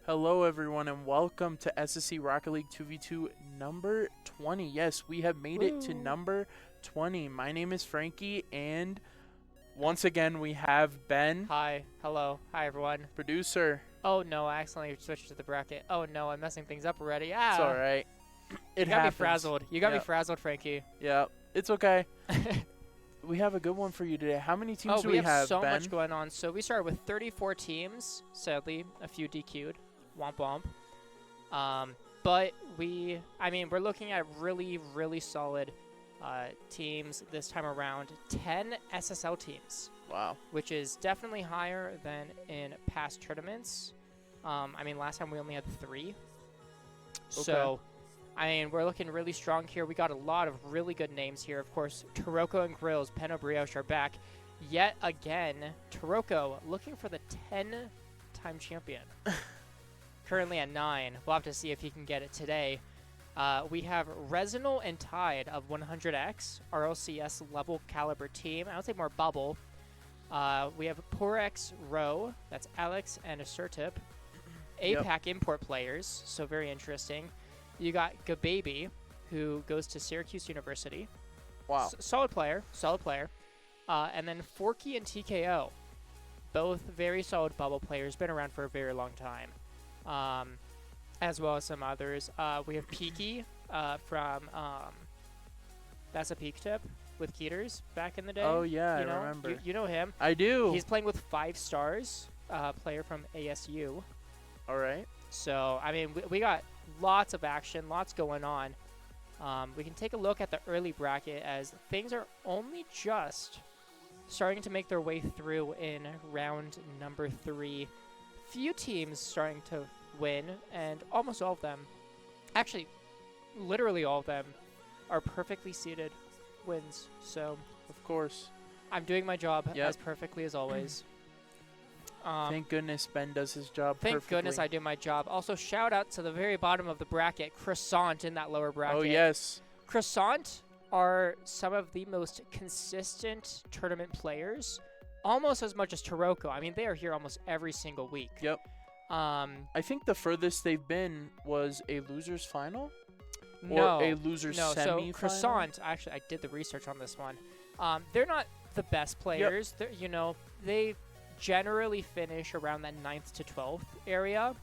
Hello everyone and welcome to SSE Rocket League 2v2 number 20. Yes, we have made it to number 20. My name is Frankie and once again we have Ben. Hi. Hello. Hi everyone. Producer. Oh no, I accidentally switched to the bracket. Oh no, I'm messing things up already. Ah. It's alright. You got me frazzled. You got me frazzled, Frankie. Yeah, it's okay. We have a good one for you today. How many teams do we have, have so Ben? much going on. So we started with 34 teams. Sadly, a few DQ'd. Womp womp. But we're looking at really solid teams this time around. 10 SSL teams. Wow. Which is definitely higher than in past tournaments. Last time we only had 3. So I mean, we're looking really strong here. We got a lot of really good names here. Of course, Taroco and Grills, Penno Brioche are back yet again. Taroco looking for the 10-time champion. Currently at 9. We'll have to see if he can get it today. We have Resonal and Tide of 100X, RLCS level caliber team. I would say more bubble. We have Porex Row, that's Alex and Assertip. APAC import players, so very interesting. You got Gababy, who goes to Syracuse University. Wow. Solid player, solid player. And then Forky and TKO, both very solid bubble players, been around for a very long time. As well as some others. We have Peaky from, that's a Peak Tip with Keeters back in the day. Oh, yeah, you know, I remember. You know him. I do. He's playing with 5 stars, player from ASU. All right. So, I mean, we got lots of action, lots going on. We can take a look at the early bracket as things are only just starting to make their way through in round number 3. Few teams starting to win, and almost all of them, actually, literally all of them, are perfectly seeded wins. So, Of course. I'm doing my job as perfectly as always. Thank goodness Ben does his job Thank perfectly. goodness I do my job. Also, shout out to the very bottom of the bracket, Croissant in that lower bracket. Oh, yes. Croissant are some of the most consistent tournament players, almost as much as Taroco. I mean, they are here almost every single week. Yep. I think the furthest they've been was a loser's final? No. Or a loser's semi-final? So Croissant, actually, I did the research on this one. They're not the best players. They're, you know, they generally finish around that 9th to 12th area.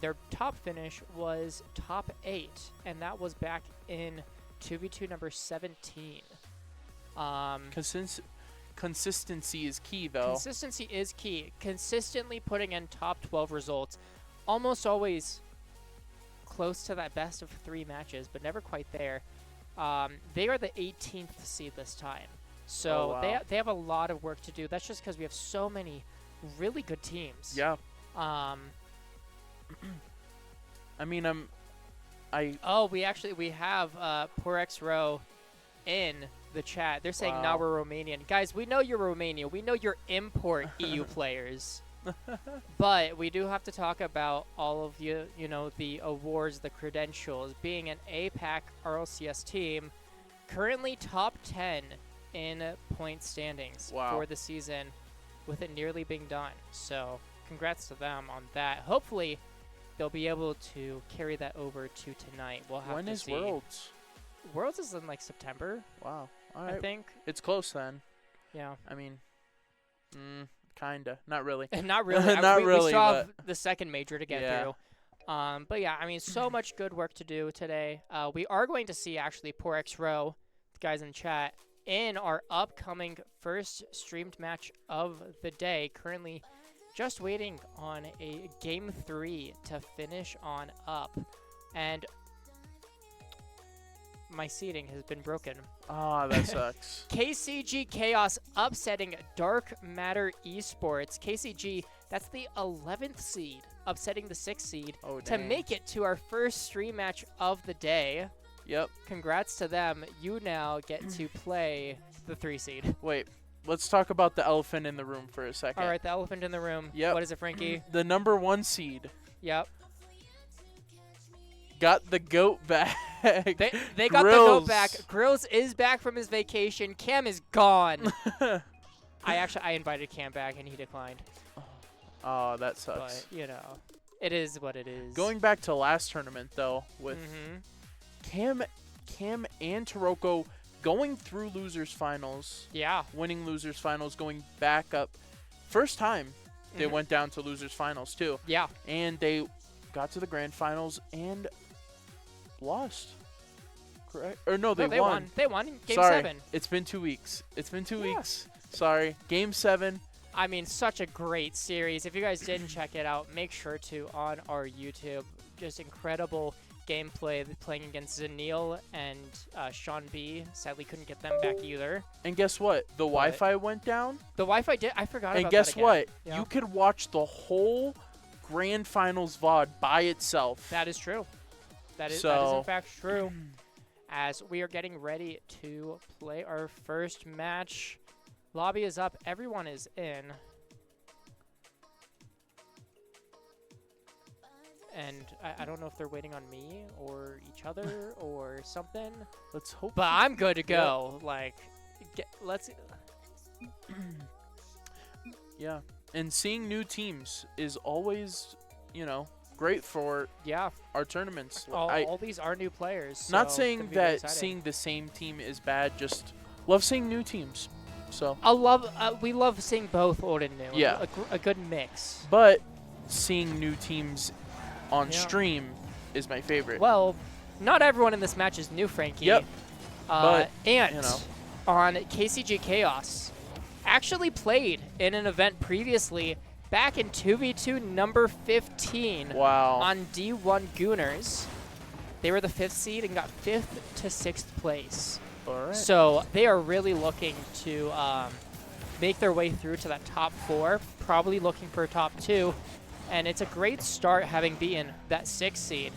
Their top finish was top 8, and that was back in 2v2 number 17. Consistency is key, though. Consistency is key. Consistently putting in top 12 results. Almost always close to that best of 3 matches, but never quite there. They are the 18th seed this time. So they have a lot of work to do. That's just because we have so many really good teams. Yeah. I mean, we have Porex Row in the chat. They're saying now we're Romanian. Guys, we know you're Romania. We know you're import EU players. But we do have to talk about all of you know, the awards, the credentials. Being an APAC RLCS team, currently top 10 in point standings for the season, with it nearly being done. So congrats to them on that. Hopefully they'll be able to carry that over to tonight. We'll have to see. When is Worlds? Worlds is in like September. Wow. All right. I think. It's close then. Yeah. I mean, kinda. Not really. Not really. We still have the second major to get through. But yeah, I mean, so much good work to do today. We are going to see actually Porex Row, the guys in chat, in our upcoming first streamed match of the day. Currently just waiting on a game 3 to finish on up. And my seating has been broken. Ah, that sucks. KCG Chaos upsetting Dark Matter Esports. KCG, that's the 11th seed, upsetting the 6th seed to make it to our first stream match of the day. Yep. Congrats to them. You now get to play the 3 seed. Wait, let's talk about the elephant in the room for a second. All right, the elephant in the room. Yep. What is it, Frankie? The number 1 seed. Yep. Got the GOAT back. They got the GOAT back. Grills is back from his vacation. Cam is gone. I invited Cam back and he declined. Oh, that sucks. But, you know, it is what it is. Going back to last tournament, though, with Cam and Taroco going through losers finals. Yeah. Winning losers finals, going back up. First time they went down to losers finals, too. Yeah. And they got to the grand finals and lost. Correct? Or no, they won. They won. Game Sorry, 7. It's been 2 weeks. It's been 2 weeks. Sorry. Game 7. I mean, such a great series. If you guys didn't check it out, make sure to on our YouTube. Just incredible gameplay playing against Zanil and Sean B. Sadly, couldn't get them back either. And guess what? The Wi-Fi went down. The Wi-Fi did. I forgot about that. And guess what? Yeah. You could watch the whole grand finals VOD by itself. That is true. That is So in fact true. As we are getting ready to play our first match. Lobby is up. Everyone is in. And I don't know if they're waiting on me or each other or something. let's hope. But I'm good to go. Like, let's... Yeah, and seeing new teams is always, you know, great for our tournaments. All these are new players. Not so saying it's gonna be very that exciting. seeing the same team is bad. Just love seeing new teams. So we love seeing both old and new. Yeah. A good mix. but seeing new teams on Yeah. stream is my favorite. Well, not everyone in this match is new, Frankie. Yep. But, and you know. on KCG Chaos, actually played in an event previously back in 2v2 number 15 Wow. on D1 Gooners. They were the 5th seed and got 5th to 6th place. All right. So they are really looking to make their way through to that top 4, probably looking for a top 2. And it's a great start having beaten that 6th seed.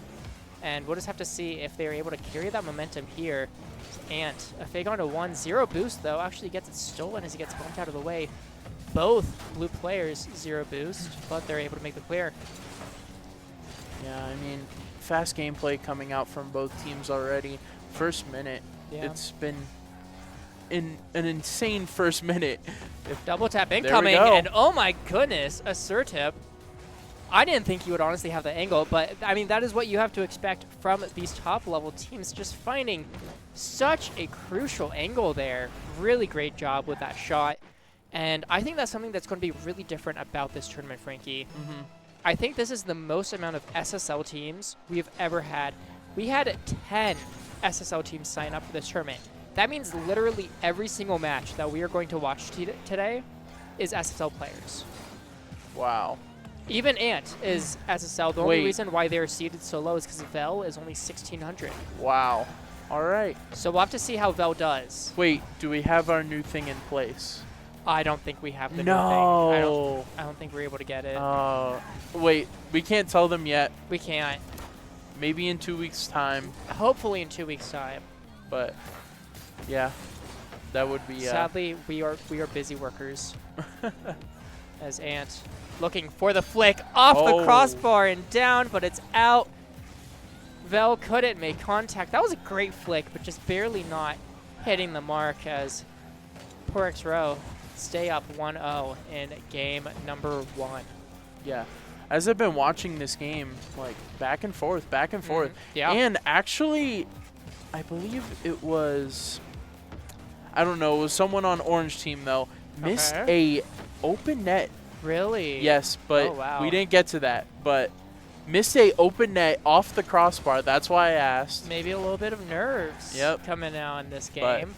And we'll just have to see if they're able to carry that momentum here. And a fake onto 1, 0 boost though, actually gets it stolen as he gets bumped out of the way. Both blue players 0 boost, but they're able to make the clear. Yeah, I mean, fast gameplay coming out from both teams already. First minute, Yeah. it's been an insane first minute. Double tap we incoming, go. and oh my goodness, a Surtip. I didn't think he would honestly have the angle, but I mean, that is what you have to expect from these top level teams, just finding such a crucial angle there. Really great job with that shot. And I think that's something that's going to be really different about this tournament, Frankie. Mm-hmm. I think this is the most amount of SSL teams we've ever had. We had 10 SSL teams sign up for this tournament. That means literally every single match that we are going to watch today is SSL players. Wow. Even Ant is SSL. The only Wait. reason why they're seeded so low is because Vel is only 1,600. Wow. All right. So we'll have to see how Vel does. Wait, do we have our new thing in place? I don't think we have the new No. thing. I don't think we're able to get it. Wait, we can't tell them yet. We can't. Maybe in 2 weeks' time. Hopefully in 2 weeks' time. But yeah, that would be. Sadly, we are busy workers. As Ant looking for the flick off the crossbar and down, but it's out. Vel couldn't make contact. That was a great flick, but just barely not hitting the mark as poor X-Row stay up 1-0 in game number 1. Yeah. As I've been watching this game, like back and forth. Yeah. And actually, I believe it was, I don't know, it was someone on Orange team though, missed a open net. Really? Yes, but Oh, wow. we didn't get to that. But missed a open net off the crossbar. That's why I asked. Maybe a little bit of nerves coming out in this game.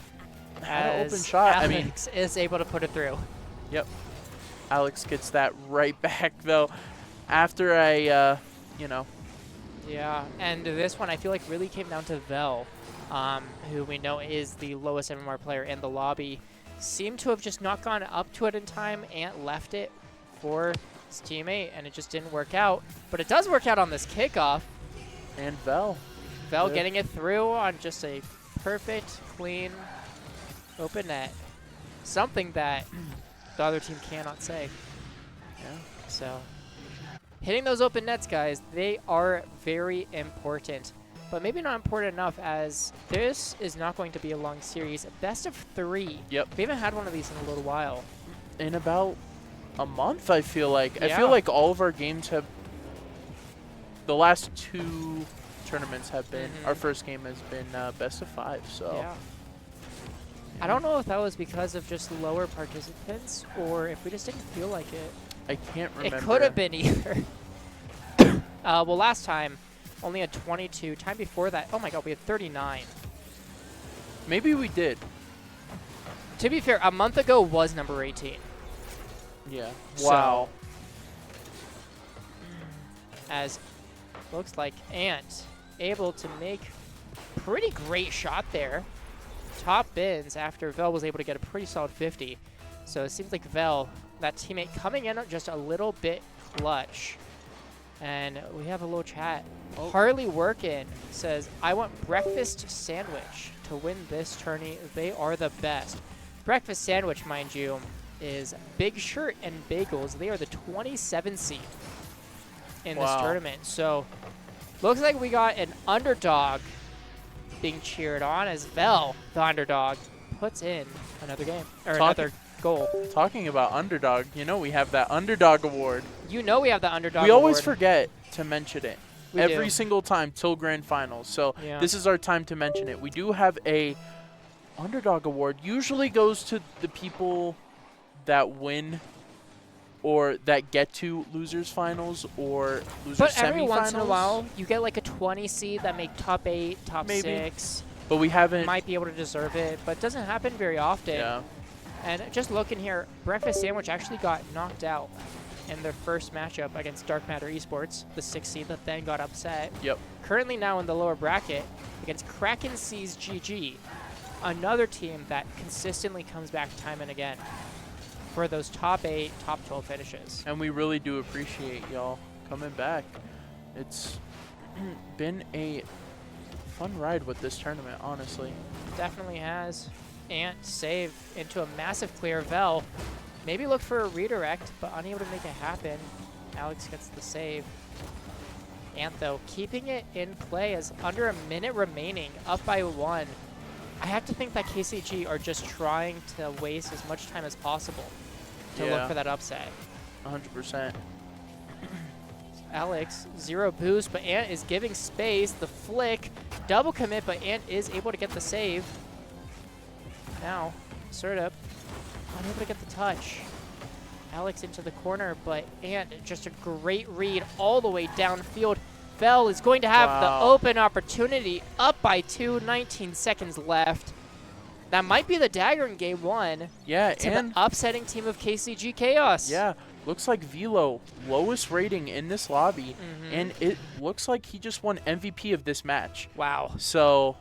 Had an as open shot. Alex is able to put it through. Yep. Alex gets that right back though. After I, you know. Yeah, and this one I feel like really came down to Vel, who we know is the lowest MMR player in the lobby. Seemed to have just not gone up to it in time. Ant left it for his teammate, and it just didn't work out. But it does work out on this kickoff. And Vel. Vel getting it through on just a perfect, clean, open net. Something that the other team cannot say. Yeah. So, hitting those open nets, guys, they are very important. But maybe not important enough, as this is not going to be a long series. Best of 3. Yep. We haven't had one of these in a little while. In about a month, I feel like. Yeah. I feel like all of our games have, the last 2 tournaments have been, our first game has been best of 5, so. Yeah. I don't know if that was because of just lower participants, or if we just didn't feel like it. I can't remember. It could have been either. Well, last time, only had 22. Time before that, oh my god, we had 39. Maybe we did. To be fair, a month ago was number 18. Yeah. So, Wow. as looks like Ant able to make pretty great shot there. Top bins after Vel was able to get a pretty solid 50. So it seems like Vel, that teammate coming in just a little bit clutch. And we have a little chat. Oh. Harley Workin says, I want breakfast sandwich to win this tourney. They are the best. Breakfast sandwich, mind you, is Big Shirt and Bagels. They are the 27 seed in this tournament. So looks like we got an underdog being cheered on as Vel, the underdog, puts in another game, or another goal. Talking about underdog, you know we have that underdog award. You know we have the underdog We always award. forget to mention it. We Every do. single time till grand finals. So Yeah. this is our time to mention it. We do have a underdog award. Usually goes to the people that win or that get to losers finals or losers But semifinals. every once in a while, you get like a 20 seed that make top 8, top Maybe. 6. But we haven't. Might be able to deserve it, but it doesn't happen very often. Yeah. And just looking here, Breakfast Sandwich actually got knocked out in their first matchup against Dark Matter Esports, the 6th seed that then got upset. Yep. Currently now in the lower bracket against Kraken Seas GG, another team that consistently comes back time and again for those top 8, top 12 finishes. And we really do appreciate y'all coming back. It's been a fun ride with this tournament, honestly. Definitely has. Ant save into a massive clear. Vel maybe look for a redirect, but unable to make it happen. Alex gets the save. Ant, though, keeping it in play as under a minute remaining, up by 1. I have to think that KCG are just trying to waste as much time as possible to look for that upset. 100%. Alex, 0 boost, but Ant is giving space. The flick, double commit, but Ant is able to get the save. Now, Sertup, unable to get the touch. Alex into the corner, but Ant, just a great read all the way downfield. Vel is going to have the open opportunity, up by 2, 19 seconds left. That might be the dagger in game 1. Yeah, to and the upsetting team of KCG Chaos. yeah, looks like Velo, lowest rating in this lobby, and it looks like he just won MVP of this match. Wow. So,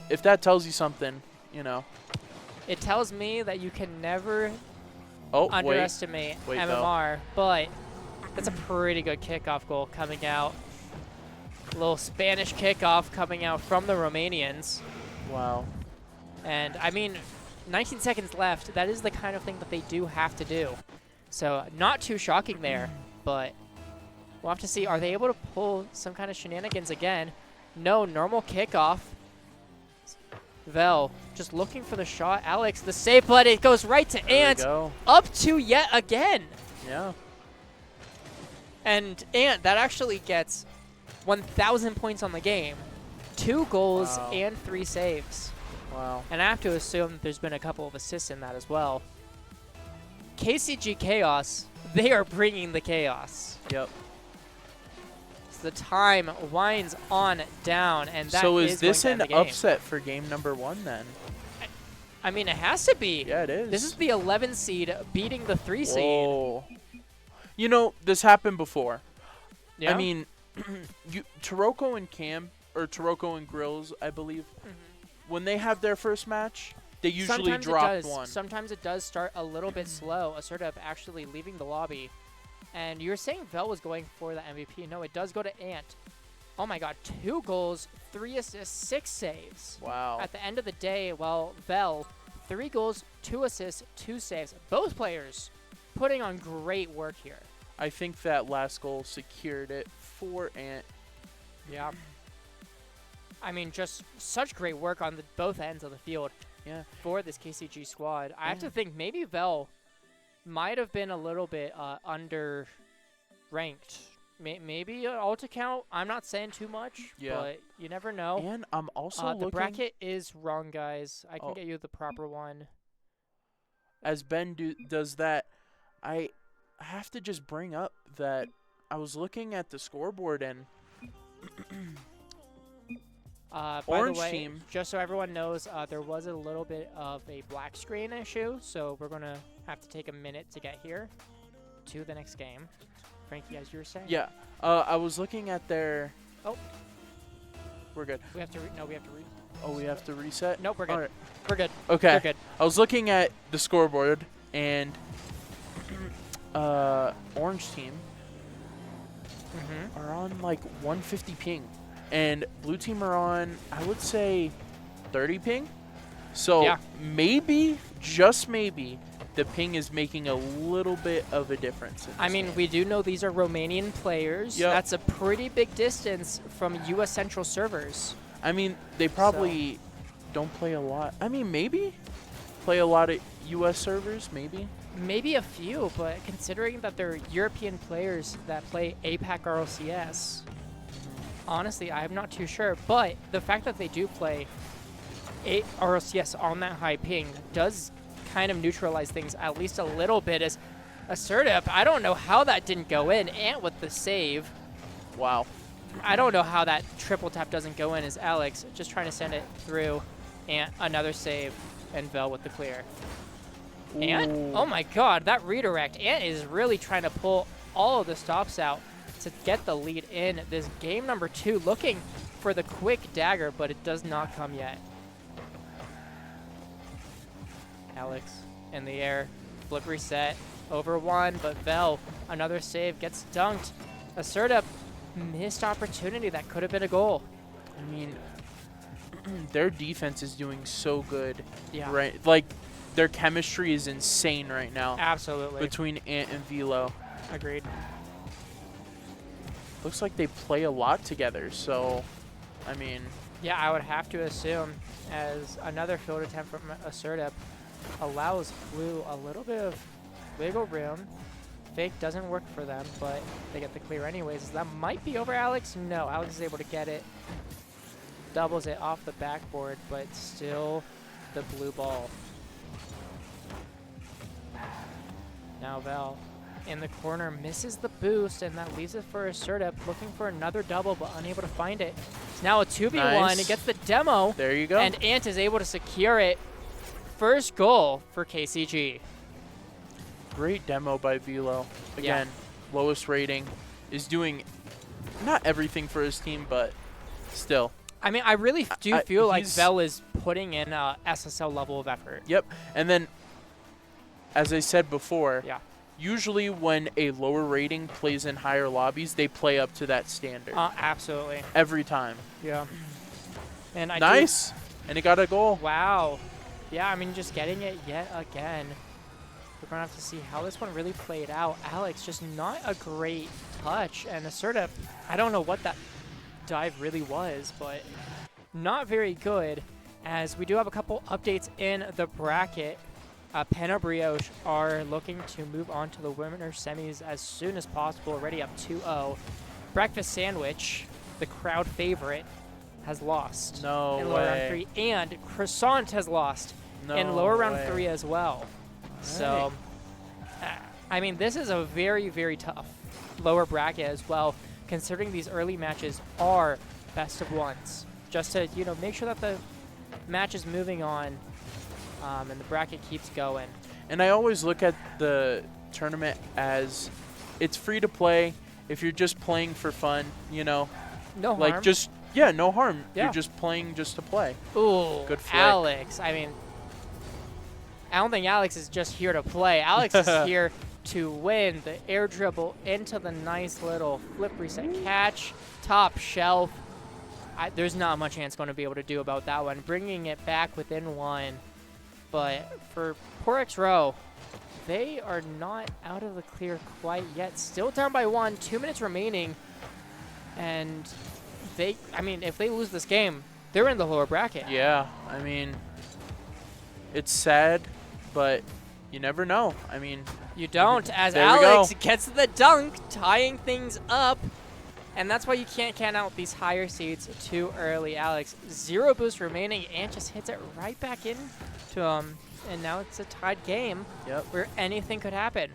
if that tells you something, you know. It tells me that you can never underestimate Wait, MMR, but that's a pretty good kickoff goal coming out. A little Spanish kickoff coming out from the Romanians. Wow. And, I mean, 19 seconds left. That is the kind of thing that they do have to do. So, not too shocking there, but we'll have to see. Are they able to pull some kind of shenanigans again? No, normal kickoff. Vel just looking for the shot. Alex, the save, but it goes right to Ant. Up 2 yet again. Yeah. And Ant, that actually gets 1,000 points on the game. 2 goals and 3 saves. Wow. And I have to assume there's been a couple of assists in that as well. KCG Chaos, they are bringing the chaos. Yep. So the time winds on down, and that so is this going an to end the game. upset for game number 1 then? I mean, it has to be. Yeah, it is. This is the 11 seed beating the 3 seed. Whoa. You know, this happened before. Yeah? I mean, Taroco and Cam, or Taroco and Grills, I believe, when they have their first match, they usually drop one. Sometimes it does start a little bit slow. A sort of actually leaving the lobby. And you're saying Vel was going for the MVP. No, it does go to Ant. Oh my god, 2 goals, 3 assists, 6 saves. Wow. At the end of the day, well, Vel, 3 goals, 2 assists, 2 saves. Both players putting on great work here. I think that last goal secured it for Ant. Yeah. I mean, just such great work on both ends of the field for this KCG squad. I have to think maybe Vel might have been a little bit under ranked. Maybe alt account. I'm not saying too much, but you never know. And I'm also looking. The bracket is wrong, guys. I can get you the proper one. As Ben does that, I have to just bring up that I was looking at the scoreboard and by Orange the way, team. just so everyone knows, there was a little bit of a black screen issue, so we're going to have to take a minute to get here to the next game. Frankie, as you were saying. Yeah, I was looking at their. Oh, we're good. We have to. No, we have to. Oh, we have to reset. Nope, we're good. All right. We're good. Okay. We're good. I was looking at the scoreboard and Orange team are on like 150 ping, and blue team are on, I would say, 30 ping. So Yeah. maybe, just maybe, the ping is making a little bit of a difference. I mean, we do know these are Romanian players. Yep. That's a pretty big distance from U.S. Central servers. I mean, they probably don't play a lot. I mean, maybe play a lot at U.S. servers, maybe. Maybe a few, but considering that they're European players that play APAC RLCS, honestly, I'm not too sure. But the fact that they do play RLCS on that high ping does kind of neutralize things at least a little bit. As Assertive, I don't know how that didn't go in. Ant with the save. Wow. I don't know how that triple tap doesn't go in as Alex just trying to send it through. Ant, another save, and Vel with the clear. Ant? Oh my god, that redirect. Ant is really trying to pull all of the stops out to get the lead in this game number 2, looking for the quick dagger, but it does not come yet. Alex in the air, flip reset, over 1, but Vel, another save, gets dunked. Assertive, missed opportunity, that could have been a goal. I mean, their defense is doing so good. Yeah. Right? Like, their chemistry is insane right now. Absolutely. Between Ant and Velo. Agreed. Looks like they play a lot together, so, I mean. Yeah, I would have to assume, as another field attempt from Assertive allows Blue a little bit of wiggle room. Fake doesn't work for them, but they get the clear anyways. That might be over Alex. No, Alex is able to get it. Doubles it off the backboard, but still the blue ball. Now Vel in the corner misses the boost, and that leaves it for Assertive, looking for another double, but unable to find it. It's now a 2v1. Nice. It gets the demo. There you go. And Ant is able to secure it. First goal for KCG. Great demo by Velo. Again, lowest rating. Is doing not everything for his team, but still. I mean, I really do feel like he's- Vel is putting in a SSL level of effort. Yep. And then, as I said before, Yeah. usually when a lower rating plays in higher lobbies, they play up to that standard. Absolutely. Every time. Yeah. And I Nice. And he got a goal. Wow. Yeah, I mean, just getting it yet again. We're going to have to see how this one really played out. Alex, just not a great touch. And Assertive, I don't know what that dive really was, but not very good. As we do have a couple updates in the bracket. Penn and Brioche are looking to move on to the winner's semis as soon as possible, already up 2-0. Breakfast Sandwich, the crowd favorite, has lost No in lower round way. 3. And Croissant has lost No in lower round way. 3 as well. So, I mean, this is a very, very tough lower bracket as well, considering these early matches are best of ones. Just to, you know, make sure that the match is moving on and the bracket keeps going. And I always look at the tournament as it's free to play. If you're just playing for fun, you know, No like harm. just, yeah, no harm. Yeah. You're just playing just to play. Ooh, Good flick. Alex. I mean, I don't think Alex is just here to play. Alex is here to win. The air dribble into the nice little flip reset catch, top shelf. There's not much Ant's going to be able to do about that one. Bringing it back within 1. But for Porex Row, they are not out of the clear quite yet. Still down by 1, 2 minutes remaining. And they, I mean, if they lose this game, they're in the lower bracket. Yeah, I mean, it's sad, but you never know. I mean, You don't, as There we Alex go. gets the dunk, tying things up. And that's why you can't count out these higher seeds too early. Alex, 0 boost remaining, and just hits it right back in to him. And now it's a tied game Yep. where anything could happen.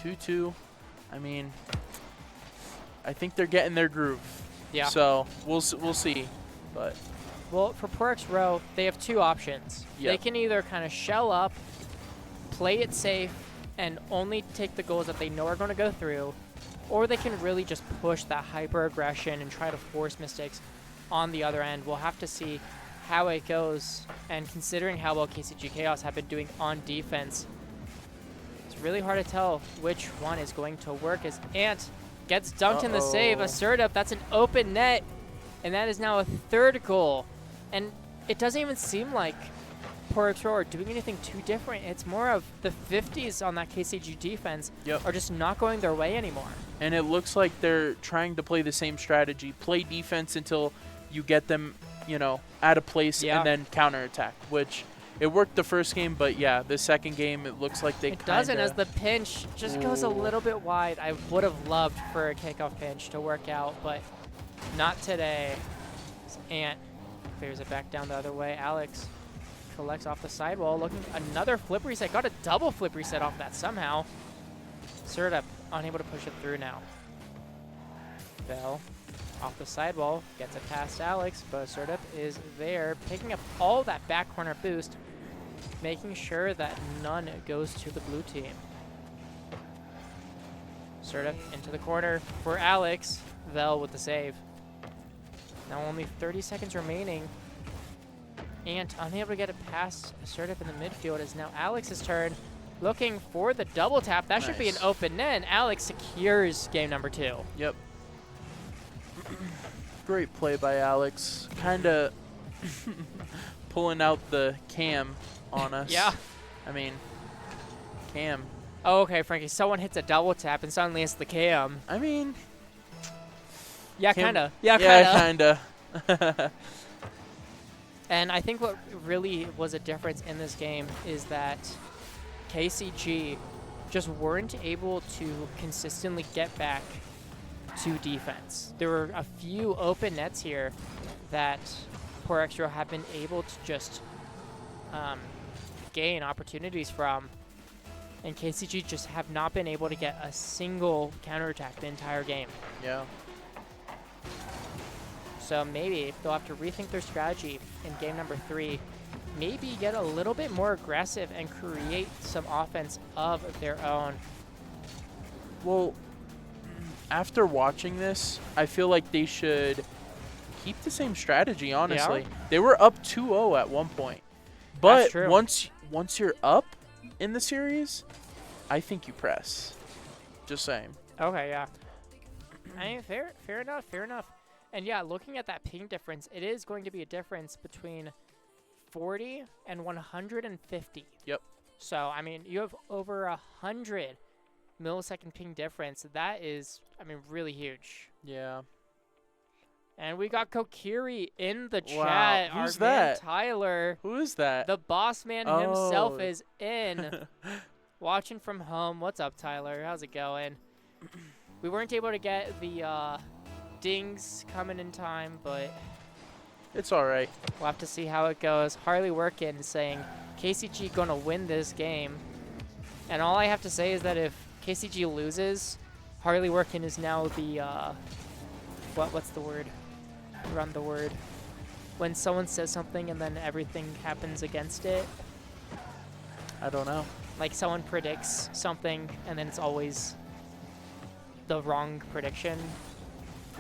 2-2. I mean, I think they're getting their groove. Yeah. So we'll see, but Well, for Porex Row, they have 2 options. Yep. They can either kind of shell up, play it safe, and only take the goals that they know are going to go through, or they can really just push that hyper aggression and try to force mistakes on the other end. We'll have to see how it goes, and considering how well KCG Chaos have been doing on defense, it's really hard to tell which one is going to work as Ant gets dunked in the save. Assertive, that's an open net, and that is now a 3rd goal. And it doesn't even seem like Porto are doing anything too different. It's more of the 50s on that KCG defense are just not going their way anymore. And it looks like they're trying to play the same strategy. Play defense until you get them, you know, out of place and then counterattack, which it worked the first game, but yeah, the second game it looks like they It doesn't, as the pinch just goes a little bit wide. I would have loved for a kickoff pinch to work out, but not today. Ant clears it back down the other way. Alex collects off the sidewall, looking another flip reset. Got a double flip reset off that somehow. Sertup unable to push it through now. Bell off the sidewall gets it past Alex, but Sertup is there, picking up all that back corner boost, making sure that none goes to the blue team. Sertup into the corner for Alex. Vel with the save. Now only 30 seconds remaining. Ant unable to get it past Assertive in the midfield. Is now Alex's turn, looking for the double tap. That should be an open net, and Alex secures game number 2. Yep. Great play by Alex. Kind of pulling out the cam on us. Yeah. I mean, cam. Oh, okay, Frankie. Someone hits a double tap, and suddenly it's the cam. I mean. Yeah, kind of. Yeah, kind of. And I think what really was a difference in this game is that KCG just weren't able to consistently get back to defense. There were a few open nets here that Poor Extra have been able to just gain opportunities from, and KCG just have not been able to get a single counterattack the entire game. Yeah. So maybe they'll have to rethink their strategy in game number 3. Maybe get a little bit more aggressive and create some offense of their own. Well, after watching this, I feel like they should keep the same strategy, honestly. Yeah. They were up 2-0 at one point. But That's true. once you're up in the series, I think you press. Just saying. Okay, yeah. I mean, fair enough, fair enough. And yeah, looking at that ping difference, it is going to be a difference between 40 and 150. Yep. So, I mean, you have over 100 millisecond ping difference. That is, I mean, really huge. Yeah. And we got Kokiri in the Wow. chat. Who's Our man that? Tyler. Who is that? The boss man himself is in. Watching from home. What's up, Tyler? How's it going? We weren't able to get the dings coming in time, but It's all right. we'll have to see how it goes. Harley Workin saying KCG gonna win this game. And all I have to say is that if KCG loses, Harley Workin is now the, what's the word? Run the word. When someone says something and then everything happens against it. I don't know. Like someone predicts something and then it's always the wrong prediction.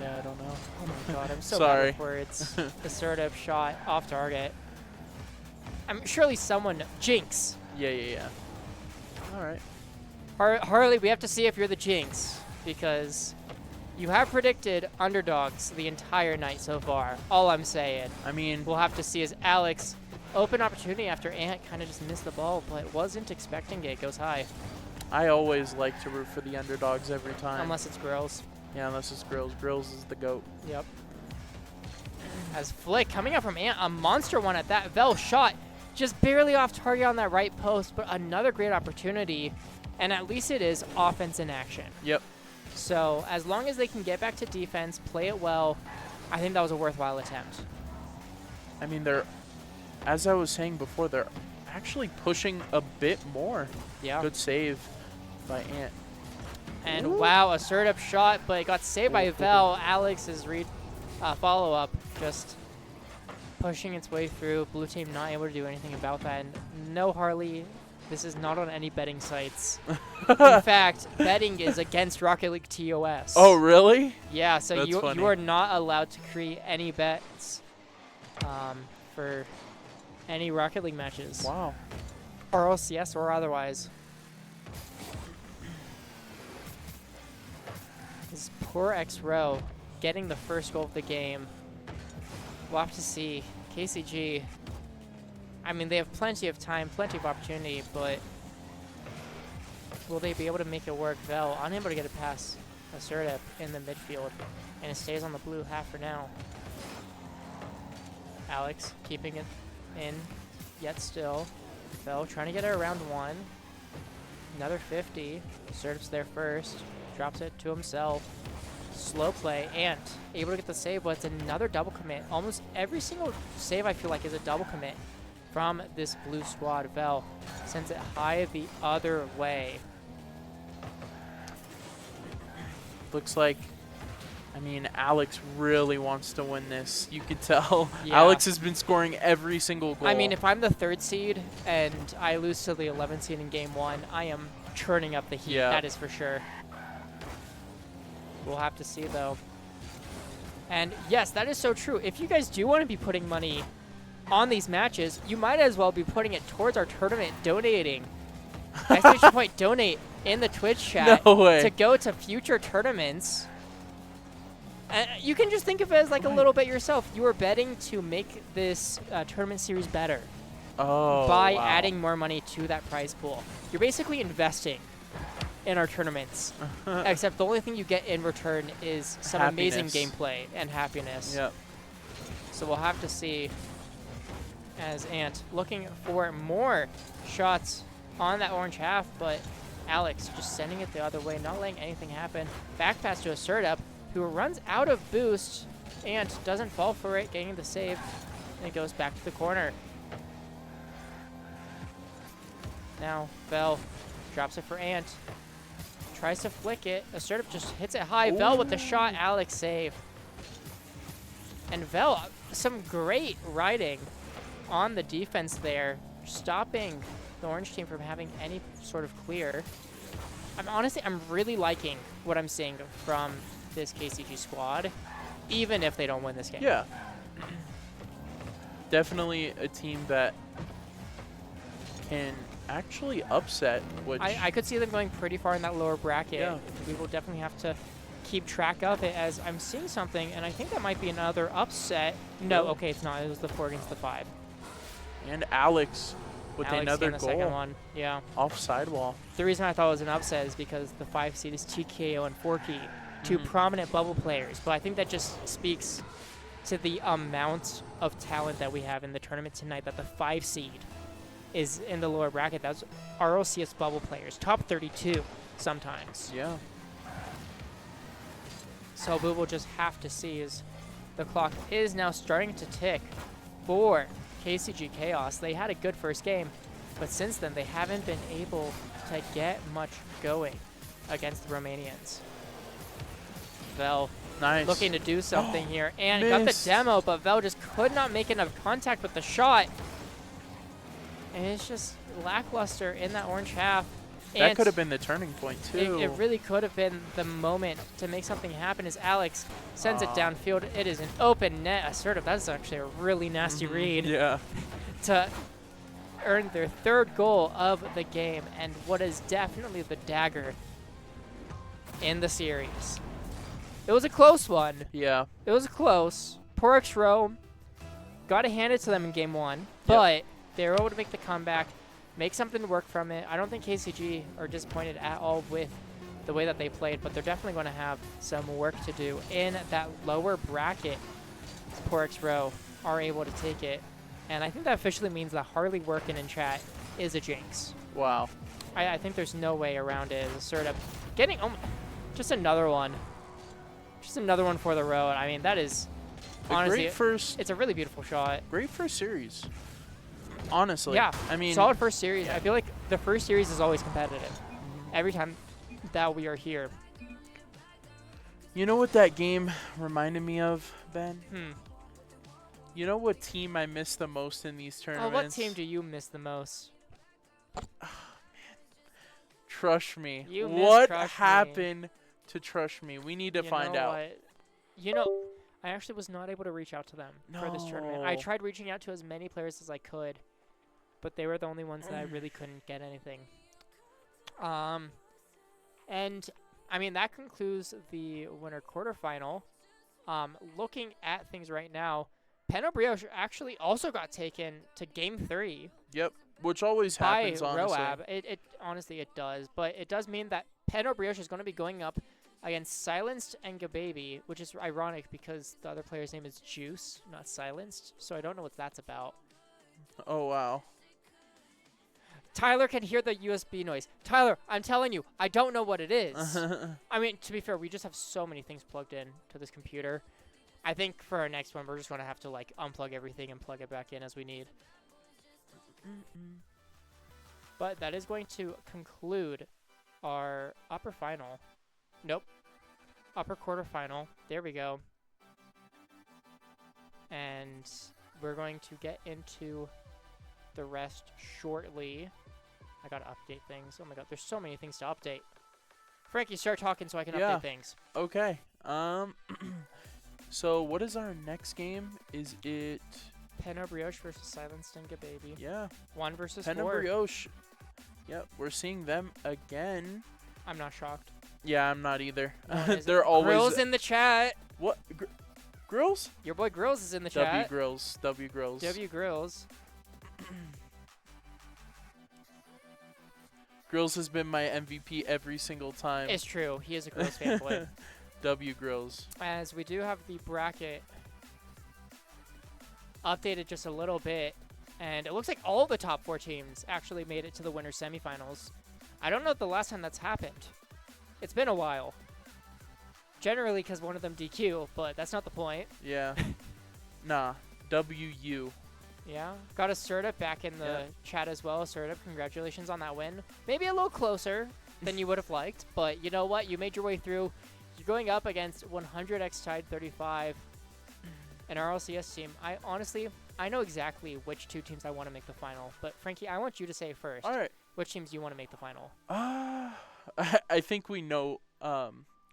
Yeah, I don't know. Oh my god, I'm so Sorry. bad with words. Assertive shot off target. Surely someone Jinx. Yeah. All right. Harley, we have to see if you're the Jinx, because you have predicted underdogs the entire night so far. All I'm saying. I mean, We'll have to see as Alex, open opportunity after Ant kind of just missed the ball, but wasn't expecting it. Goes high. I always like to root for the underdogs every time. Unless it's Grills. Yeah, unless it's Grills. Grills is the GOAT. Yep. As Flick coming up from Ant, a monster one at that. Vel shot just barely off target on that right post, but another great opportunity. And at least it is offense in action. Yep. So as long as they can get back to defense, play it well, I think that was a worthwhile attempt. I mean, they're, as I was saying before, they're actually pushing a bit more. Yeah. Good save by Ant. And Ooh. wow, a up shot, but it got saved by Vel. Alex's follow-up just pushing its way through. Blue team not able to do anything about that. And no, Harley, this is not on any betting sites. In fact, betting is against Rocket League TOS. Oh, really? Yeah, so That's you funny. are not allowed to create any bets for any Rocket League matches. Wow. Or LCS or otherwise. This is poor X-Row getting the first goal of the game. We'll have to see. KCG, I mean, they have plenty of time, plenty of opportunity, but will they be able to make it work? Vel unable to get it past Assertive in the midfield, and it stays on the blue half for now. Alex keeping it in, yet still. Vel trying to get it around 1. Another 50. Assertive's there first. Drops it to himself. Slow play, and able to get the save, but it's another double commit. Almost every single save, I feel like, is a double commit from this blue squad. Vel sends it high the other way. Looks like, I mean, Alex really wants to win this. You could tell. Yeah. Alex has been scoring every single goal. I mean, if I'm the 3rd seed and I lose to the 11th seed in game 1, I am churning up the heat. Yeah. That is for sure. We'll have to see, though. And yes, that is so true. If you guys do want to be putting money on these matches, you might as well be putting it towards our tournament, donating. Exclamation point, donate in the Twitch chat No way. to go to future tournaments. You can just think of it as like a little bit yourself. You are betting to make this tournament series better by wow. adding more money to that prize pool. You're basically investing in our tournaments, except the only thing you get in return is some amazing gameplay and happiness. Yep. So we'll have to see, as Ant looking for more shots on that orange half, but Alex just sending it the other way, not letting anything happen. Back pass to Assertup, who runs out of boost. Ant doesn't fall for it, getting the save, and it goes back to the corner. Now Vel drops it for Ant. Tries to flick it. Assertive just hits it high. Ooh. Vel with the shot. Alex save. And Vel, some great riding on the defense there, stopping the orange team from having any sort of clear. I'm really liking what I'm seeing from this KCG squad, even if they don't win this game. Yeah. Definitely a team that can actually upset, which I could see them going pretty far in that lower bracket. Yeah. We will definitely have to keep track of it, as I'm seeing something, and I think that might be another upset. No, okay, it's not. It was the 4 against the 5. And Alex with another the goal second one. Yeah. off sidewall. The reason I thought it was an upset is because the 5 seed is TKO and Forky, two prominent bubble players. But I think that just speaks to the amount of talent that we have in the tournament tonight, that the 5 seed is in the lower bracket. That's ROCS bubble players, top 32 sometimes. Yeah. So we will just have to see, as the clock is now starting to tick for KCG Chaos. They had a good first game, but since then they haven't been able to get much going against the Romanians. Vel Nice. looking to do something here, and got the demo, but Vel just could not make enough contact with the shot. And it's just lackluster in that orange half. That could have been the turning point, too. It really could have been the moment to make something happen, as Alex sends it downfield. It is an open net. Assertive. That's actually a really nasty read. Yeah. To earn their 3rd goal of the game, and what is definitely the dagger in the series. It was a close one. Yeah. It was close. Poor X-Row got to hand it to them in game 1, but they were able to make the comeback, make something work from it. I don't think KCG are disappointed at all with the way that they played, but they're definitely going to have some work to do in that lower bracket. Poor X-Row are able to take it, and I think that officially means that Harley working in chat is a jinx. Wow. I think there's no way around it. Assertive getting just another one. Just another one for the road. I mean, that is honestly, it's a really beautiful shot. Great first series. Honestly. Yeah. I mean, solid first series. I feel like the first series is always competitive. Every time that we are here. You know what that game reminded me of, Ben? Hmm. You know what team I miss the most in these tournaments? What team do you miss the most? Trust me. You miss what Trush Me. happened to Trust Me? We need to find out. What? You know, I actually was not able to reach out to them for this tournament. I tried reaching out to as many players as I could, but they were the only ones that I really couldn't get anything. And I mean, that concludes the winner quarterfinal. Looking at things right now, Brioche actually also got taken to Game 3 Yep, which always by happens, honestly. Roab. It honestly, it does. But it does mean that Brioche is going to be going up against Silenced and Gababy, which is ironic because the other player's name is Juice, not Silenced. So I don't know what that's about. Oh, wow. Tyler can hear the USB noise. Tyler, I'm telling you, I don't know what it is. I mean, to be fair, we just have so many things plugged in to this computer. I think for our next one, we're just going to have to like unplug everything and plug it back in as we need. But that is going to conclude our upper final. Nope. Upper quarterfinal. There we go. And we're going to get into the rest shortly. I gotta update things. Oh my god, there's so many things to update. Frankie, start talking so I can update things. Okay. So what is our next game? Is it Brioche versus Silenced and Gababy. Yeah. 1 versus 4. Brioche. Yep, we're seeing them again. I'm not shocked. Yeah, I'm not either. No, They're always Grills in the chat. What? Grills? Your boy Grills is in the chat. W Grills. W Grills. W Grills. Grills has been my MVP every single time. It's true. He is a Grills fanboy. W Grills. As we do have the bracket updated just a little bit, and it looks like all the top 4 teams actually made it to the winner semifinals. I don't know the last time that's happened. It's been a while. Generally because one of them DQ, but that's not the point. Yeah. Nah. WU. Yeah. Got a Serta back in the chat as well. Serta, congratulations on that win. Maybe a little closer than you would have liked, but you know what? You made your way through. You're going up against 100x Tide 35, an RLCS team. I know exactly which 2 teams I want to make the final, but Frankie, I want you to say first. All right. Which teams do you want to make the final? I think we know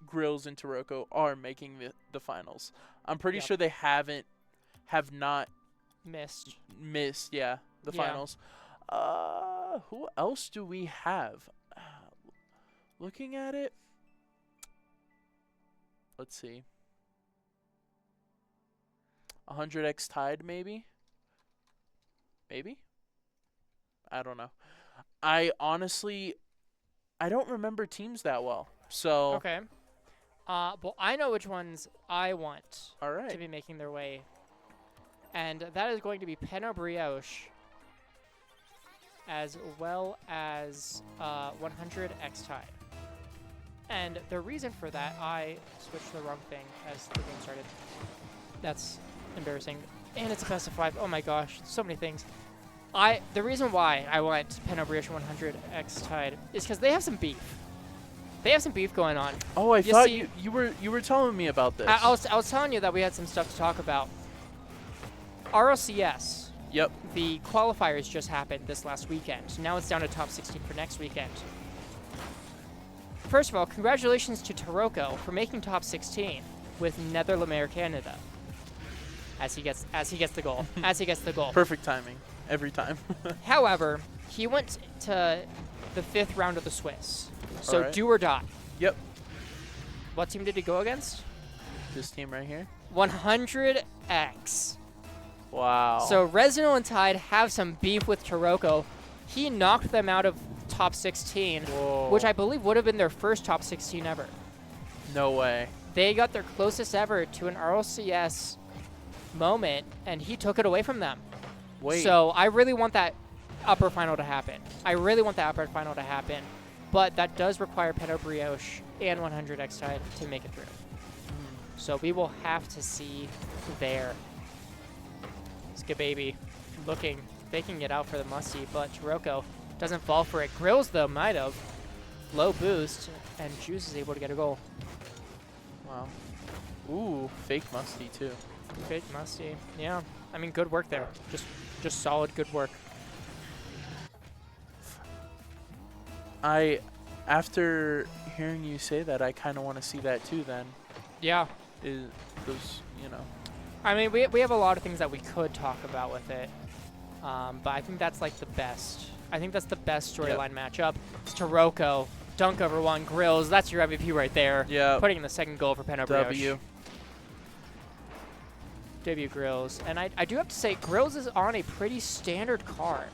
Grills and Taroco are making the finals. I'm pretty sure they have not missed the finals. Who else do we have? Looking at it, let's see. 100x Tide, maybe. I don't know. I don't remember teams that well. So okay. Well, I know which ones I want to be making their way. And that is going to be Brioche, as well as 100x Tide. And the reason for that, I switched the wrong thing as the game started. That's embarrassing. And it's a best of 5. Oh my gosh, so many things. The reason why I want Brioche 100x Tide is because they have some beef. They have some beef going on. Oh, I thought you were telling me about this. I was telling you that we had some stuff to talk about. RLCS. Yep. The qualifiers just happened this last weekend. Now it's down to top 16 for next weekend. First of all, congratulations to Taroco for making top 16 with Netherlands Canada. As he gets the goal. Perfect timing every time. However, he went to the 5th round of the Swiss. So do or die. Yep. What team did he go against? This team right here. 100x. Wow. So Resonal and Tide have some beef with Taroco. He knocked them out of top 16, which I believe would have been their first top 16 ever. No way. They got their closest ever to an RLCS moment, and he took it away from them. Wait. So I really want that upper final to happen. But that does require Brioche and 100x Tide to make it through. So we will have to see there. Gababy faking it out for the musty, but Taroco doesn't fall for it. Grills, though, might have. Low boost, and Juice is able to get a goal. Wow. Ooh, fake musty, too. Fake musty. Yeah. I mean, good work there. Just solid good work. After hearing you say that, I kind of want to see that, too, then. Yeah. I mean, we have a lot of things that we could talk about with it, but I think that's like the best. I think that's the best storyline matchup. It's Taroco dunk over Juan Grills. That's your MVP right there. Yeah. Putting in the second goal for Brioche. W. W Grills. And I do have to say, Grills is on a pretty standard car.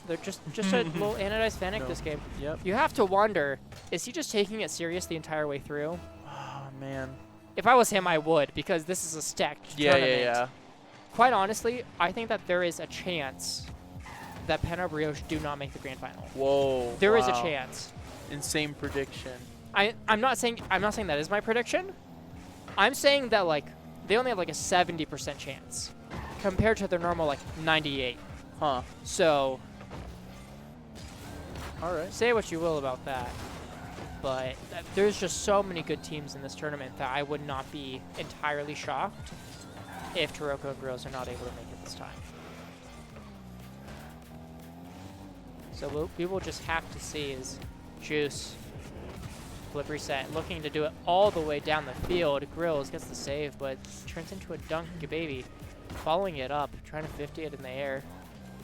They're just a little anodized Fennec this game. Yep. You have to wonder, is he just taking it serious the entire way through? Oh, man. If I was him, I would, because this is a stacked tournament. Yeah. Quite honestly, I think that there is a chance that Brioche do not make the grand final. Whoa. There is a chance. Insane prediction. I'm not saying that is my prediction. I'm saying that like they only have like a 70% chance compared to their normal like 98. Huh. So all right. Say what you will about that. But there's just so many good teams in this tournament that I would not be entirely shocked if Taroco and Grills are not able to make it this time. So we will just have to see is Juice, flip reset, looking to do it all the way down the field. Grills gets the save, but turns into a dunk. Gababy following it up, trying to 50 it in the air.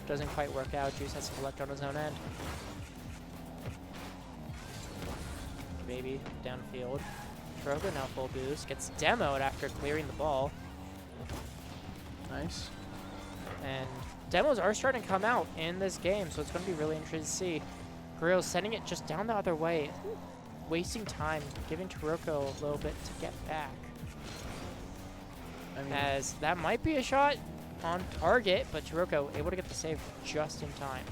Doesn't quite work out. Juice has to collect on his own end. Gababy downfield. Taroco now full boost. Gets demoed after clearing the ball. Nice. And demos are starting to come out in this game, so it's going to be really interesting to see. Grills sending it just down the other way, wasting time, giving Taroco a little bit to get back. I mean, as that might be a shot on target, but Taroco able to get the save just in time.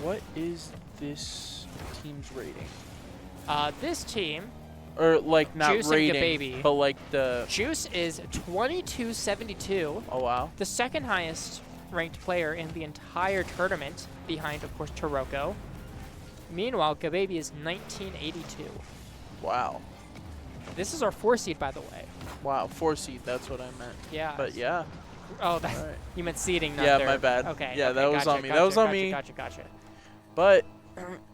What is this team's rating? This team, or like not Juice rating, and Gababy. but like the Juice is 2272. Oh wow. The second highest ranked player in the entire tournament, behind of course Taroco. Meanwhile, Gababy is 1982. Wow. This is our 4 seed, by the way. Wow, 4 seed. That's what I meant. Yeah. But yeah. Oh, that, right. You meant seeding, not Yeah, their, my bad. Okay. Yeah, okay, that was gotcha, on me. Gotcha, that was on gotcha, me. Gotcha. But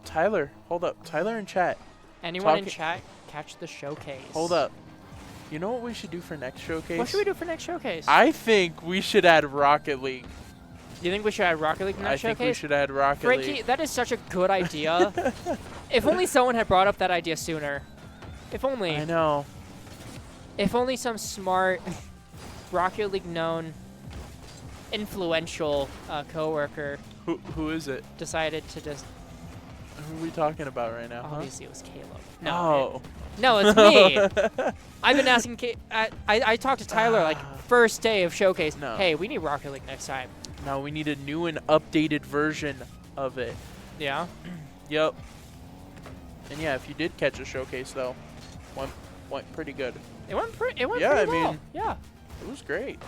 Tyler, hold up. Tyler in chat. Anyone in chat, catch the showcase. Hold up. You know what we should do for next showcase? What should we do for next showcase? I think we should add Rocket League. You think we should add Rocket League in next showcase? I think we should add Rocket Frankie, League. that is such a good idea. If only someone had brought up that idea sooner. If only. I know. If only some smart Rocket League known influential coworker who is it? decided to just. Who are we talking about right now? Obviously, it was Caleb. No, Oh. no, it's me. I've been asking. I talked to Tyler like first day of showcase. No. Hey, we need Rocket League next time. No, we need a new and updated version of it. Yeah. Yep. And yeah, if you did catch a showcase though, went pretty good. It went pretty well. Yeah. It was great.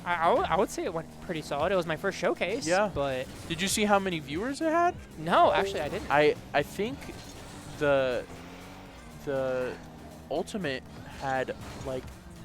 I would say it went pretty solid. It was my first showcase. Yeah. But Did you see how many viewers it had? no, actually I didn't. I think the Ultimate had like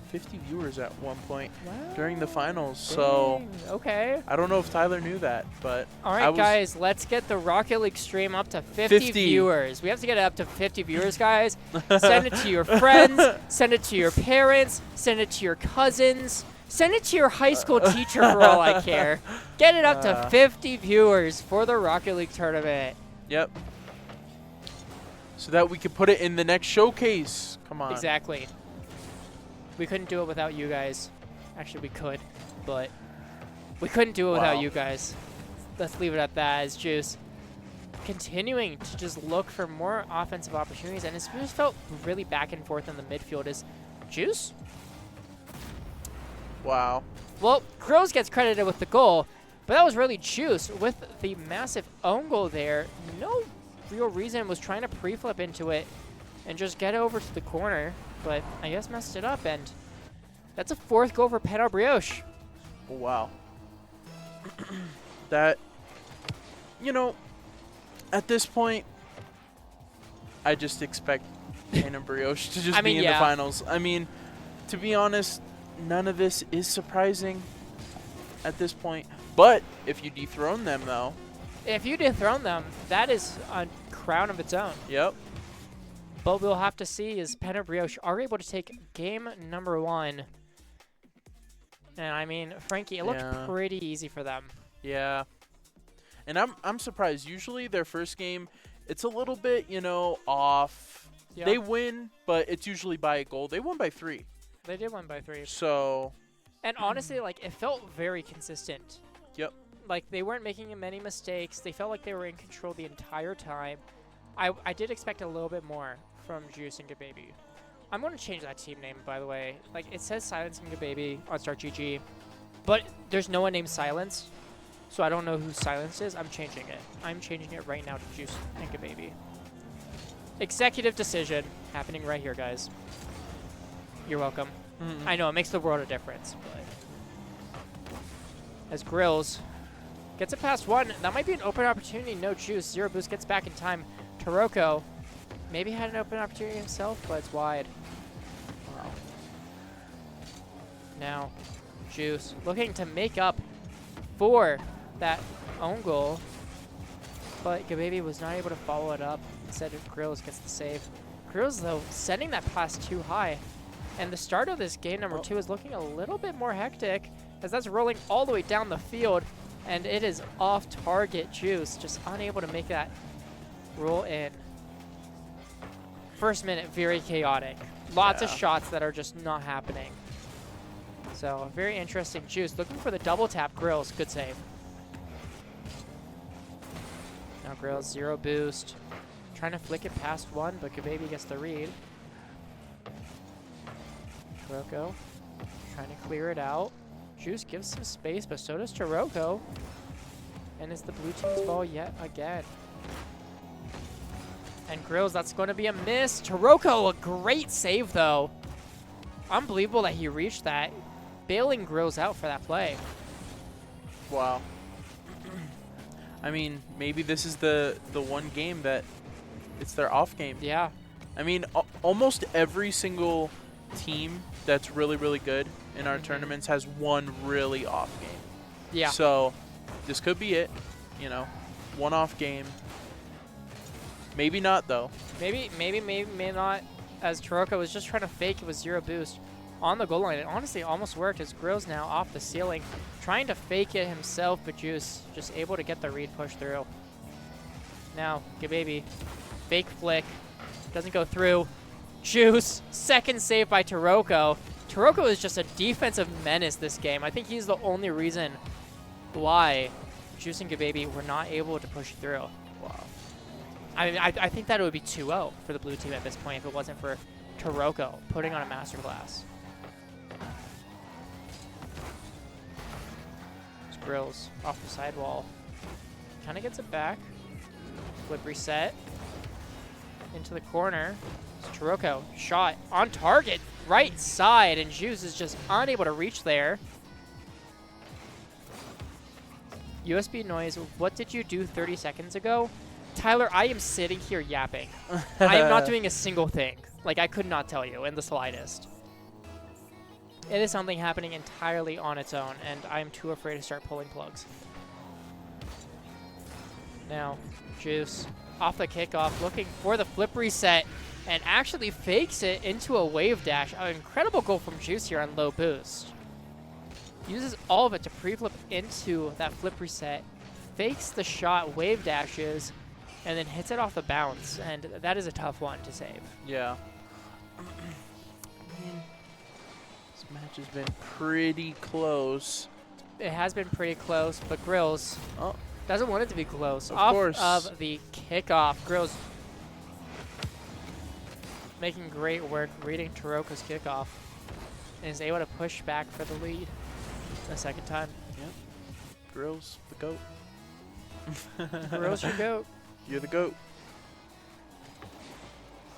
50 viewers at one point during the finals. So Dang, okay. I don't know if Tyler knew that, but All right, guys, let's get the Rocket League stream up to 50 viewers. We have to get it up to 50 viewers, guys. Send it to your friends. Send it to your parents. Send it to your cousins. Send it to your high school teacher for all I care. Get it up to 50 viewers for the Rocket League tournament. Yep. So that we could put it in the next showcase. Come on. Exactly. We couldn't do it without you guys. Actually, we could, but we couldn't do it without you guys. Let's leave it at that. As Juice continuing to just look for more offensive opportunities, and it's just felt really back and forth in the midfield. Is Juice? Wow. Well, Grills gets credited with the goal, but that was really Juice with the massive own goal there. No real reason, was trying to pre-flip into it and just get over to the corner, but I guess messed it up, and that's a 4th goal for Brioche. Wow. That, you know, at this point, I just expect Brioche to just be in the finals. I mean, to be honest, none of this is surprising at this point. But if you dethrone them, though. If you dethrone them, that is a crown of its own. Yep. But we'll have to see is Brioche are able to take game number 1. And I mean, Frankie, it looked pretty easy for them. Yeah. And I'm surprised. Usually their first game it's a little bit, you know, off. Yeah. They win, but it's usually by a goal. They won by 3. They did win by 3. So. And honestly, like, it felt very consistent. Yep. Like, they weren't making many mistakes. They felt like they were in control the entire time. I did expect a little bit more from Juice and Gababy. I'm going to change that team name, by the way. Like, it says Silence and Gababy on Start GG, but there's no one named Silence, so I don't know who Silence is. I'm changing it. I'm changing it right now to Juice and Gababy. Executive decision happening right here, guys. You're welcome. I know, it makes the world a difference, but as Grills gets it past 1, that might be an open opportunity. No Juice. Zero Boost gets back in time. Taroco maybe had an open opportunity himself, but it's wide. Wow. Now, Juice looking to make up for that own goal, but Gababy was not able to follow it up. Instead, Grills gets the save. Grills, though, sending that pass too high. And the start of this game number 2 is looking a little bit more hectic, as that's rolling all the way down the field, and it is off target. Juice just unable to make that roll in. First minute, very chaotic. Lots of shots that are just not happening. So, very interesting. Juice looking for the double tap. Grills, good save. Now Grills, zero boost. Trying to flick it past 1, but Gababy gets the read. Taroco trying to clear it out. Juice gives some space, but so does Taroco. And it's the blue team's ball yet again. And Grills, that's going to be a miss. Taroco, a great save, though. Unbelievable that he reached that. Bailing Grills out for that play. Wow. I mean, maybe this is the one game that it's their off game. Yeah. I mean, almost every single team that's really, really good in our tournaments has one really off game. Yeah. So this could be it, you know, one off game. Maybe not, though. Maybe not, as Taroco was just trying to fake it with zero boost on the goal line. It honestly almost worked, as Grills now off the ceiling, trying to fake it himself, but Juice just able to get the read push through. Now, Gababy, fake flick, doesn't go through. Juice, second save by Taroco. Taroco is just a defensive menace this game. I think he's the only reason why Juice and Gababy were not able to push through. Wow. I mean, I think that it would be 2-0 for the blue team at this point if it wasn't for Taroco putting on a masterclass. Grills off the sidewall. Kind of gets it back. Flip reset. Into the corner. It's Taroco. Shot on target. Right side. And Juice is just unable to reach there. USB noise. What did you do 30 seconds ago? Tyler, I am sitting here yapping. I am not doing a single thing. Like, I could not tell you in the slightest. It is something happening entirely on its own, and I'm too afraid to start pulling plugs. Now, Juice off the kickoff, looking for the flip reset, and actually fakes it into a wave dash. An incredible goal from Juice here on low boost. Uses all of it to pre-flip into that flip reset, fakes the shot, wave dashes, and then hits it off the bounce, and that is a tough one to save. Yeah. This match has been pretty close. It has been pretty close, but Grills doesn't want it to be close. Of course. Of the kickoff, Grills making great work reading Taroco's kickoff, and is able to push back for the lead the second time. Yep. Grills, the GOAT. Grills, your GOAT. You're the GOAT.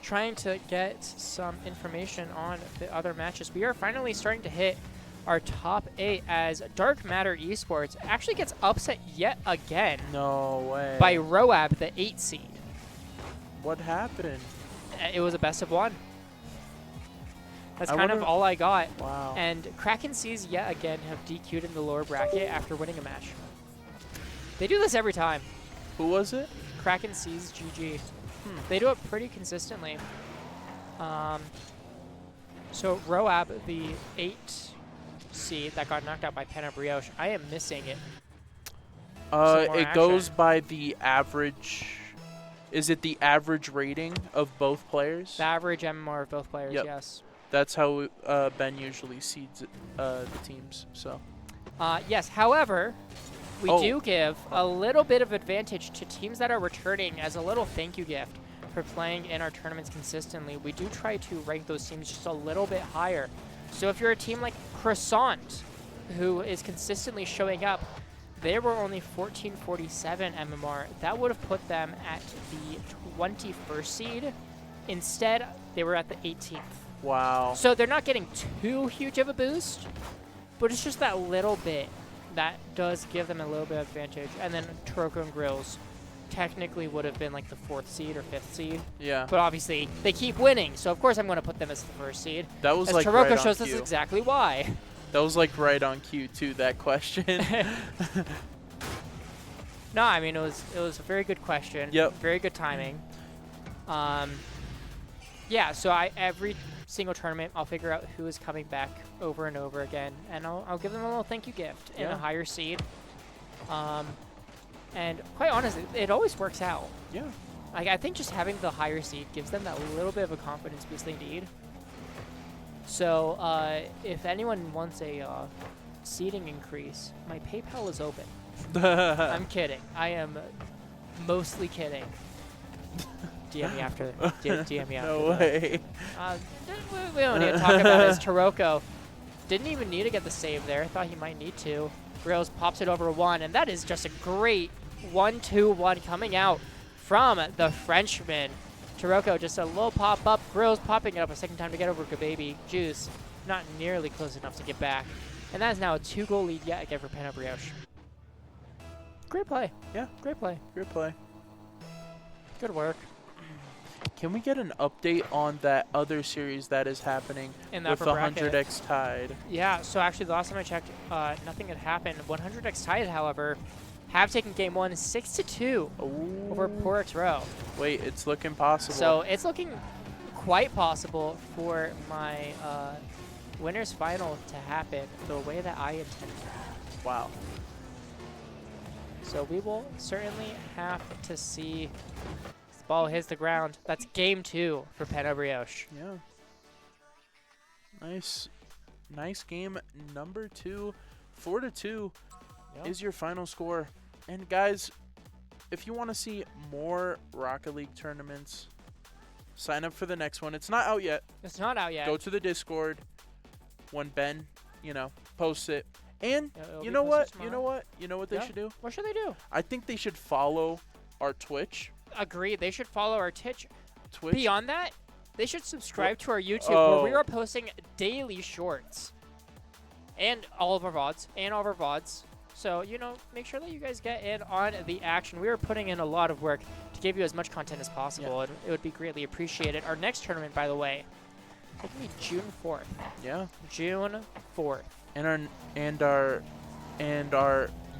Trying to get some information on the other matches. We are finally starting to hit our top 8 as Dark Matter Esports actually gets upset yet again. No way. By Roab, the 8 seed. What happened? It was a best of 1. That's kind of all I got. Wow. And Kraken Seas yet again have DQ'd in the lower bracket after winning a match. They do this every time. Who was it? Kraken Seas GG. They do it pretty consistently. So Roab, the 8 seed that got knocked out by Penna Brioche, I am missing it. It goes by the average Is it the average rating of both players? The average MMR of both players, Yep. yes. That's how Ben usually seeds the teams. So. Yes, however, we Oh. do give a little bit of advantage to teams that are returning as a little thank you gift for playing in our tournaments consistently. We do try to rank those teams just a little bit higher. So if you're a team like Croissant, who is consistently showing up, they were only 1447 MMR. That would have put them at the 21st seed. Instead, they were at the 18th. Wow. So they're not getting too huge of a boost, but it's just that little bit that does give them a little bit of advantage. And then Taroco and Grills technically would have been like the 4th seed or 5th seed. Yeah. But obviously, they keep winning, so of course I'm going to put them as the 1st seed. That was as like Taroco right shows on us cue. exactly why. That was like right on cue too. That question. No, I mean, it was a very good question. Yep. Very good timing. Yeah, so every single tournament, I'll figure out who is coming back over and over again, and I'll give them a little thank you gift in a higher seed. And quite honestly, it always works out. Yeah. Like, I think just having the higher seed gives them that little bit of a confidence boost they need. So if anyone wants a seeding increase, my PayPal is open. I'm kidding. I am mostly kidding. DM me after. DM me after. No way. We don't need to talk about it. It's Taroco. Didn't even need to get the save there. Thought he might need to. Grills pops it over 1, and that is just a great 1-2-1 coming out from the Frenchman. Taroco just a little pop-up. Grills popping it up a second time to get over Gababy. Juice not nearly close enough to get back. And that is now a 2-goal lead yet again for Brioche. Great play. Yeah. Great play. Great play. Good work. Can we get an update on that other series that is happening In the with upper the bracket. 100x Tide? Yeah, so actually the last time I checked, nothing had happened. 100x Tide, however, have taken game 1 6-2 over Porix Row. Wait, it's looking possible. So it's looking quite possible for my winners final to happen the way that I intend. Wow. So we will certainly have to see. The ball hits the ground. That's game 2 for Brioche. Yeah. Nice. Nice game number 2. 4-2 is your final score. And guys, if you want to see more Rocket League tournaments, sign up for the next one. It's not out yet. It's not out yet. Go to the Discord when Ben, posts it. And It'll you be know what? posted You know tomorrow. what? You know what they should do? What should they do? I think they should follow our Twitch. Agreed. They should follow our Twitch. Twitch. Beyond that, they should subscribe to our YouTube where we are posting daily shorts. And all of our VODs. So, make sure that you guys get in on the action. We are putting in a lot of work to give you as much content as possible, and it would be greatly appreciated. Our next tournament, by the way, it's going to be June 4th. Yeah. June 4th. And our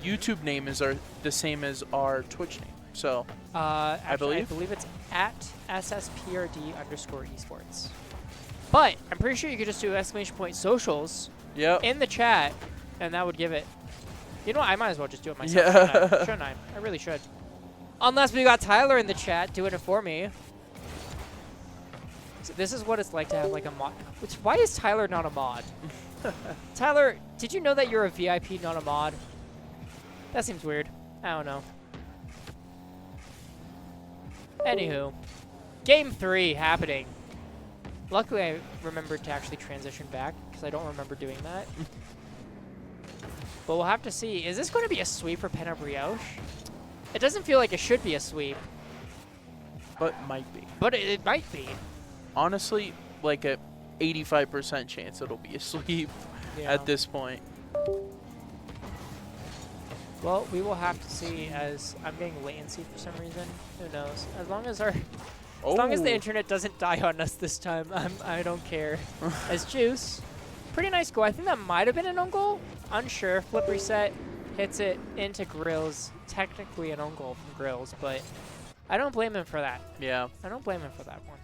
YouTube name is the same as our Twitch name. So Actually, I believe it's at @SSPRD_esports. But I'm pretty sure you could just do !socials in the chat, and that would give it. You know what? I might as well just do it myself. Yeah. Shouldn't I? I really should. Unless we got Tyler in the chat doing it for me. So this is what it's like to have like a mod. Why is Tyler not a mod? Tyler, did you know that you're a VIP, not a mod? That seems weird. I don't know. Anywho, game 3 happening. Luckily, I remembered to actually transition back because I don't remember doing that. But we'll have to see. Is this going to be a sweep for Brioche? It doesn't feel like it should be a sweep. But might be. But it might be. Honestly, like a 85% chance it'll be a sweep at this point. Well, we will have to see as I'm getting latency for some reason. Who knows? As long as the internet doesn't die on us this time, I don't care. As Juice, pretty nice goal. I think that might have been an own goal. Unsure. Flip reset, hits it into Grills. Technically an own goal from Grills, but I don't blame him for that. Yeah. I don't blame him for that one.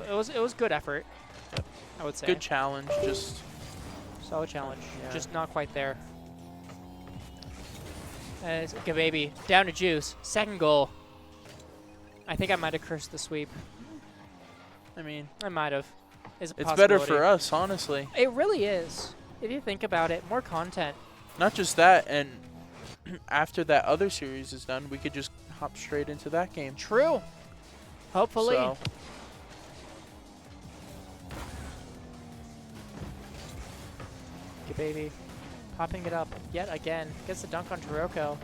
It was good effort, I would say. Good challenge, just solid challenge. Yeah. Just not quite there. As Gababy down to Juice. Second goal. I think I might have cursed the sweep. I mean, I might have. it's better for us, honestly. It really is. If you think about it, more content. Not just that, and after that other series is done, we could just hop straight into that game. True. Hopefully. So, Gababy popping it up yet again. Gets the dunk on Taroco.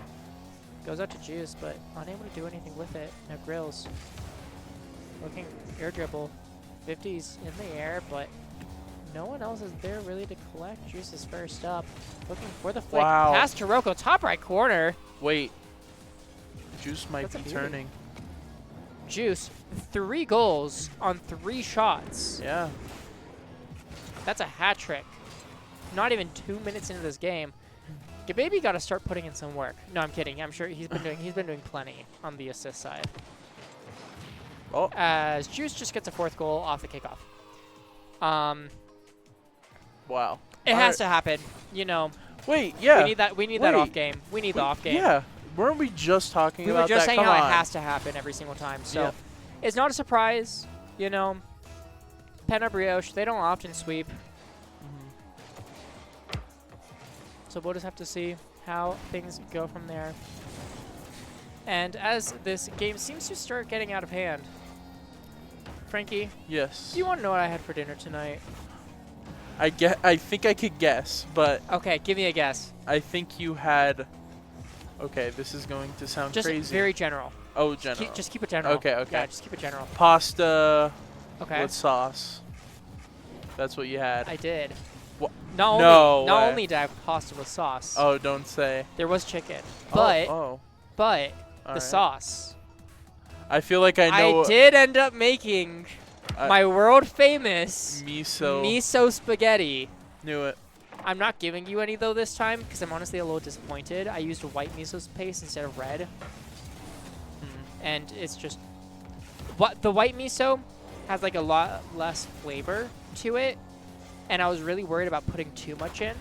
Goes out to Juice, but unable to do anything with it. Now Grills looking air dribble. 50's in the air, but no one else is there really to collect. Juice is first up. Looking for the flick. Wow. Pass Taroco, top right corner. wait. Juice might That's a be beauty. turning. Juice, 3 goals on 3 shots. Yeah. That's a hat trick. Not even 2 minutes into this game. Gababy got to start putting in some work. No, I'm kidding. I'm sure he's been doing plenty on the assist side. Oh. As Juice just gets a 4th goal off the kickoff. Wow. It has to happen. You know, Wait, yeah. we need that Wait. off game. We need the off game. Yeah. Weren't we just talking We about were just that? saying Come how on. it has to happen every single time. So Yeah. it's not a surprise, you know. Penna Brioche, they don't often sweep. So we'll just have to see how things go from there. And as this game seems to start getting out of hand, Frankie, Yes. do you want to know what I had for dinner tonight? I think I could guess, but Okay, give me a guess. I think you had. Okay, this is going to sound Just crazy. very general. Oh, general. Just keep it general. Okay, okay. Yeah, just keep it general. Pasta Okay. with sauce. That's what you had. I did. Wha- Not No only, not way. only did I have pasta with sauce, Oh, don't say. there was chicken. But oh, but all the right. sauce. I feel like I know. I did end up making my world famous miso spaghetti. Knew it. I'm not giving you any though this time because I'm honestly a little disappointed. I used white miso paste instead of red, and it's just the white miso has like a lot less flavor to it, and I was really worried about putting too much in,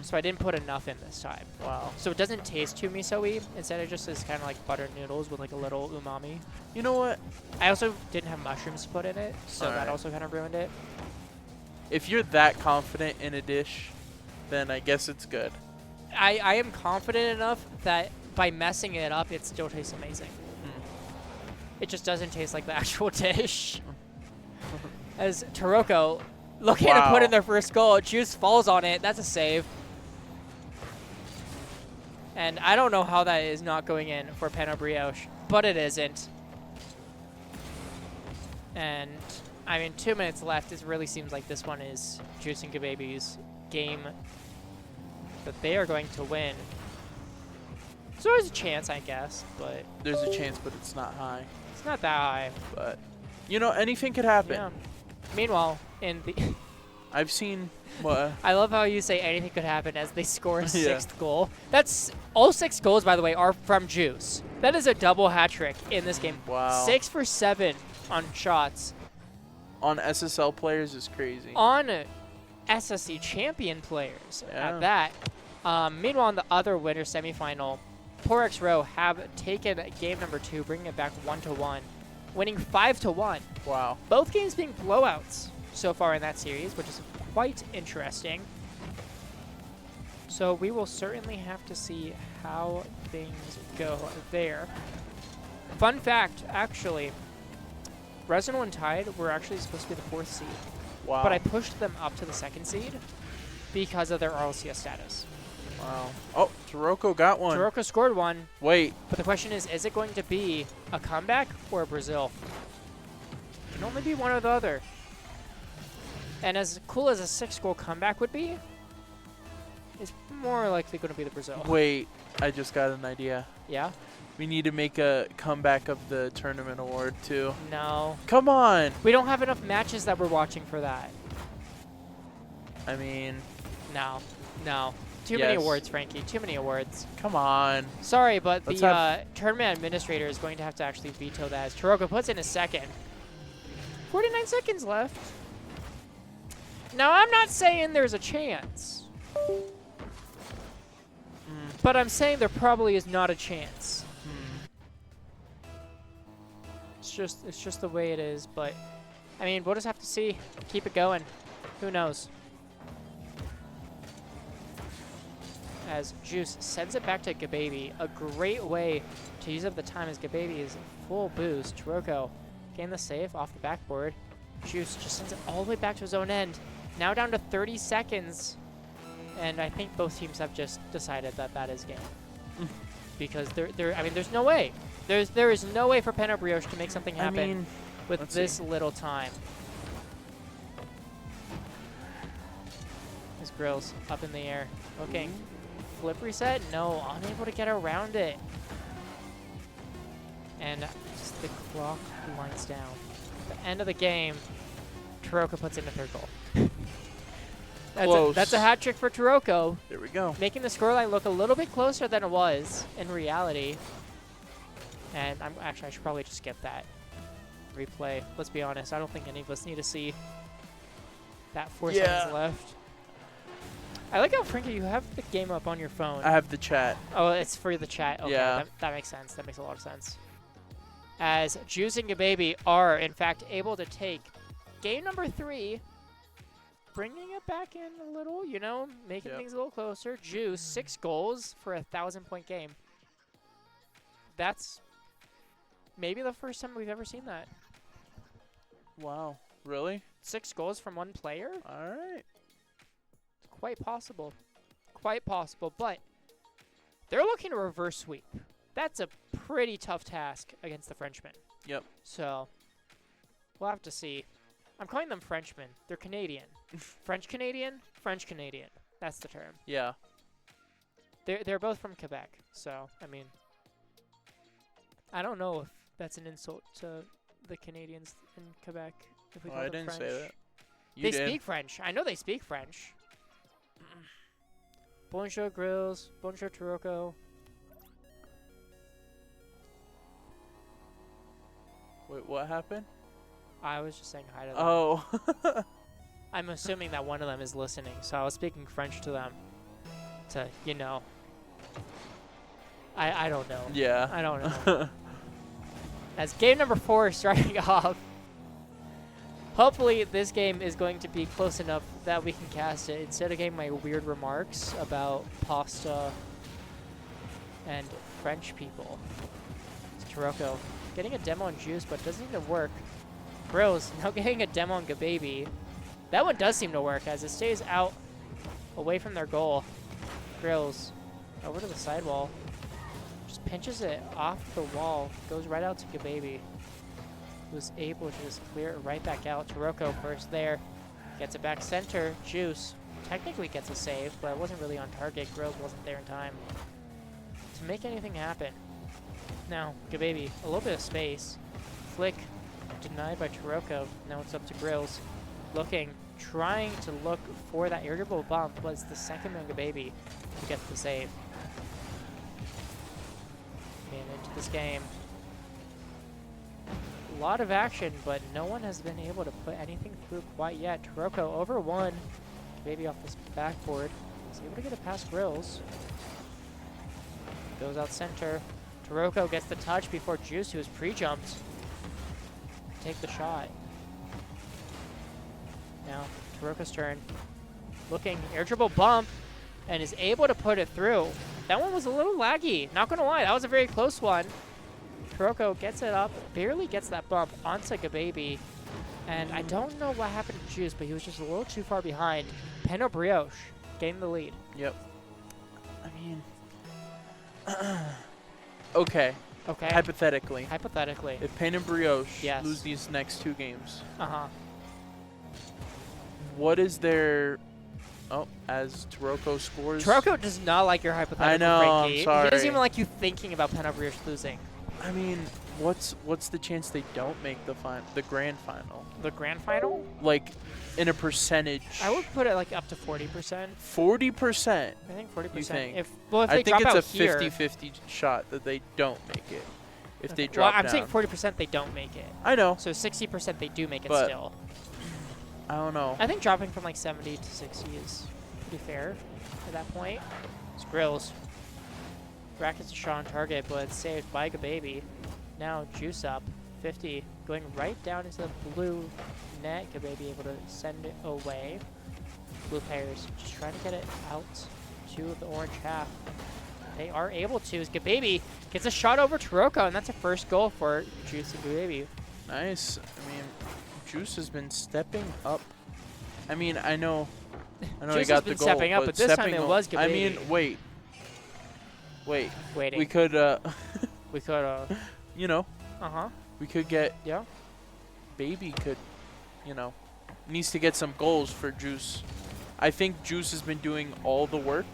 so I didn't put enough in this time. Wow. So it doesn't taste too miso-y. Instead, it just is kind of like buttered noodles with like a little umami. You know what? I also didn't have mushrooms put in it, so that Alright. also kind of ruined it. If you're that confident in a dish, then I guess it's good. I am confident enough that by messing it up, it still tastes amazing. It just doesn't taste like the actual dish. As Taroco looking to put in their first goal, Juice falls on it. That's a save. And I don't know how that is not going in for Penna Brioche, but it isn't. And, I mean, 2 minutes left. It really seems like this one is Juice and Gababy's game that they are going to win. So there's a chance, I guess, but There's a chance, but it's not high. it's not that high. But, you know, anything could happen. Yeah. Meanwhile, in the I've seen what. I love how you say anything could happen as they score a Yeah. 6th goal. That's all 6 goals, by the way, are from Juice. That is a double hat trick in this game. Wow. 6 for 7 on shots. On SSL players is crazy. On SSE champion players Yeah. at that. Meanwhile, in the other winter semifinal, Porex Row have taken game number 2, bringing it back 1-1, winning 5-1. Wow. Both games being blowouts so far in that series, which is quite interesting. So we will certainly have to see how things go there. Fun fact, actually, Resonal and Tide were actually supposed to be the 4th seed, Wow. but I pushed them up to the 2nd seed because of their RLCS status. Wow. Oh, Taroco got one. Taroco scored one, Wait. but the question is it going to be a comeback or a Brazil? It can only be one or the other. And as cool as a 6-goal comeback would be, it's more likely going to be the Brazil. Wait. I just got an idea. Yeah? We need to make a comeback of the tournament award, too. No. Come on. We don't have enough matches that we're watching for that. I mean, No. No. Too many Yes. awards, Frankie. Too many awards. come on. Sorry, but Let's the tournament administrator is going to have to actually veto that as Taroco puts in a 2nd. 49 seconds left. Now, I'm not saying there's a chance. But I'm saying there probably is not a chance. It's just the way it is. But I mean, we'll just have to see. Keep it going. Who knows? As Juice sends it back to Gababy. A great way to use up the time as Gababy is full boost. Taroco getting the save off the backboard. Juice just sends it all the way back to his own end. Now down to 30 seconds. And I think both teams have just decided that that is game. Because I mean, there's no way. There is no way for Brioche to make something happen with this little time. His Grills up in the air. Looking. Flip reset? No, unable to get around it. And just the clock winds down. At the end of the game, Taroco puts in a third goal. That's a hat trick for Taroco. There we go. Making the scoreline look a little bit closer than it was in reality. And actually, I should probably just skip that replay. Let's be honest. I don't think any of us need to see that 4 seconds left. I like how, Frankie, you have the game up on your phone. I have the chat. Oh, it's for the chat. Okay, yeah. That makes sense. That makes a lot of sense. As Juice and Gababy are, in fact, able to take game number 3, bringing it back in a little, you know, making things a little closer. Juice, 6 goals for a 1,000-point game. That's maybe the first time we've ever seen that. Wow. Really? 6 goals from one player? All right. Quite possible. Quite possible, but they're looking to reverse sweep. That's a pretty tough task against the Frenchmen. Yep. So we'll have to see. I'm calling them Frenchmen. They're Canadian. French-Canadian? French-Canadian. That's the term. Yeah. They're both from Quebec, so, I mean, I don't know if that's an insult to the Canadians in Quebec. If we call them I didn't French. say that. They speak French. I know they speak French. Bonjour, Grills. Bonjour, Taroco. Wait, what happened? I was just saying hi to them. Oh. I'm assuming that one of them is listening, so I was speaking French to them. To, you know. I don't know. Yeah. I don't know. As game number 4 starting off. Hopefully this game is going to be close enough that we can cast it instead of getting my weird remarks about pasta and French people. It's Taroco getting a demo on Juice, but doesn't even work. Grills now getting a demo on Gababy. That one does seem to work as it stays out away from their goal. Grills over to the sidewall. Just pinches it off the wall. Goes right out to Gababy. Was able to just clear it right back out. Taroco first there. Gets it back center. Juice technically gets a save, but it wasn't really on target. Grills wasn't there in time to make anything happen. Now, Gababy, a little bit of space. Flick denied by Taroco. Now it's up to Grills. Looking, trying to look for that irritable bump, but it's the second on Gababy who gets the save. Getting into this game. A lot of action, but no one has been able to put anything through quite yet. Taroco over 1. Gababy off this backboard. He's able to get it past Grills. Goes out center. Taroco gets the touch before Juice, who was pre-jumped. Take the shot. Now, Taroco's turn. Looking, air dribble bump, and is able to put it through. That one was a little laggy. Not gonna lie, that was a very close one. Taroco gets it up, barely gets that bump onto Gababy. And I don't know what happened to Juice, but he was just a little too far behind. Brioche getting the lead. Yep. I mean, okay. Okay. Hypothetically. Hypothetically. If Brioche lose these next 2 games. What is their... Oh, as Taroco scores. Taroco does not like your hypothetical, I know, Frankie. I'm sorry. He doesn't even like you thinking about Brioche losing. I mean, what's the chance they don't make the grand final? The grand final? Like, in a percentage. I would put it like up to 40%. 40%? I think 40%. You think? If they I think drop it's out a here, 50-50 shot that they don't make it. If they drop I'm down. saying 40% they don't make it. I know. So 60% they do make it But still. I don't know. I think dropping from like 70 to 60 is pretty fair at that point. It's Grills. Brackets a shot on target, but it's saved by Gababy. Now Juice up. 50, going right down into the blue net. Gababy able to send it away. Blue players just trying to get it out to the orange half. They are able to, as Gababy gets a shot over Taroco, and that's a first goal for Juice and Gababy. Nice. I mean, Juice has been stepping up. I mean, I know Juice he got has been the goal, stepping up, but this time it was Gababy. I mean, wait. Waiting. We could, We could, you know, uh-huh. we could get, Yeah. Baby could, you know, needs to get some goals for Juice. I think Juice has been doing all the work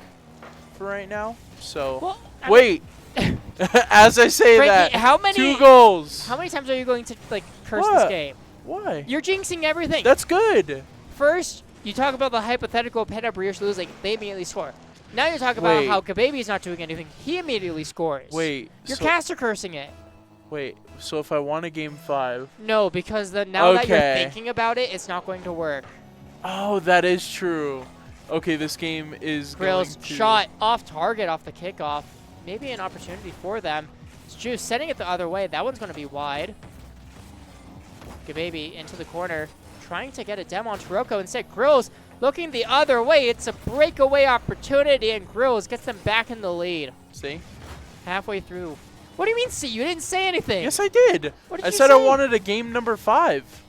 for right now. So, Well, wait. As I say Frankie, that, how many 2 goals. How many times are you going to like curse What? this game? Why? You're jinxing everything. That's good. First, you talk about the hypothetical Brioche losing, they immediately score. Now you're talking about how Gababy's not doing anything. He immediately scores. Wait. You're caster cursing it. Wait. So if I want a game 5. No, because now that you're Okay. thinking about it, it's not going to work. Oh, that is true. Okay, this game is Grills going to shot off target off the kickoff. Maybe an opportunity for them. It's Juice setting it the other way. That one's going to be wide. Gababy into the corner, trying to get a demo on Taroco. Instead, Grills looking the other way. It's a breakaway opportunity, and Grills gets them back in the lead. See? Halfway through. What do you mean, see? You didn't say anything. Yes, I did. What did I you said I say? wanted a game number 5.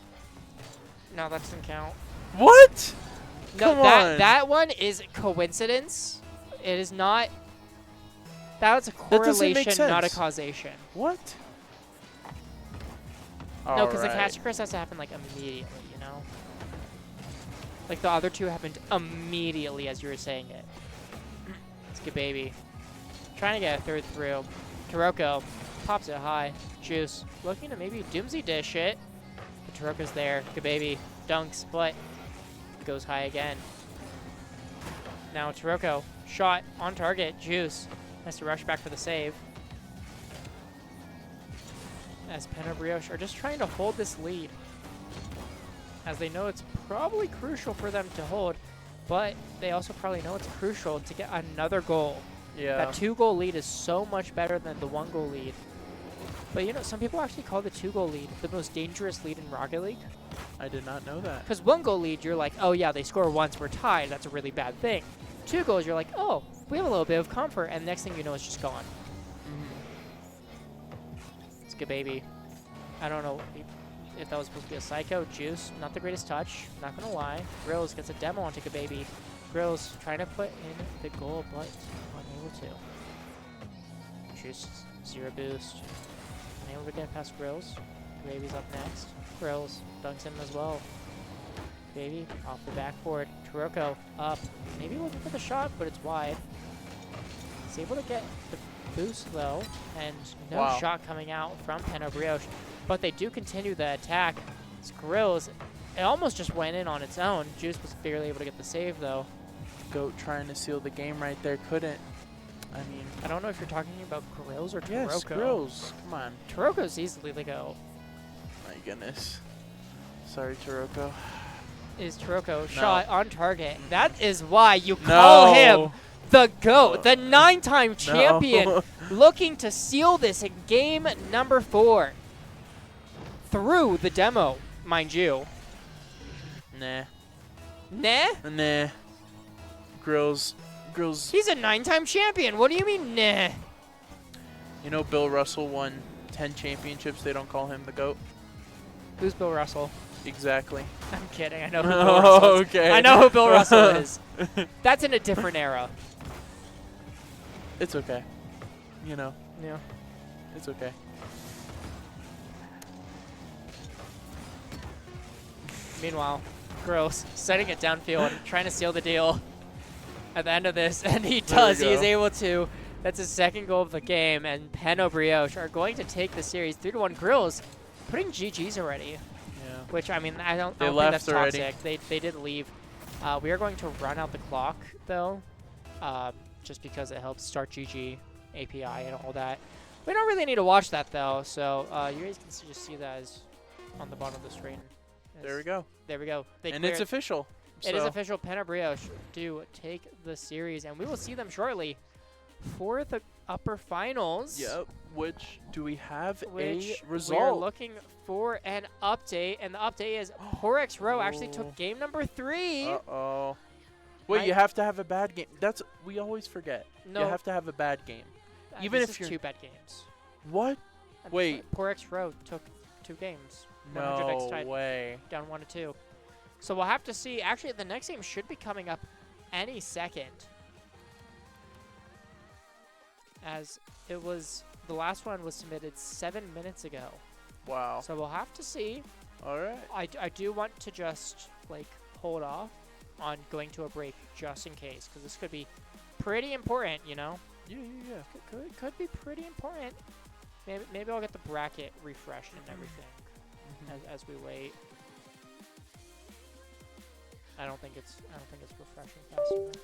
No, that doesn't count. What? No, Come on. that one is coincidence. It is not. That was a That doesn't make correlation, not a sense. causation. What? No, because the Alright. catch curse has to happen like immediately, you know? Like the other two happened immediately as you were saying it. It's Gababy. Trying to get a third through. Taroco pops it high. Juice looking to maybe Doomsy dish it. But Taroco's there. Gababy dunks, but goes high again. Now Taroco shot on target. Juice has to rush back for the save. As Brioche are just trying to hold this lead, as they know it's probably crucial for them to hold, but they also probably know it's crucial to get another goal. Yeah. That 2-goal lead is so much better than the 1-goal lead. But you know, some people actually call the 2-goal lead the most dangerous lead in Rocket League. I did not know that. Because 1-goal lead, you're like, oh yeah, they score once, we're tied, that's a really bad thing. 2 goals, you're like, oh, we have a little bit of comfort, and the next thing you know, it's just gone. It's Gababy. I don't know if that was supposed to be a psycho. Juice, not the greatest touch, not gonna lie. Grills gets a demo onto Gababy. Grills trying to put in the goal, but unable to. Juice, 0 boost. Unable to get past Grills. Gababy's up next. Grills dunks him as well. Gababy off the backboard. Taroco up. Maybe looking for the shot, but it's wide. He's able to get the boost though, and no shot coming out from Brioche. But they do continue the attack. It's Grills. It almost just went in on its own. Juice was barely able to get the save though. Goat trying to seal the game right there. Couldn't. I mean, I don't know if you're talking about Grills or Taroco. yes, Grills. Come on. Taroco's easily the go. My goodness. Sorry, Taroco. Is Taroco No. shot on target? That is why you call him the GOAT, the 9-time champion, looking to seal this in game number 4. Through the demo, mind you. Nah. Nah? Nah. Grills. He's a 9-time champion. What do you mean, nah? You know Bill Russell won 10 championships. They don't call him the GOAT. Who's Bill Russell? Exactly. I'm kidding. I know who Bill Russell is. Okay. I know who Bill Russell is. That's in a different era. It's okay. You know. Yeah. It's okay. Meanwhile, Gross setting it downfield, trying to seal the deal at the end of this, and he does. He is able to. That's his 2nd goal of the game, and Brioche are going to take the series 3-1. Grills putting GGs already. Yeah. Which, I mean, I don't think left that's already. toxic. They did leave. We are going to run out the clock, though, just because it helps start GG, API, and all that. We don't really need to watch that, though, so you guys can just see that as on the bottom of the screen. There we go. There we go. And it's official. It is official. Brioche do take the series, and we will see them shortly for the upper finals. Yep. Which do we have Which a we're result? looking for an update, and the update is Porex Row actually Oh. took game number 3. Uh-oh. Wait, Might- you have to have a bad game. We always forget. No, You have to have a bad game. Even this if is you're 2 bad games. What? And Wait. Porex Row took 2 games. 100x No tied, way. down 1-2. So we'll have to see. Actually, the next game should be coming up any second, as it was the last one was submitted 7 minutes ago. Wow. So we'll have to see. All right. I do want to just like hold off on going to a break just in case, because this could be pretty important, you know. Yeah. Could be pretty important. Maybe I'll get the bracket refreshed and everything as we wait. I don't think it's refreshing fast enough.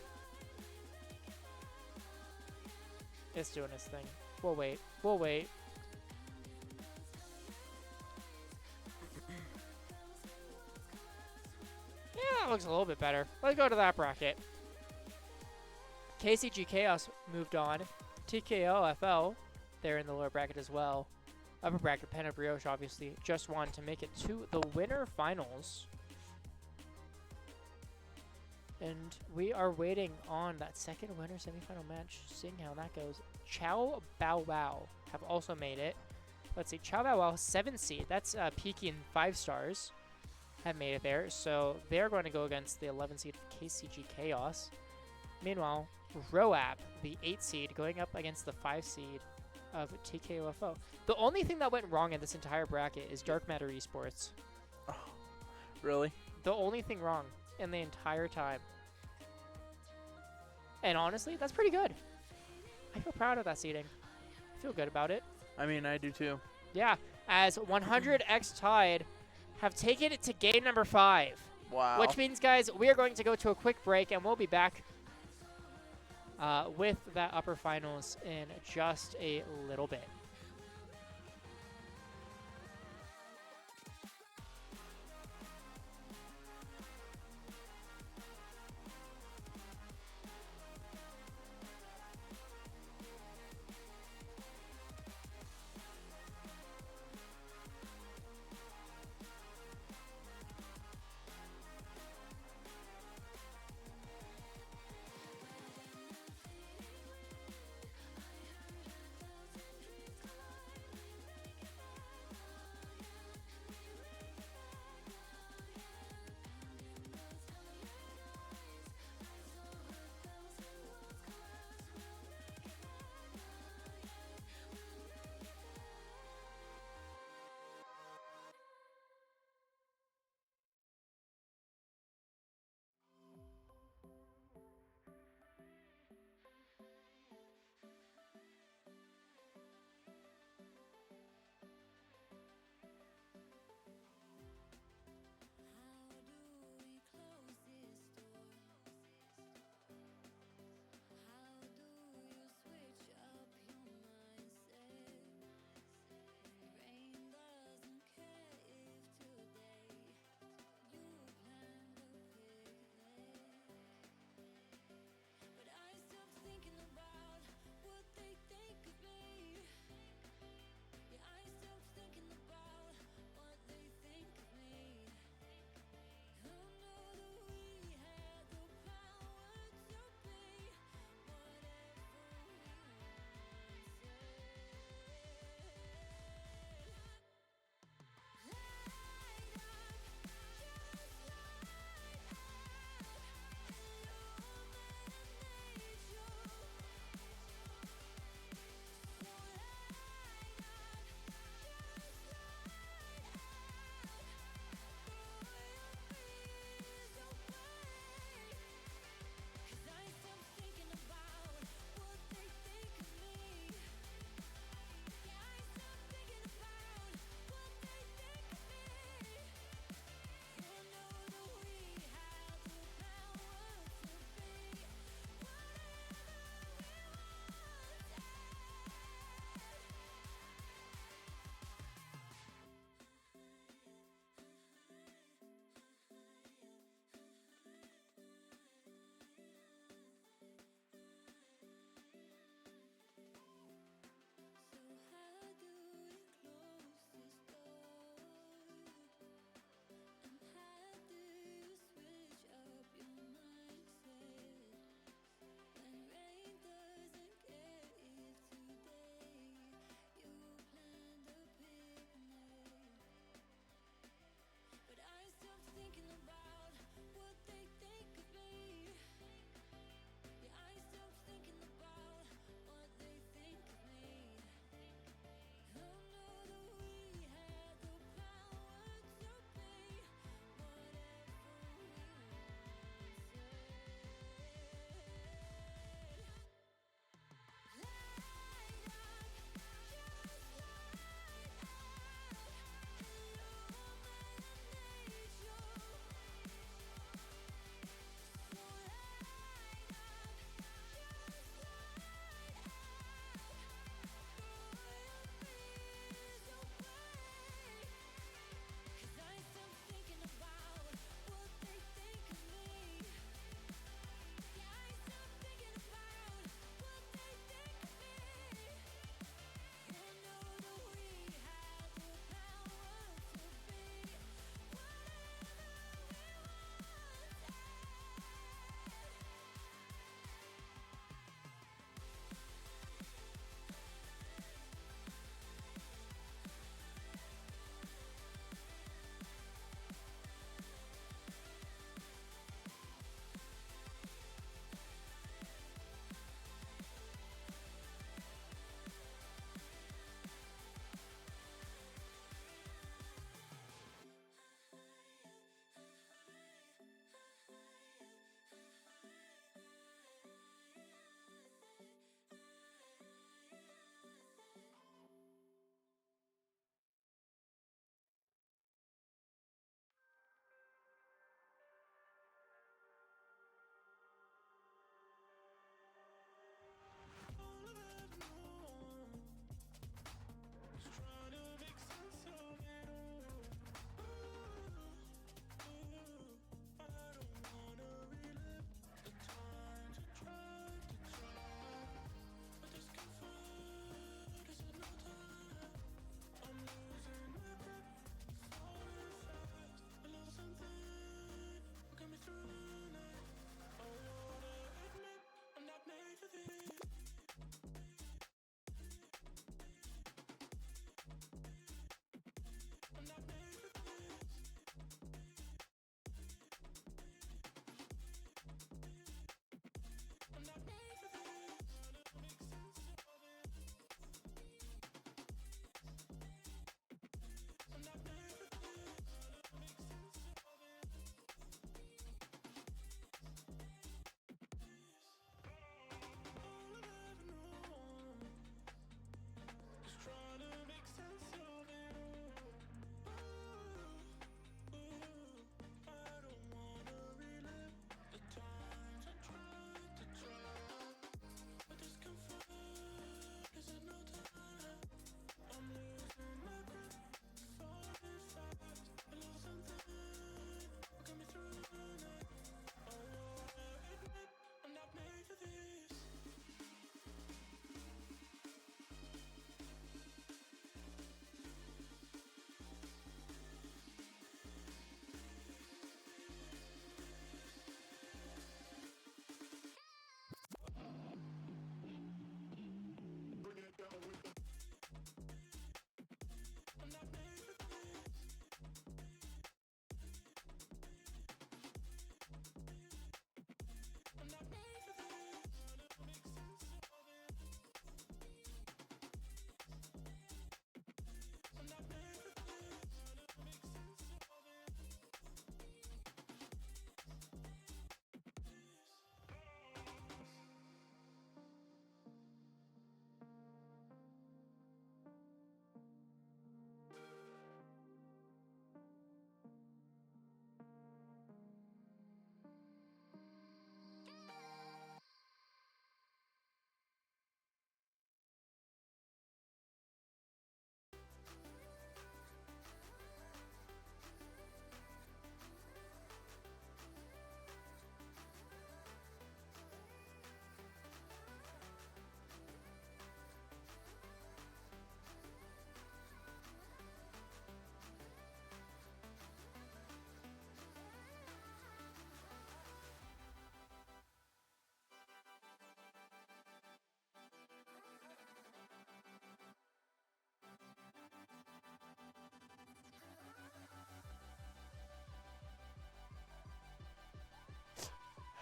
It's doing its thing. We'll wait. Yeah, that looks a little bit better. Let's go to that bracket. KCG Chaos moved on. TKO FL, they're in the lower bracket as well. Upper bracket, Pen and Brioche obviously just won to make it to the winner finals. And we are waiting on that second winner semifinal match, seeing how that goes. Chow Bow Wow have also made it. Let's see, Chow Bow Wow, 7 seed. That's Peaky and 5 stars have made it there. So they're going to go against the 11 seed KCG Chaos. Meanwhile, Roab, the 8 seed, going up against the 5 seed of TKOFO. The only thing that went wrong in this entire bracket is Dark Matter Esports. Oh, really? The only thing wrong in the entire time. And honestly, that's pretty good. I feel proud of that seeding. I feel good about it. I mean, I do too. Yeah, as 100x Tide have taken it to game number 5. Wow. Which means, guys, we are going to go to a quick break, and we'll be back with that upper finals in just a little bit.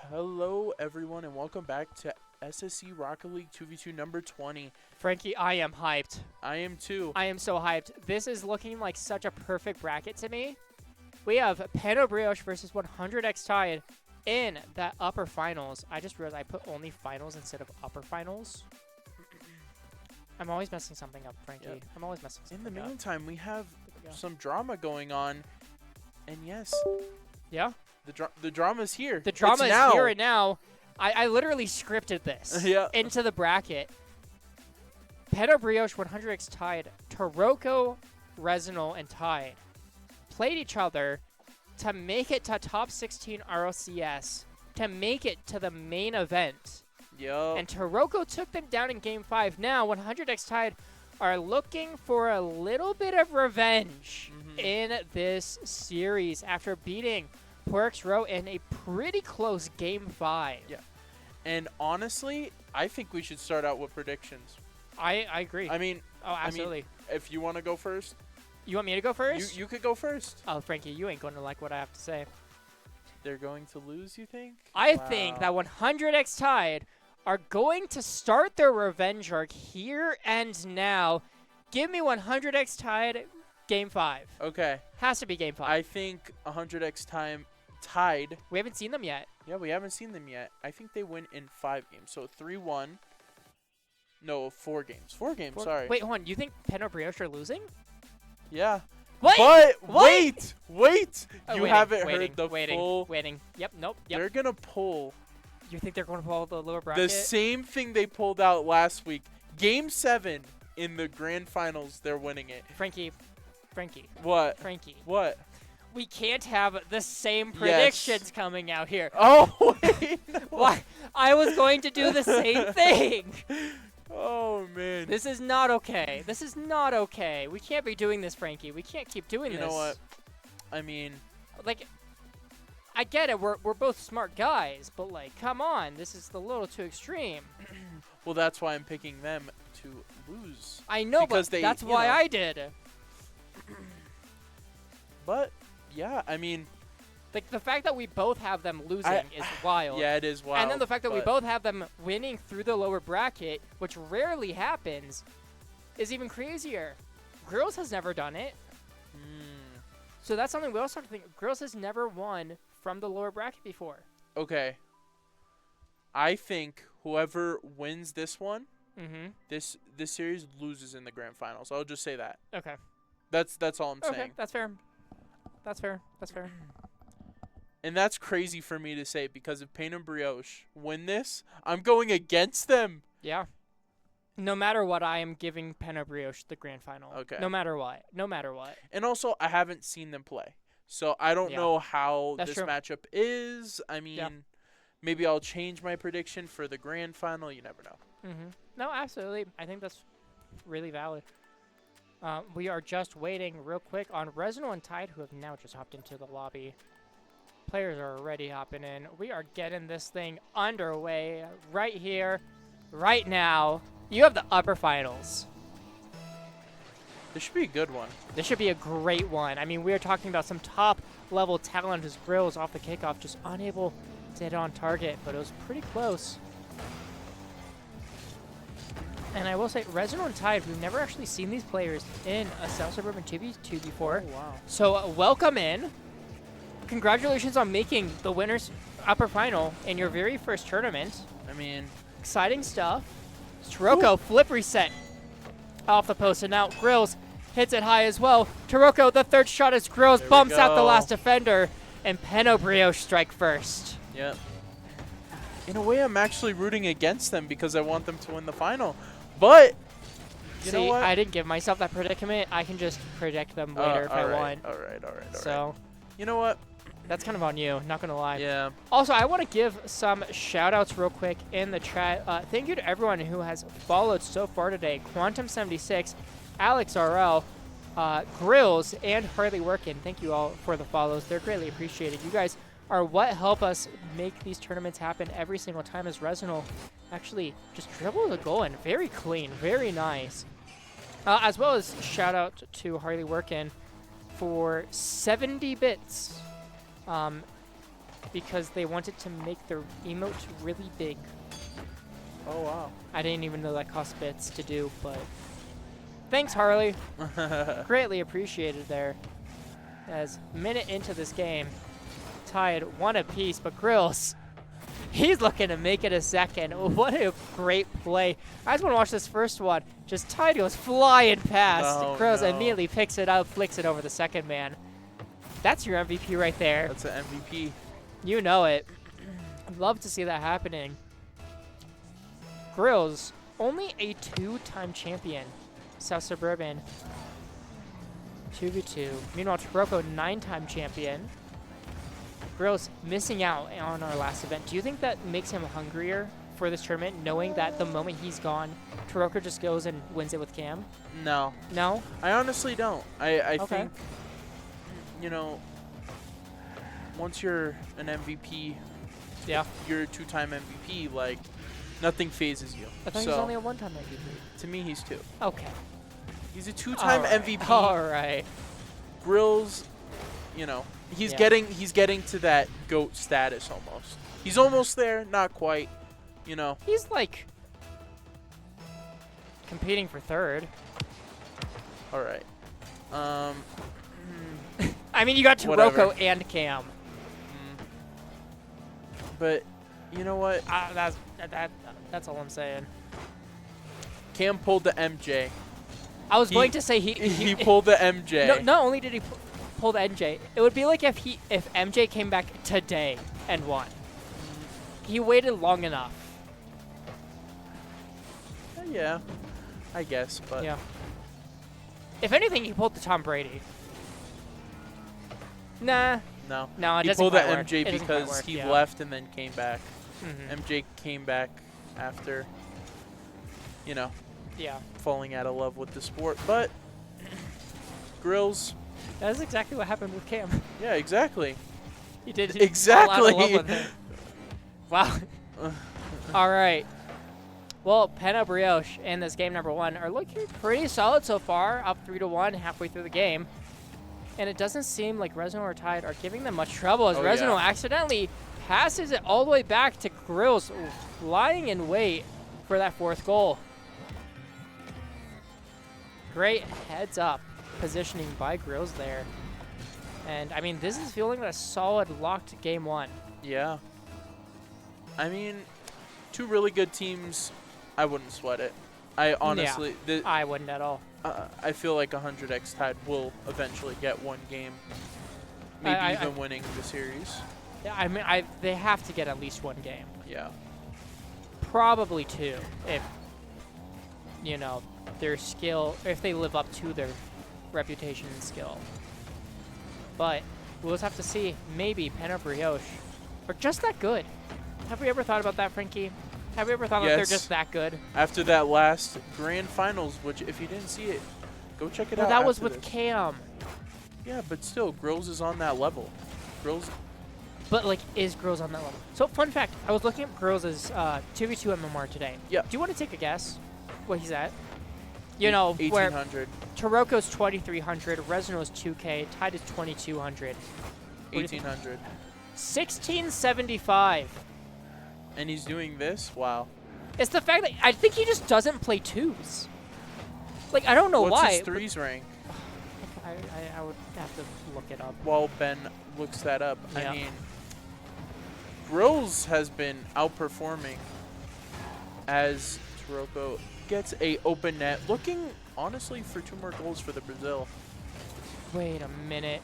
Hello, everyone, and welcome back to SSE Rocket League 2v2 number 20. Frankie, I am hyped. I am too. I am so hyped. This is looking like such a perfect bracket to me. We have Brioche versus 100x Tide in that upper finals. I just realized I put only finals instead of upper finals. I'm always messing something up, Frankie. Yep. I'm always messing something up. In the meantime, we have There we go. some drama going on, and yes, Yeah? the drama's here. The drama It's is now. here and now. I literally scripted this Yeah. into the bracket. Brioche 100x Tide, Taroco, Resonal, and Tide played each other to make it to top 16 RLCS, to make it to the main event. Yo. And Taroco took them down in Game 5. Now 100x Tide are looking for a little bit of revenge in this series after beating Porix Row in a pretty close Game 5. Yeah. And honestly, I think we should start out with predictions. I agree. I mean, absolutely. if you want to go first, You want me to go first? you could go first. Oh, Frankie, you ain't going to like what I have to say. They're going to lose, you think? I think that Wow. 100x Tide are going to start their revenge arc here and now. Give me 100x Tide Game 5. Okay. Has to be Game 5. I think 100x Tide. We haven't seen them yet. Yeah, we haven't seen them yet. I think they win in 5 games. So 3-1. No, 4 games. 4 games, sorry. Wait, hold on. You think Brioche are losing? Yeah. What? But What? wait. Oh, You waiting, haven't waiting, heard the waiting, full. Waiting. Yep, nope, yep. They're going to pull You think they're going to pull the lower bracket? the same thing they pulled out last week. Game 7 in the grand finals, they're winning it. Frankie. What? What? We can't have the same predictions coming out here. Oh, wait. No. Why? I was going to do the same thing. Oh, man. This is not okay. This is not okay. We can't be doing this, Frankie. We can't keep doing You this. know what? I mean, Like, I get it. We're both smart guys, but like, come on. This is a little too extreme. well, that's why I'm picking them to lose. I know, Because but they, that's you why know. I did. But, yeah, I mean, Like, the fact that we both have them losing is wild. yeah, it is wild. And then the fact that we but- both have them winning through the lower bracket, which rarely happens, is even crazier. Girls has never done it. Mm, So that's something we also have to think. Girls has never won from the lower bracket before. okay. I think whoever wins this one, Mm-hmm. this series loses in the grand finals. I'll just say that. Okay. That's all I'm Okay, saying. that's fair. That's fair. That's fair. And that's crazy for me to say because if Pain and Brioche win this, I'm going against them. Yeah. No matter what, I am giving Brioche the grand final. Okay. No matter what. No matter what. And also, I haven't seen them play. So I don't Yeah. know how That's this true. matchup is. I mean, maybe I'll change my prediction for the grand final. You never know. Mm-hmm. No, absolutely. I think that's really valid. We are just waiting real quick on Resonal and Tide, who have now just hopped into the lobby. Players are already hopping in. We are getting this thing underway right here, right now. You have the upper finals. This should be a good one. This should be a great one. I mean, we are talking about some top-level talent as Grills off the kickoff, just unable to hit on target, but it was pretty close. And I will say, Resonal and Tide, we've never actually seen these players in a South Suburban 2v2 before. Oh, wow. So welcome in. Congratulations on making the winners upper final in your very first tournament. I mean, Exciting stuff. Taroco, flip reset off the post, and now Grills hits it high as well. Taroco, the third shot as Grills There we bumps out the go. last defender, and Brioche strike first. yeah. In a way, I'm actually rooting against them because I want them to win the final. But, you know See, what? I didn't give myself that predicament. I can just predict them later if I want. All right. So You know what? that's kind of on you, not going to lie. Yeah. Also, I want to give some shout-outs real quick in the chat. Thank you to everyone who has followed so far today. Quantum76, Alex RL, Grills, and Harley Workin. Thank you all for the follows. They're greatly appreciated. You guys are what help us make these tournaments happen every single time as Resonal actually just dribbled a goal in. Very clean, very nice. As well as shout-out to Harley Workin for 70 bits. because they wanted to make their emote really big. Oh, wow. I didn't even know that cost bits to do, but thanks, Harley. Greatly appreciated there. As minute into this game, tied 1 apiece, but Grills, he's looking to make it a second. What a great play. I just want to watch this first one. Just Tide goes flying past. Oh, Grills no. immediately picks it up, flicks it over the second man. That's your MVP right there. That's an MVP. You know it. I'd love to see that happening. Grills, only a 2-time champion. South Suburban, 2v2. Meanwhile, Taroco, 9-time champion. Grills missing out on our last event. Do you think that makes him hungrier for this tournament, knowing that the moment he's gone, Taroco just goes and wins it with Cam? No. No? I honestly don't. I Okay. think, you know, once you're an MVP, Yeah. you're a 2-time MVP, like, nothing phases you. I thought he was only a 1-time MVP. To me, he's 2. Okay. He's a 2-time MVP. All right. Grills, you know, he's Yeah. getting to that GOAT status almost. He's almost there, not quite, you know. He's like competing for 3rd. All right. I mean, you got Whatever. Taroco and Cam. But you know what? That's all I'm saying. Cam pulled the MJ. I was going to say He pulled the MJ. No, not only did he pull the MJ, it would be like if MJ came back today and won. He waited long enough. Yeah, I guess, but Yeah. If anything, he pulled the Tom Brady. Nah. no. No, it He doesn't pulled the quite work. MJ It doesn't quite because work, he yeah. left and then came back. Mhm. MJ came back after, you know, Yeah. falling out of love with the sport. But Grills, That is exactly what happened with Cam. yeah, exactly. He did Exactly. fall out of love with it. Wow. All right. Well, Penna Brioche in this game number 1 are looking pretty solid so far, up 3-1 halfway through the game. And it doesn't seem like Resonal or Tide are giving them much trouble as Oh, Resonal yeah. accidentally passes it all the way back to Grills, lying in wait for that 4th goal. Great heads up positioning by Grills there. And I mean, this is feeling like a solid locked game 1. Yeah. I mean, 2 really good teams. I wouldn't sweat it. I honestly, I wouldn't at all. I feel like 100x Tide will eventually get 1 game, maybe even winning the series. Yeah, I mean, they have to get at least 1 game. Yeah. Probably 2 if, you know, their skill, if they live up to their reputation and skill. But we'll just have to see. Maybe Penna Brioche are just that good. Have we ever thought about that, Frankie? Have we ever thought that they're Yes. just that good? After that last grand finals, which if you didn't see it, go check it Well, out. that was after with this. Cam. Yeah, but still, Grills is on that level. Grills. But, like, is Grills on that level? So, fun fact, I was looking at Grills' 2v2 MMR today. Yeah. Do you want to take a guess what he's at? You know, where 1800. Taroco's 2300, Resonal's 2K, Tide is 2200. 1800. 1675. And he's doing this? Wow. It's the fact that I think he just doesn't play 2s. Like, I don't know What's why. his 3s rank? I would have to look it up. While Ben looks that up, Yeah. I mean, Grills has been outperforming as Taroco gets a open net, looking honestly for 2 more goals for the Brazil. Wait a minute.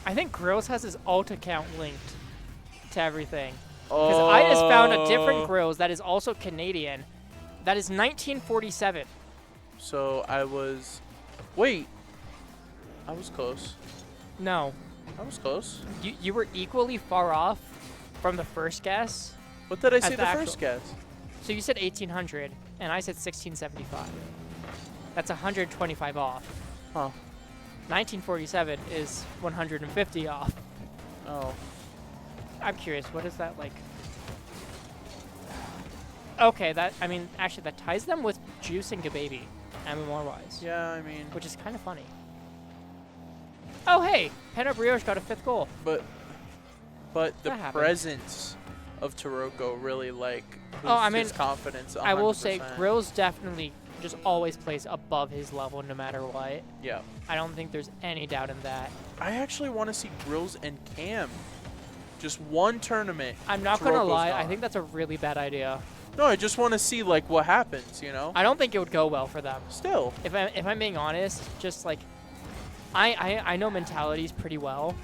I think Grills has his alt account linked to everything. Because I just found a different Grills that is also Canadian. That is 1947. So I was, wait, I was close. No, I was close. you were equally far off from the first guess. What did I At say the the actual- first guess? So you said 1800, and I said 1675. That's 125 off. Huh. 1947 is 150 off. Oh. I'm curious, what is that like? Okay, I mean, actually, that ties them with Juice and Gababy, MMR-wise, Yeah, I mean, which is kind of funny. Oh, hey, Penna Brioche got a 5th goal. but but the That happens. presence of Taroco really like boosts I mean, his confidence. 100%. I will say Grills definitely just always plays above his level no matter what. Yeah. I don't think there's any doubt in that. I actually want to see Grills and Cam. Just one tournament. I'm not going to Taroco's lie. I gone. think that's a really bad idea. No, I just want to see like what happens, you know? I don't think it would go well for them. Still. If I'm being honest, just like I know mentalities pretty well.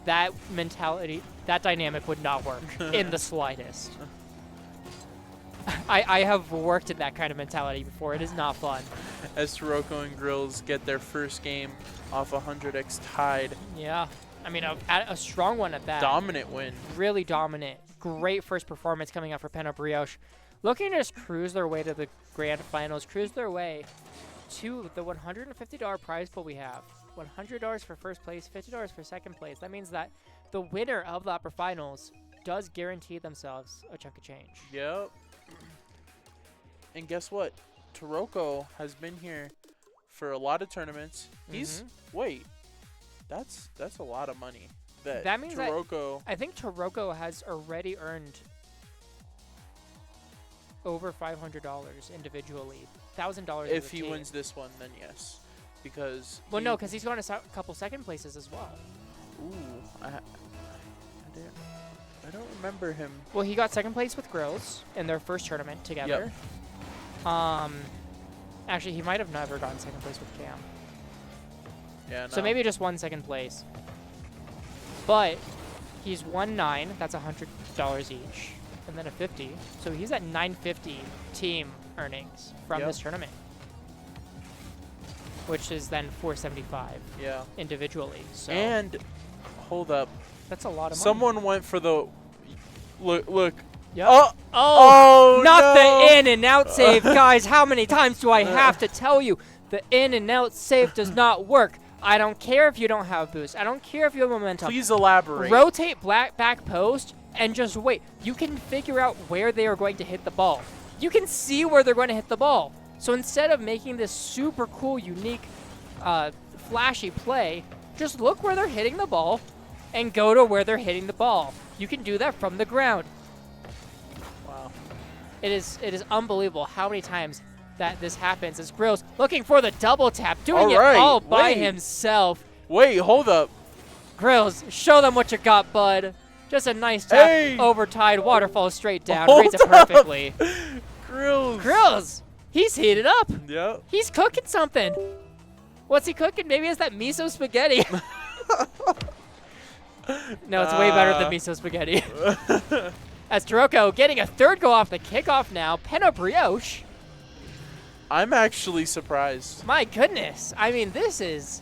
That mentality, that dynamic would not work in the slightest. I have worked in that kind of mentality before. It is not fun. As Taroco and Grills get their first game off 100x tied. Yeah. I mean, a strong one at that. Dominant win. Really dominant. Great first performance coming out for Brioche. Looking to just cruise their way to the grand finals, cruise their way to the $150 prize pool we have. $100 for first place, $50 for second place. That means that the winner of the upper finals does guarantee themselves a chunk of change. Yep. And guess what? Taroco has been here for a lot of tournaments. He's wait. That's a lot of money. That means Taroco. I think Taroco has already earned over $500 individually. $1,000 If he wins this one, then yes. Because well, no, because he's gone a couple second places as well. Ooh, I don't remember him. Well, he got second place with Grills in their first tournament together. Yep. Actually, he might have never gotten second place with Cam. Yeah. No. So maybe just won second place. But he's won 9. That's $100 each, and then a 50. So he's at $950 team earnings from this tournament, which is then $475. Yeah. Individually. So and hold up. That's a lot of money. Someone went for the look. Yep. Oh, not no. the in and out save, guys. How many times do I have to tell you the in and out save does not work? I don't care if you don't have boost. I don't care if you have momentum. Please elaborate. Rotate back post and just wait. You can figure out where they are going to hit the ball. You can see where they're going to hit the ball. So instead of making this super cool, unique, flashy play, just look where they're hitting the ball and go to where they're hitting the ball. You can do that from the ground. Wow. It is unbelievable how many times that this happens. As Grills looking for the double tap, doing it all by himself. Wait, hold up. Grills, show them what you got, bud. Just a nice tap, over tide, waterfall straight down, reads it perfectly. Grills, he's heated up. Yep. He's cooking something. What's he cooking? Maybe it's that miso spaghetti. No, it's way better than miso spaghetti. As Taroco getting a third goal off the kickoff now. Brioche. I'm actually surprised. My goodness. I mean, this is...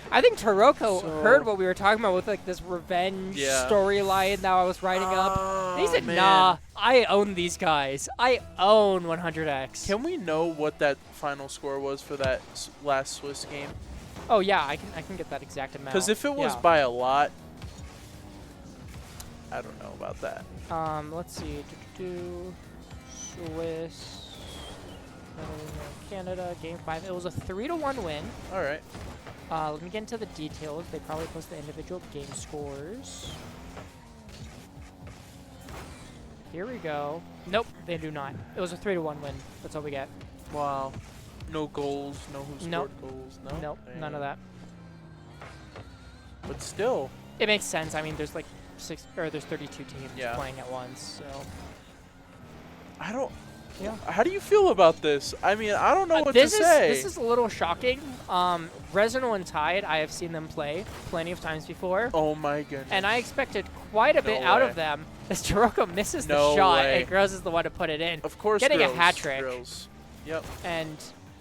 I think Taroco heard what we were talking about with like this revenge storyline that I was writing up. He said, nah, I own these guys. I own 100X. Can we know what that final score was for that last Swiss game? Oh, yeah, I can get that exact amount. Because if it was by a lot, I don't know about that. Let's see. Swiss, Canada, game 5. It was a 3-1 win. All right. Let me get into the details. They probably post the individual game scores. Here we go. Nope, they do not. It was a 3-1 win. That's all we get. Wow. No goals. No who scored goals. No. Nope. None of that. But still, it makes sense. I mean, there's like there's 32 teams playing at once. So I don't. Yeah. How do you feel about this? I mean, I don't know what to say. This is a little shocking. Resonal and Tide, I have seen them play plenty of times before. Oh my goodness. And I expected quite a bit out of them. As Taroco misses the shot, and Grills is the one to put it in. Of course, getting a hat trick. Yep. And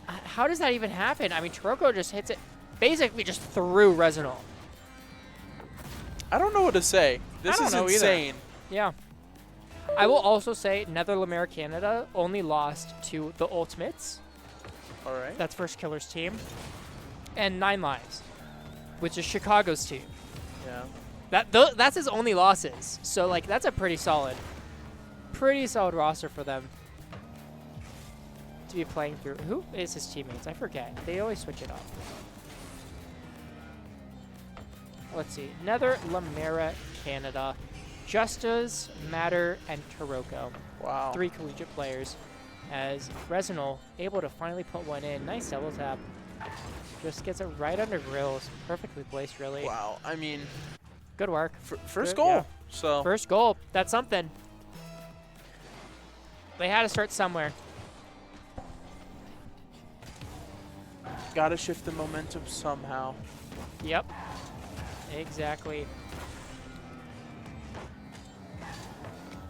how does that even happen? I mean, Taroco just hits it basically just through Resonal. I don't know what to say. This is insane. Yeah. I will also say Netherlands Canada only lost to the Ultimates. All right. That's First Killer's team. And 9 Lives, which is Chicago's team. Yeah. That's his only losses. So, like, that's a pretty solid roster for them to be playing through. Who is his teammates? I forget. They always switch it up. let's see, Nether, Lamera, Canada, Justas, Matter, and Taroco. Wow. 3 collegiate players. As Resonal able to finally put one in. Nice double tap. Just gets it right under grills. Perfectly placed, really. Wow. I mean, good work. First Good, goal. yeah. So First goal. That's something. They had to start somewhere. got to shift the momentum somehow. Yep. Exactly.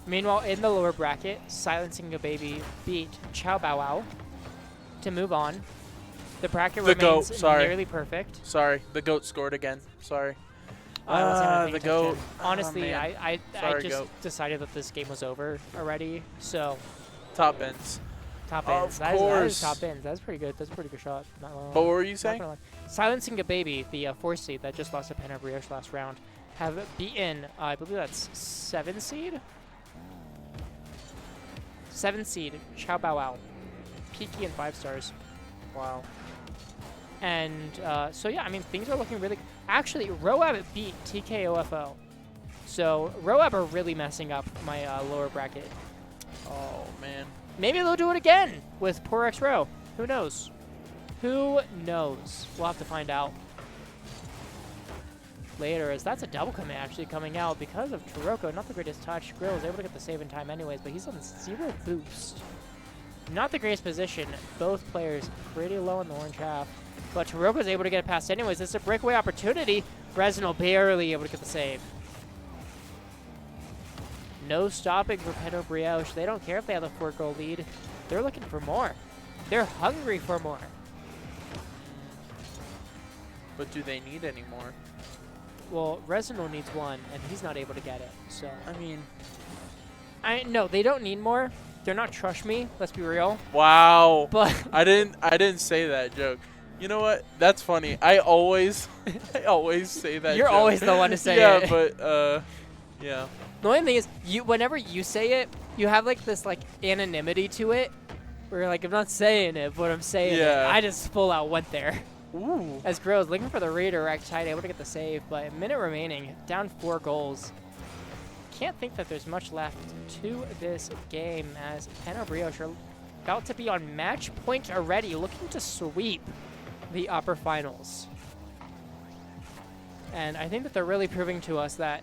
Meanwhile, in the lower bracket, Silencing Gababy beat Chow Bow Wow to move on. The bracket remains nearly perfect. Sorry, the GOAT scored again. Sorry. I wasn't even paying the attention. GOAT. Honestly, Oh, I Sorry, just GOAT. decided that this game was over already. So Top ends. top Of ends. That is course. top ends. That's pretty good. That's a pretty good shot. Not gonna But what lie. were you Not saying? gonna lie. Silencing Gababy, the 4 seed that just lost to Penna Brioche last round, have beaten, I believe that's 7 seed? 7 seed, Chow Bow Wow. Peaky and 5 stars. Wow. And so yeah, I mean, things are looking really. Actually, Roab beat TKOFO. So Roab are really messing up my lower bracket. Oh, man. Maybe they'll do it again with Poor X Row. Who knows? Who knows? We'll have to find out later, as that's a double commit actually coming out because of Taroco. Not the greatest touch. Grill is able to get the save in time anyways, but he's on 0 boost. Not the greatest position. Both players pretty low in the orange half. But Taroco's able to get it past anyways. This is a breakaway opportunity. Resonal barely able to get the save. No stopping for Penna Brioche. They don't care if they have a 4-goal lead. They're looking for more. They're hungry for more. But do they need any more? Well, Resonal needs 1, and he's not able to get it. So I mean, no, they don't need more. They're not Trust Me. Let's be real. wow. But I didn't say that joke. You know what? That's funny. I always say that. you're joke. always the one to say yeah, it. but yeah. The only thing is, whenever you say it, you have like this like anonymity to it, where you're like, I'm not saying it, but I'm saying it. Yeah. I just full out went there. Ooh. As Grills looking for the redirect, tied, able to get the save, but a minute remaining, down 4 goals. Can't think that there's much left to this game, as Penna Brioche are about to be on match point already, looking to sweep the upper finals. And I think that they're really proving to us that,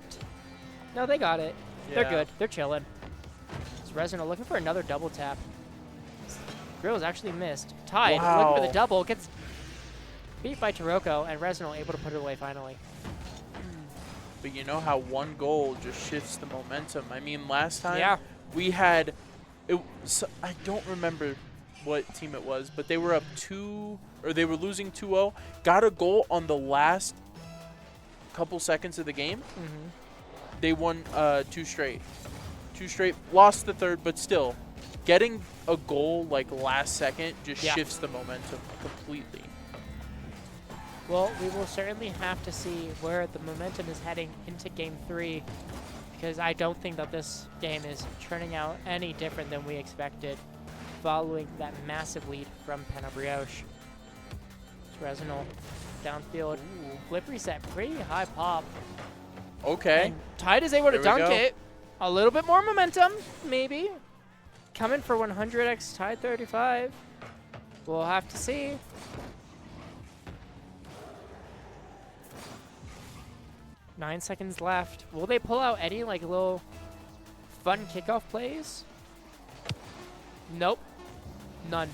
no, they got it. They're Yeah. good. They're chilling. It's Resonal looking for another double tap. Grills actually missed. Tied, looking for Wow. the double, gets beat by Taroco, and Resonal able to put it away finally. But you know how 1 goal just shifts the momentum. I mean, last time Yeah. we had, I don't remember what team it was, but they were up 2, or they were losing 2-0. Got a goal on the last couple seconds of the game. Mm-hmm. They won 2 straight. 2 straight. Lost the third, but still, getting a goal like last second just shifts the momentum completely. Well, we will certainly have to see where the momentum is heading into Game 3, because I don't think that this game is turning out any different than we expected following that massive lead from Penna Brioche. It's Resonal downfield. Ooh. Flip reset, pretty high pop. Okay. And Tide is able to There we dunk go. it. A little bit more momentum, maybe. Coming for 100x Tide 35. We'll have to see. Nine seconds left. Will they pull out any like little fun kickoff plays? Nope. None.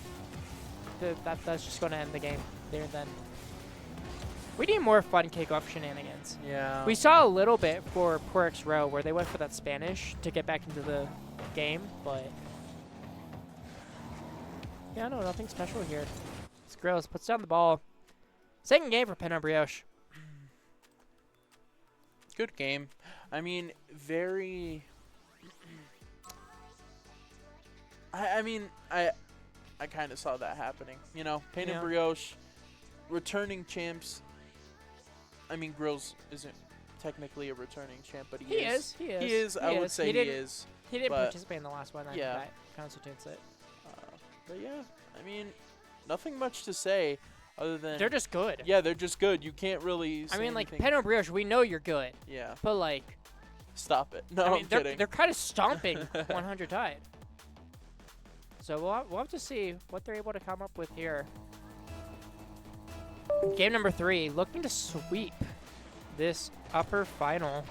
That's just going to end the game there and then. We need more fun kickoff shenanigans. Yeah. We saw a little bit for Porix Row where they went for that Spanish to get back into the game, but yeah, no, nothing special here. It's gross. Puts down the ball. Second game for Penna Brioche. Good game. I mean, very. I kind of saw that happening. You know, Penna Yeah. Brioche, returning champs. I mean, Grills isn't technically a returning champ, but he is. He is. He is. I would say he is. He didn't but- participate in the last one. Yeah. That constitutes it. But yeah, I mean, nothing much to say. Other than They're just good. yeah, they're just good. You can't really. I say mean, like, anything. Peno Brioche, we know you're good. Yeah. But, like, Stop it. No, I mean, I'm they're kidding. kind of stomping 100 Tide. So we'll have to see what they're able to come up with here. Game number 3, looking to sweep this upper final.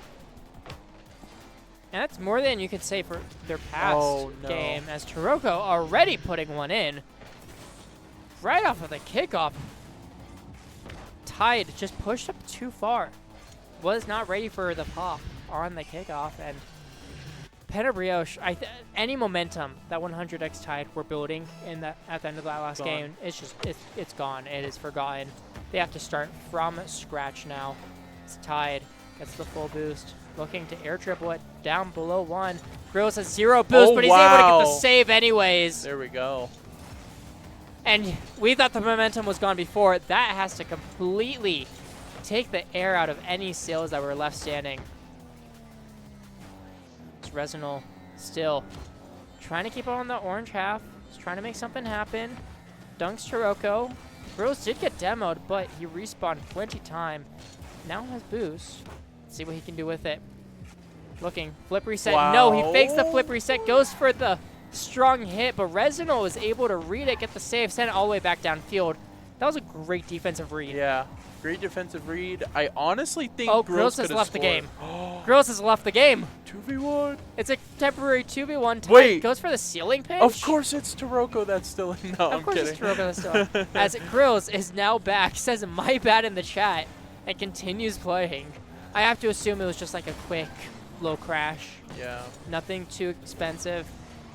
And that's more than you could say for their past game, as Taroco already putting one in. Right off of the kickoff. Tide just pushed up too far. Was not ready for the pop on the kickoff, and Peno Brioche, any momentum that 100x Tide were building in that at the end of that last game, it's gone. It is forgotten. They have to start from scratch now. It's Tide, gets the full boost, looking to air triple it down below 1. Grills has 0 boost, but he's able to get the save anyways. There we go. And we thought the momentum was gone before. That has to completely take the air out of any sails that were left standing. It's Resonal still trying to keep it on the orange half. He's trying to make something happen. Dunks Taroco. Rose did get demoed, but he respawned plenty time. Now has boost. Let's see what he can do with it. Looking, flip reset. Wow. No, he fakes the flip reset, goes for the strong hit, but Resonal is able to read it, get the save, send it all the way back downfield. That was a great defensive read. Yeah, great defensive read. I honestly think Grills has left the game. Oh, Grills has left the game. 2v1. It's a temporary 2v1. Tide Wait. goes for the ceiling pinch. Of course it's Taroco that's still in. No, I'm kidding. Of course it's Taroco that's still in. As Grills is now back, says my bad in the chat, and continues playing. I have to assume it was just like a quick low crash. Yeah. Nothing too expensive.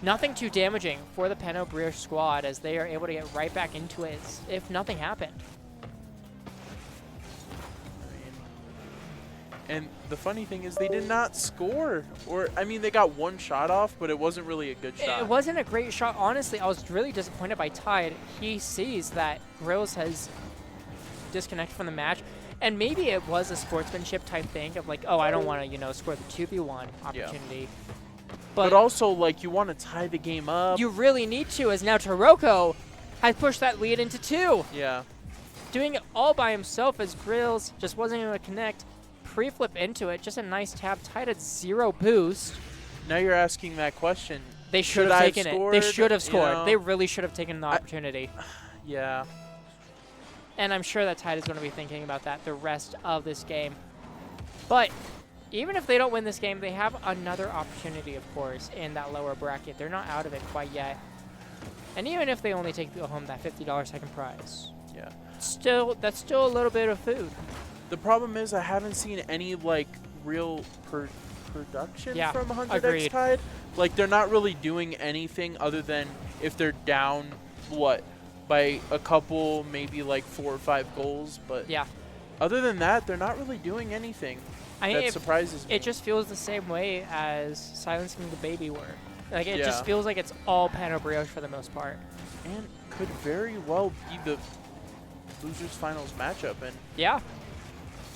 Nothing too damaging for the Peno Brioche squad, as they are able to get right back into it as if nothing happened. And the funny thing is they did not score. Or, I mean, they got one shot off, but it wasn't really a good shot. It wasn't a great shot. Honestly, I was really disappointed by Tide. He sees that Grills has disconnected from the match. And maybe it was a sportsmanship type thing of like, oh, I don't want to, you know, score the 2v1 opportunity. Yeah. But also, like, you want to tie the game up. You really need to, as now Taroco has pushed that lead into 2. Yeah. Doing it all by himself, as Grills just wasn't able to connect. Pre-flip into it, just a nice tap. Tied at 0 boost. Now you're asking that question. They should have taken it. They should have scored. You know? They really should have taken the opportunity. Yeah. And I'm sure that Tide is going to be thinking about that the rest of this game. But even if they don't win this game, they have another opportunity, of course, in that lower bracket. They're not out of it quite yet. And even if they only take home that $50 second prize, Yeah. that's still a little bit of food. The problem is I haven't seen any, like, real production from 100x agreed. Tide. Like, they're not really doing anything other than if they're down, what, by a couple, maybe like 4 or 5 goals. But yeah, other than that, they're not really doing anything. I mean, that surprises me. It just feels the same way as Silencing Gababy were. Like, it just feels like it's all Peno Brioche for the most part. And could very well be the losers finals matchup. And yeah.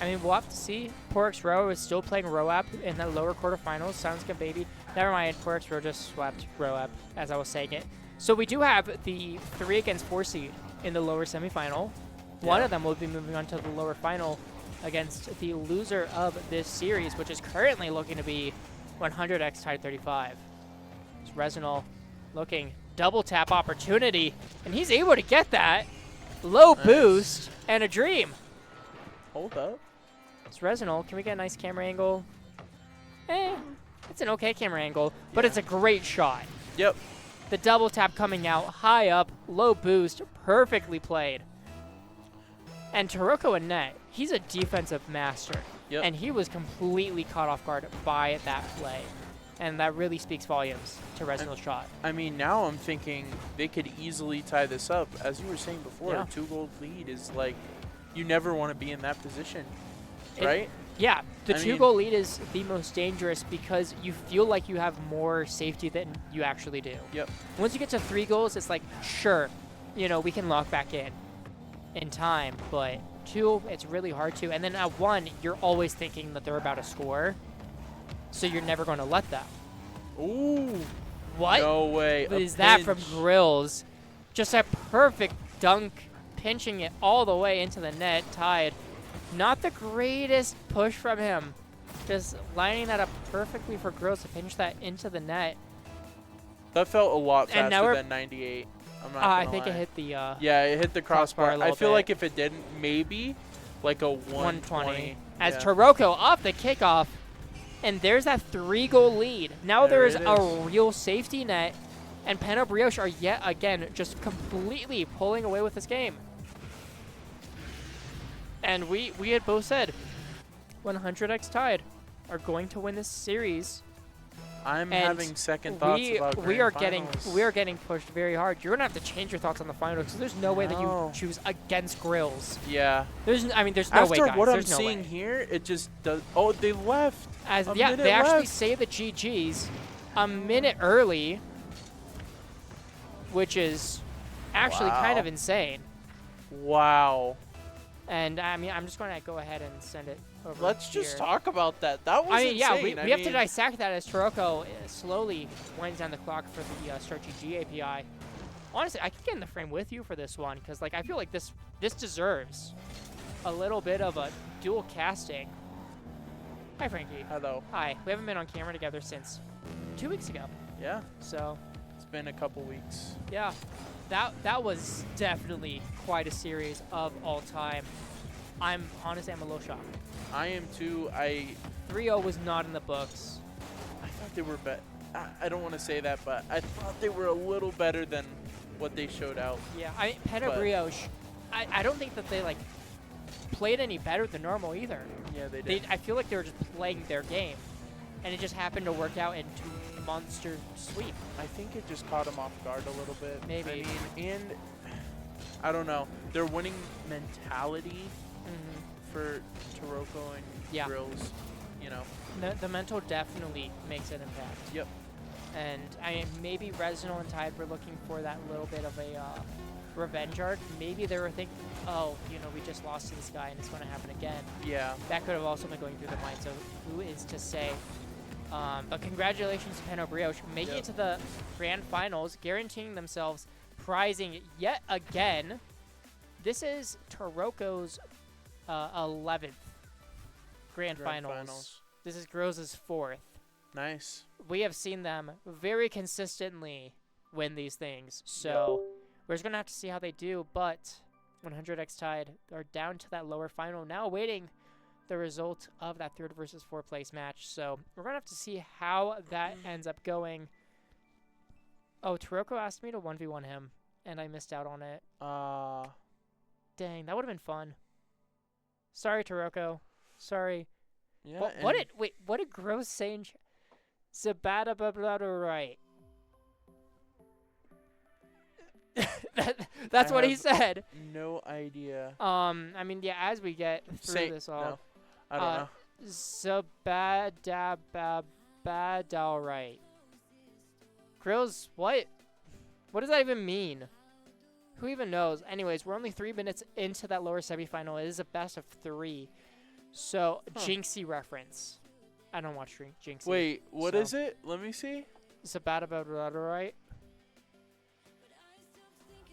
I mean, we'll have to see. Porix Row is still playing Roap in the lower quarterfinals. Silencing Gababy. Never mind, Porix Row just swept Roap, as I was saying it. So we do have the 3 against 4 seed in the lower semifinal. One of them will be moving on to the lower final against the loser of this series, which is currently looking to be 100x Tide 35. It's Resonal looking double tap opportunity, and he's able to get that. Low boost and a dream. Hold up. It's Resonal. Can we get a nice camera angle? It's an okay camera angle, but it's a great shot. Yep. The double tap coming out, high up, low boost, perfectly played. And Taroco in net, he's a defensive master. Yep. And he was completely caught off guard by that play. And that really speaks volumes to Resonal's shot. I mean, now I'm thinking they could easily tie this up. As you were saying before, a 2-goal lead is like, you never want to be in that position, right? Yeah, the 2-goal lead is the most dangerous because you feel like you have more safety than you actually do. Yep. Once you get to 3 goals, it's like, sure, you know, we can lock back in time, but 2, it's really hard to. And then at 1, you're always thinking that they're about to score, so you're never going to let them. Ooh. What? No way. Is that from Grills? Just a perfect dunk pinching it all the way into the net, tied. Not the greatest push from him. Just lining that up perfectly for Grills to pinch that into the net. That felt a lot And now faster we're- than 98. I'm not I gonna think lie. it hit the Yeah, it hit the crossbar a crossbar. I little feel bit. like if it didn't, maybe like a 120. As Yeah. Taroco off the kickoff. And there's that 3-goal lead. Now There there's it a is. real safety net. And Pen and Brioche are yet again just completely pulling away with this game. And we had both said 100x Tide are going to win this series. I'm And having second thoughts about we are grand finals. getting pushed very hard. You're gonna have to change your thoughts on the final because there's no way that you No. choose against Grills. Yeah. There's no way, After guys. what I'm There's no seeing way. here, it just does. Oh, they left. As A yeah, minute they actually left. say the GGs a minute early, which is actually kind Wow. of insane. Wow. And I mean, I'm just going to go ahead and send it over. Let's just here. talk about that. That was I mean, yeah, insane. we have to dissect that as Taroco slowly winds down the clock for the Start GG API. Honestly, I can get in the frame with you for this one because, like, I feel like this deserves a little bit of a dual casting. Hi, Frankie. Hello. Hi. We haven't been on camera together since 2 weeks ago. Yeah, So, it's been a couple weeks. yeah, that was definitely quite a series of all time. Honestly, I'm a little shocked. I am too. I 3-0 was not in the books. thought they were better. I don't want to say that, but I thought they were a little better than what they showed out. Yeah, I mean, Pen and But- Brioche, I don't think that they, like, played any better than normal either. Yeah, they did. I feel like they were just playing their game, and it just happened to work out into monster sweep. I think it just caught them off guard a little bit. Maybe. I mean, and I don't know. Their winning mentality for Taroco and Yeah. Grills, you know. The mental definitely makes an impact. Yep. And I mean, maybe Resonal and Tide were looking for that little bit of a revenge arc. Maybe they were thinking, oh, you know, we just lost to this guy and it's going to happen again. Yeah. That could have also been going through the mind, so who is to say? But congratulations to Pen and Brioche, making Yep. it to the grand finals, guaranteeing themselves prizing yet again. This is Taroco's 11th grand finals. This is Grills' 4th. Nice. We have seen them very consistently win these things, so we're just going to have to see how they do, but 100x Tide are down to that lower final, now awaiting the result of that 3rd versus 4th place match, so we're going to have to see how that ends up going. Oh, Taroco asked me to 1v1 him, and I missed out on it. Dang, that would have been fun. Sorry, Taroco. Sorry. Yeah. What did Gross say in Zabata right? That's what he said. No idea. I mean, yeah, as we get through Say this all. no. I don't know. Zabadabadal right. Grills, what? What does that even mean? Who even knows? Anyways, we're only 3 minutes into that lower semifinal. It is a best of 3. So, Jinxie reference. I don't watch Jinxie. Wait, what so. is it? Let me see. Zabadabadal.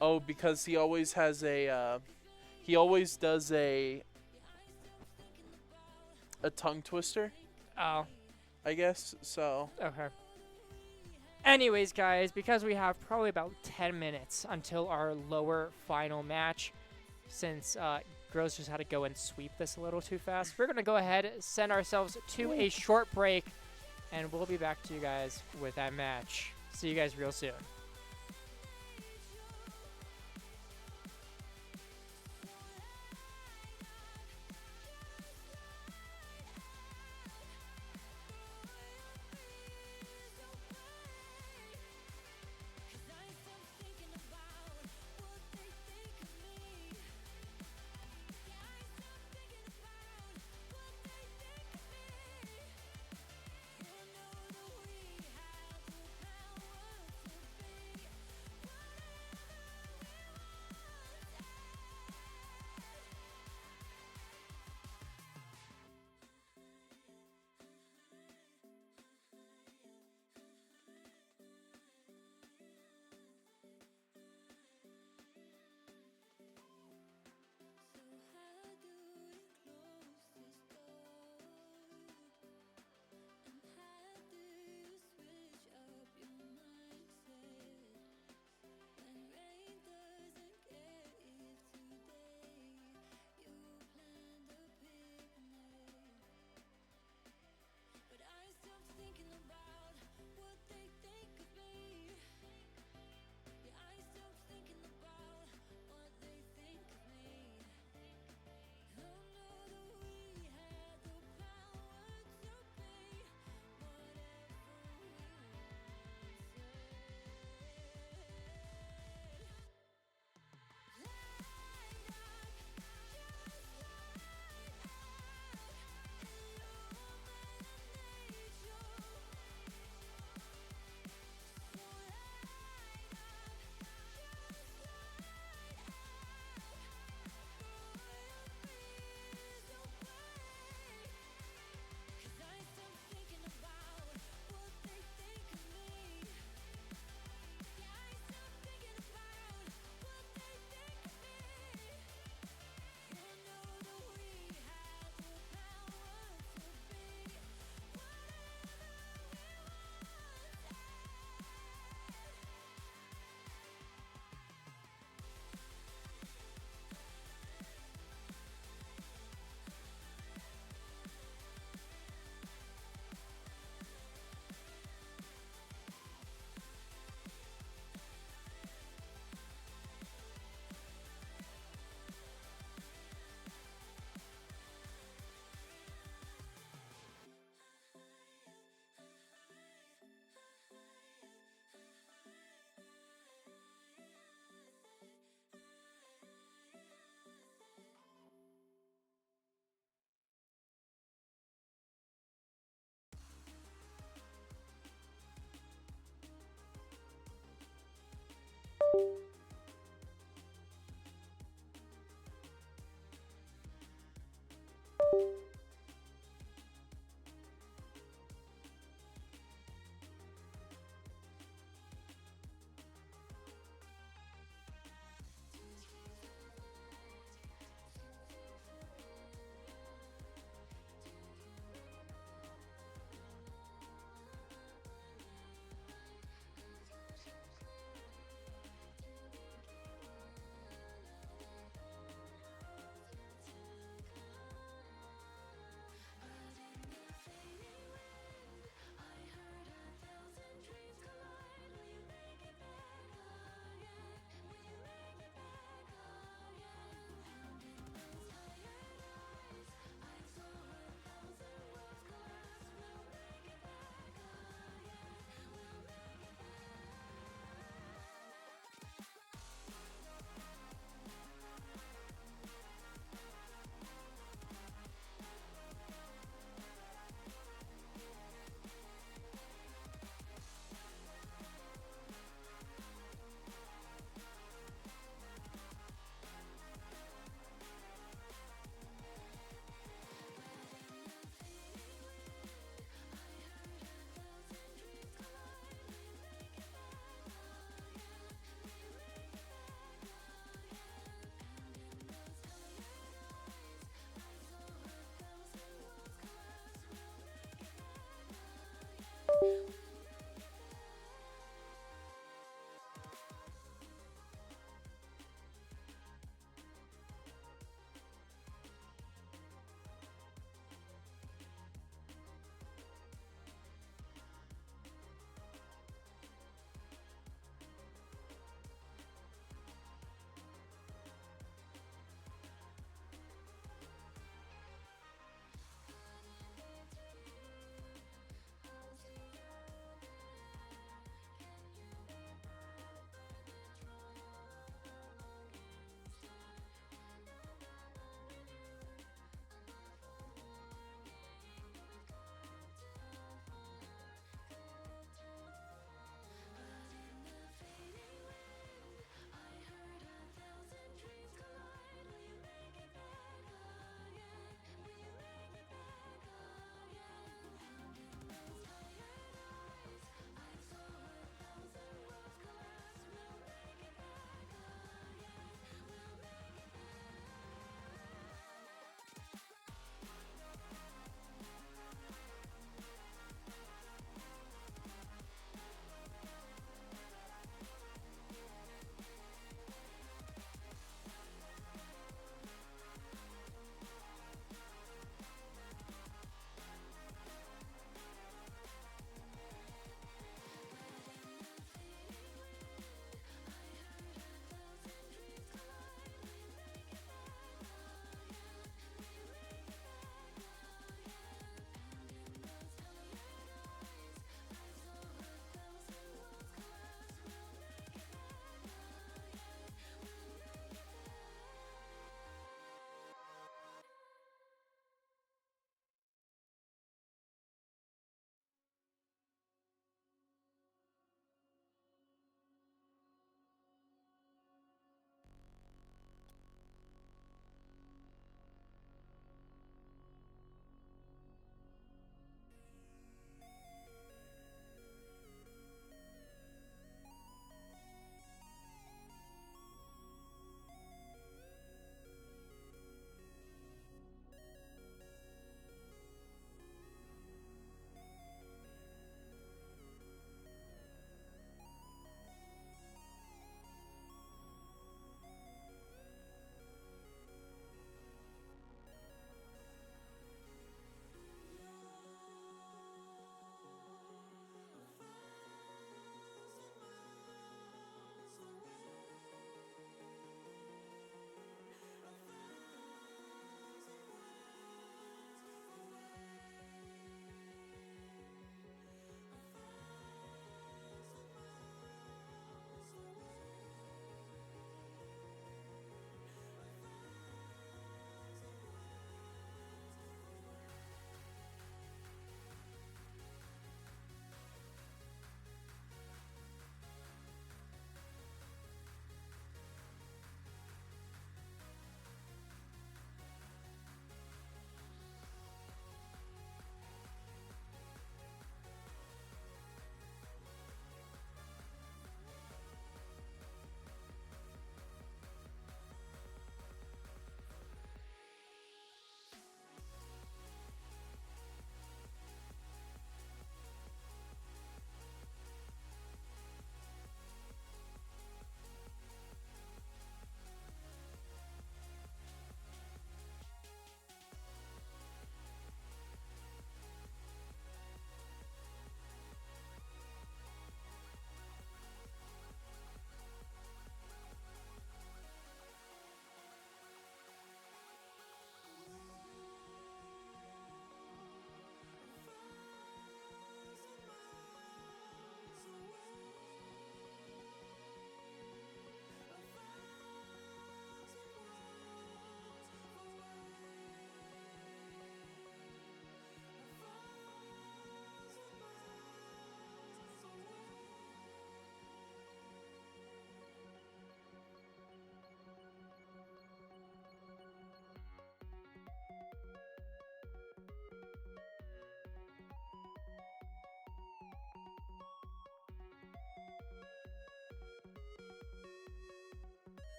Oh, because he always has a, he always does a tongue twister, Oh, I guess, so. okay. Anyways, guys, because we have probably about 10 minutes until our lower final match, since Gross just had to go and sweep this a little too fast, we're going to go ahead, send ourselves to a short break, and we'll be back to you guys with that match. See you guys real soon.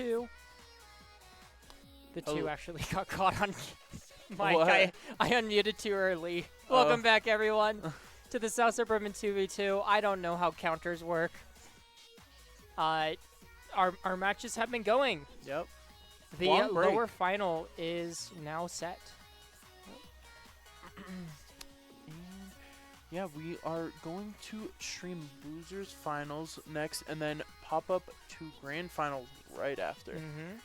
2. The 2 Oh. actually got caught on mic. What? I unmuted too early. Welcome back, everyone, to the South Suburban 2v2. I don't know how counters work. Our matches have been going. Yep. The Long break. lower final is now set. And yeah, we are going to stream Boozers finals next, and then pop up to grand finals right after.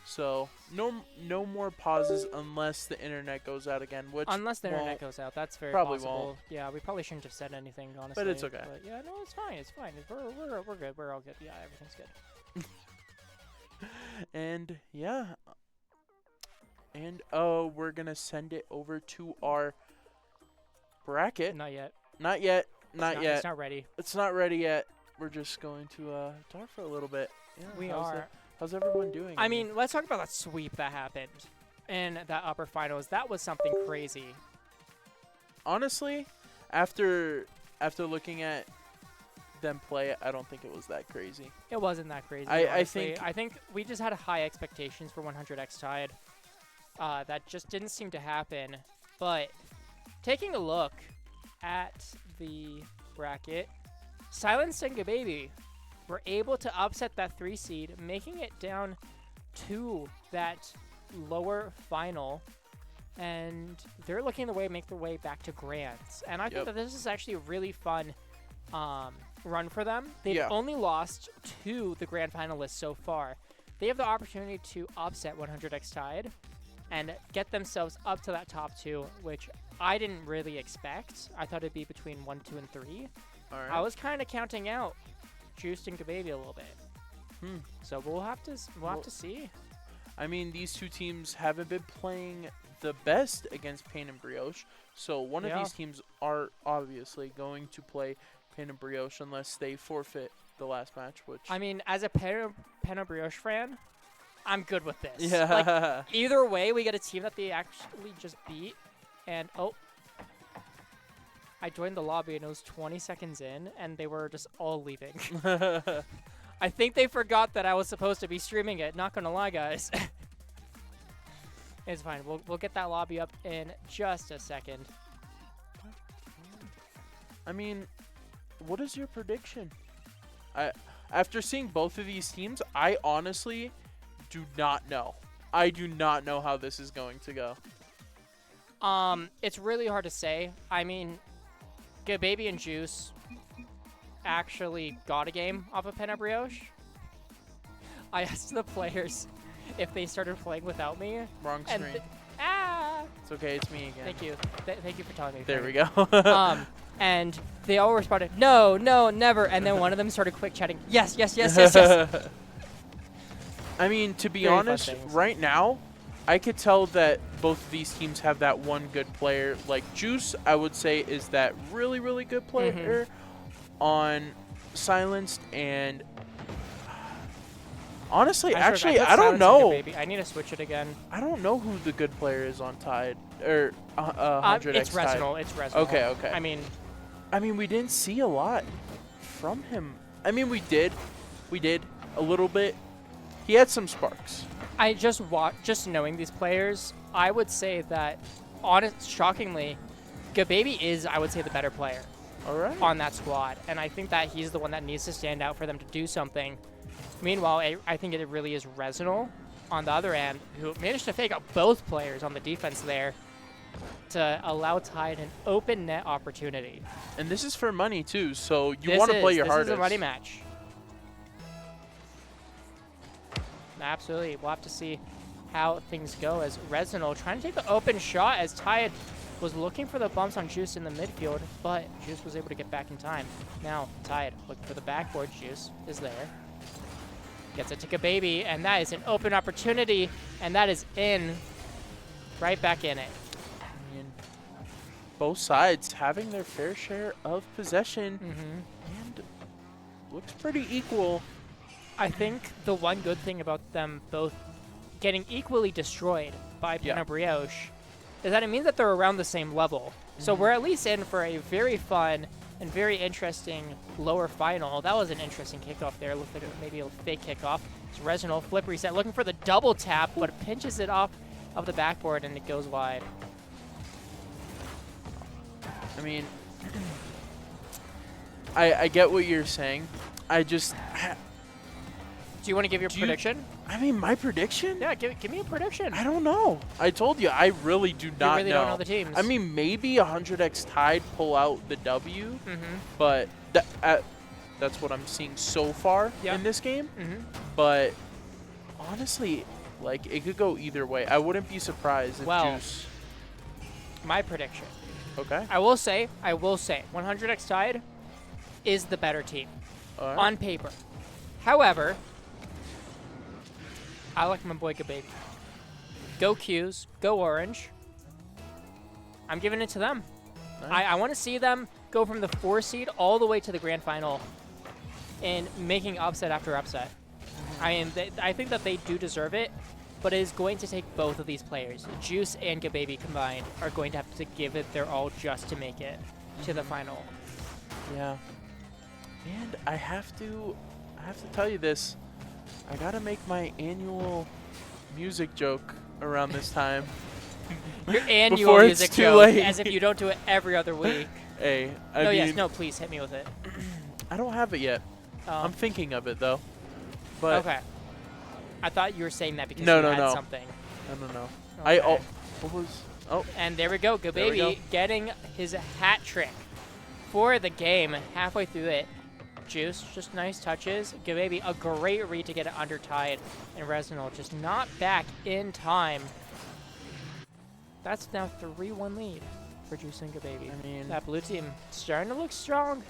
So no more pauses unless the internet goes out again. Which Unless the internet won't. goes out, that's very Probably possible. won't. Yeah, we probably shouldn't have said anything, honestly. But it's okay. But yeah, no, it's fine. It's fine. We're good. We're all good. Yeah, everything's good. And yeah, and we're gonna send it over to our bracket. Not yet. Not yet. Not yet. It's not ready. It's not ready yet. We're just going to talk for a little bit. Yeah, We are. How's everyone doing? I mean, let's talk about that sweep that happened in that upper finals. That was something crazy. honestly, after looking at them play, I don't think it was that crazy. It wasn't that crazy. I think we just had high expectations for 100x Tide. That just didn't seem to happen. But taking a look at the bracket, Silence and Gababy were able to upset that 3 seed, making it down to that lower final. And they're looking to make their way back to Grands. And I think that this is actually a really fun run for them. They've only lost to the grand finalists so far. They have the opportunity to upset 100x Tide and get themselves up to that top 2, which I didn't really expect. I thought it'd be between 1, 2, and 3. All right. I was kind of counting out Juiced and Gababy a little bit. So we'll have to see. I mean, these two teams haven't been playing the best against Pain and Brioche, so one of these teams are obviously going to play Pain and Brioche unless they forfeit the last match, which... I mean, as a Pain and Brioche fan, I'm good with this. Yeah. Like, either way, we get a team that they actually just beat, and I joined the lobby and it was 20 seconds in, and they were just all leaving. I think they forgot that I was supposed to be streaming it. Not gonna lie, guys. It's fine. We'll get that lobby up in just a second. I mean, what is your prediction? After seeing both of these teams, I honestly do not know. I do not know how this is going to go. It's really hard to say. I mean, Gababy and Juice actually got a game off of Pain and Brioche. I asked the players if they started playing without me. Wrong screen. It's okay, it's me again. Thank you. Thank you for telling me. There we go. And they all responded, no, never. And then one of them started quick chatting, yes. I mean, to be Very fun honest, things. right now, I could tell that both of these teams have that one good player. Like Juice, I would say, is that really, really good player on Silenced, and honestly, I don't know. I need to switch it again. I don't know who the good player is on Tide or 100x It's Tide. Resonal. It's Resonal. Okay. I mean, we didn't see a lot from him. I mean, we did a little bit. He had some sparks. I just knowing these players, I would say that, shockingly, Gababy is, I would say, the better player on that squad. And I think that he's the one that needs to stand out for them to do something. Meanwhile, I think it really is Resonal on the other end, who managed to fake out both players on the defense there to allow Tide an open net opportunity. And this is for money, too, so you want to play your hardest. This is a money match. Absolutely. We'll have to see how things go as Resonal trying to take the open shot as Tide was looking for the bumps on Juice in the midfield, but Juice was able to get back in time. Now, Tide looking for the backboard. Juice is there. Gets it to Gababy, and that is an open opportunity, and that is in. Right back in it. I mean, both sides having their fair share of possession, and looks pretty equal. I think the one good thing about them both getting equally destroyed by Pain and Brioche is that it means that they're around the same level. So we're at least in for a very fun and very interesting lower final. That was an interesting kickoff there. Looked like maybe a fake kickoff. It's Resonal, flip reset, looking for the double tap, but pinches it off of the backboard and it goes wide. I mean, I get what you're saying. I just... Do you want to give your prediction? I mean, my prediction? Yeah, give me a prediction. I don't know. I told you, I really do not know. You really don't know the teams. I mean, maybe 100x Tide pull out the W, but that's what I'm seeing so far in this game. But honestly, like, it could go either way. I wouldn't be surprised if Juice... My prediction. Okay. I will say, 100x Tide is the better team on paper. However, I like my boy Gababy. Go Qs, go Orange. I'm giving it to them. Nice. I want to see them go from the 4 seed all the way to the grand final and making upset after upset. I think that they do deserve it, but it is going to take both of these players. Juice and Gababy combined are going to have to give it their all just to make it to the final. Yeah. And I have to tell you this. I gotta make my annual music joke around this time. Your annual Before music it's too joke, late. as if you don't do it every other week. Hey, I mean, no, please hit me with it. I don't have it yet. I'm thinking of it though. But okay. I thought you were saying that because you had something. No. Okay. What was? Oh. And there we go. Gababy getting his hat trick for the game. Halfway through it. Juice, just nice touches. Gababy, a great read to get it under Tide. And Resonal just not back in time. That's now 3-1 lead for Juice and Gababy. I mean, that blue team starting to look strong.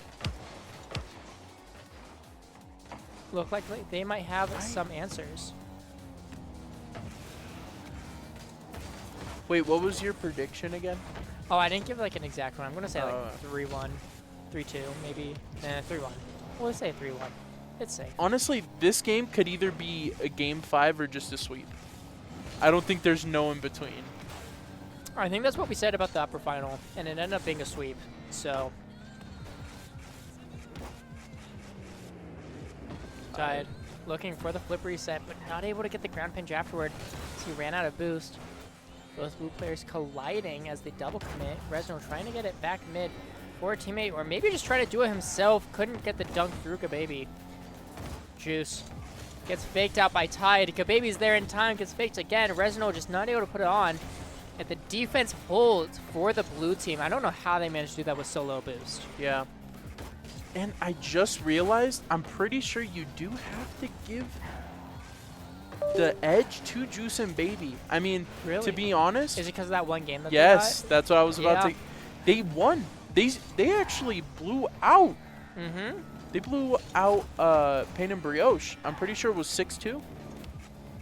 Look like they might have some answers. Wait, what was your prediction again? Oh, I didn't give like an exact one. I'm going to say like 3-1, 3-2, maybe 3-1. We'll say 3-1. It's safe. Honestly, this game could either be a game 5 or just a sweep. I don't think there's no in between. I think that's what we said about the upper final, and it ended up being a sweep. So, Tide looking for the flip reset, but not able to get the ground pinch afterward as he ran out of boost. Both blue players colliding as they double commit. Resonal trying to get it back mid for a teammate, or maybe just trying to do it himself. Couldn't get the dunk through Gababy. Juice gets faked out by Tide. Gababy's there in time, gets faked again. Resonal just not able to put it on. And the defense holds for the blue team. I don't know how they managed to do that with so low boost. Yeah. And I just realized, I'm pretty sure you do have to give the edge to Juice and Baby. I mean, really? To be honest. Is it because of that one game that yes, they got? that's what I was about to. They won. They actually blew out. They blew out Pain and Brioche. I'm pretty sure it was 6-2.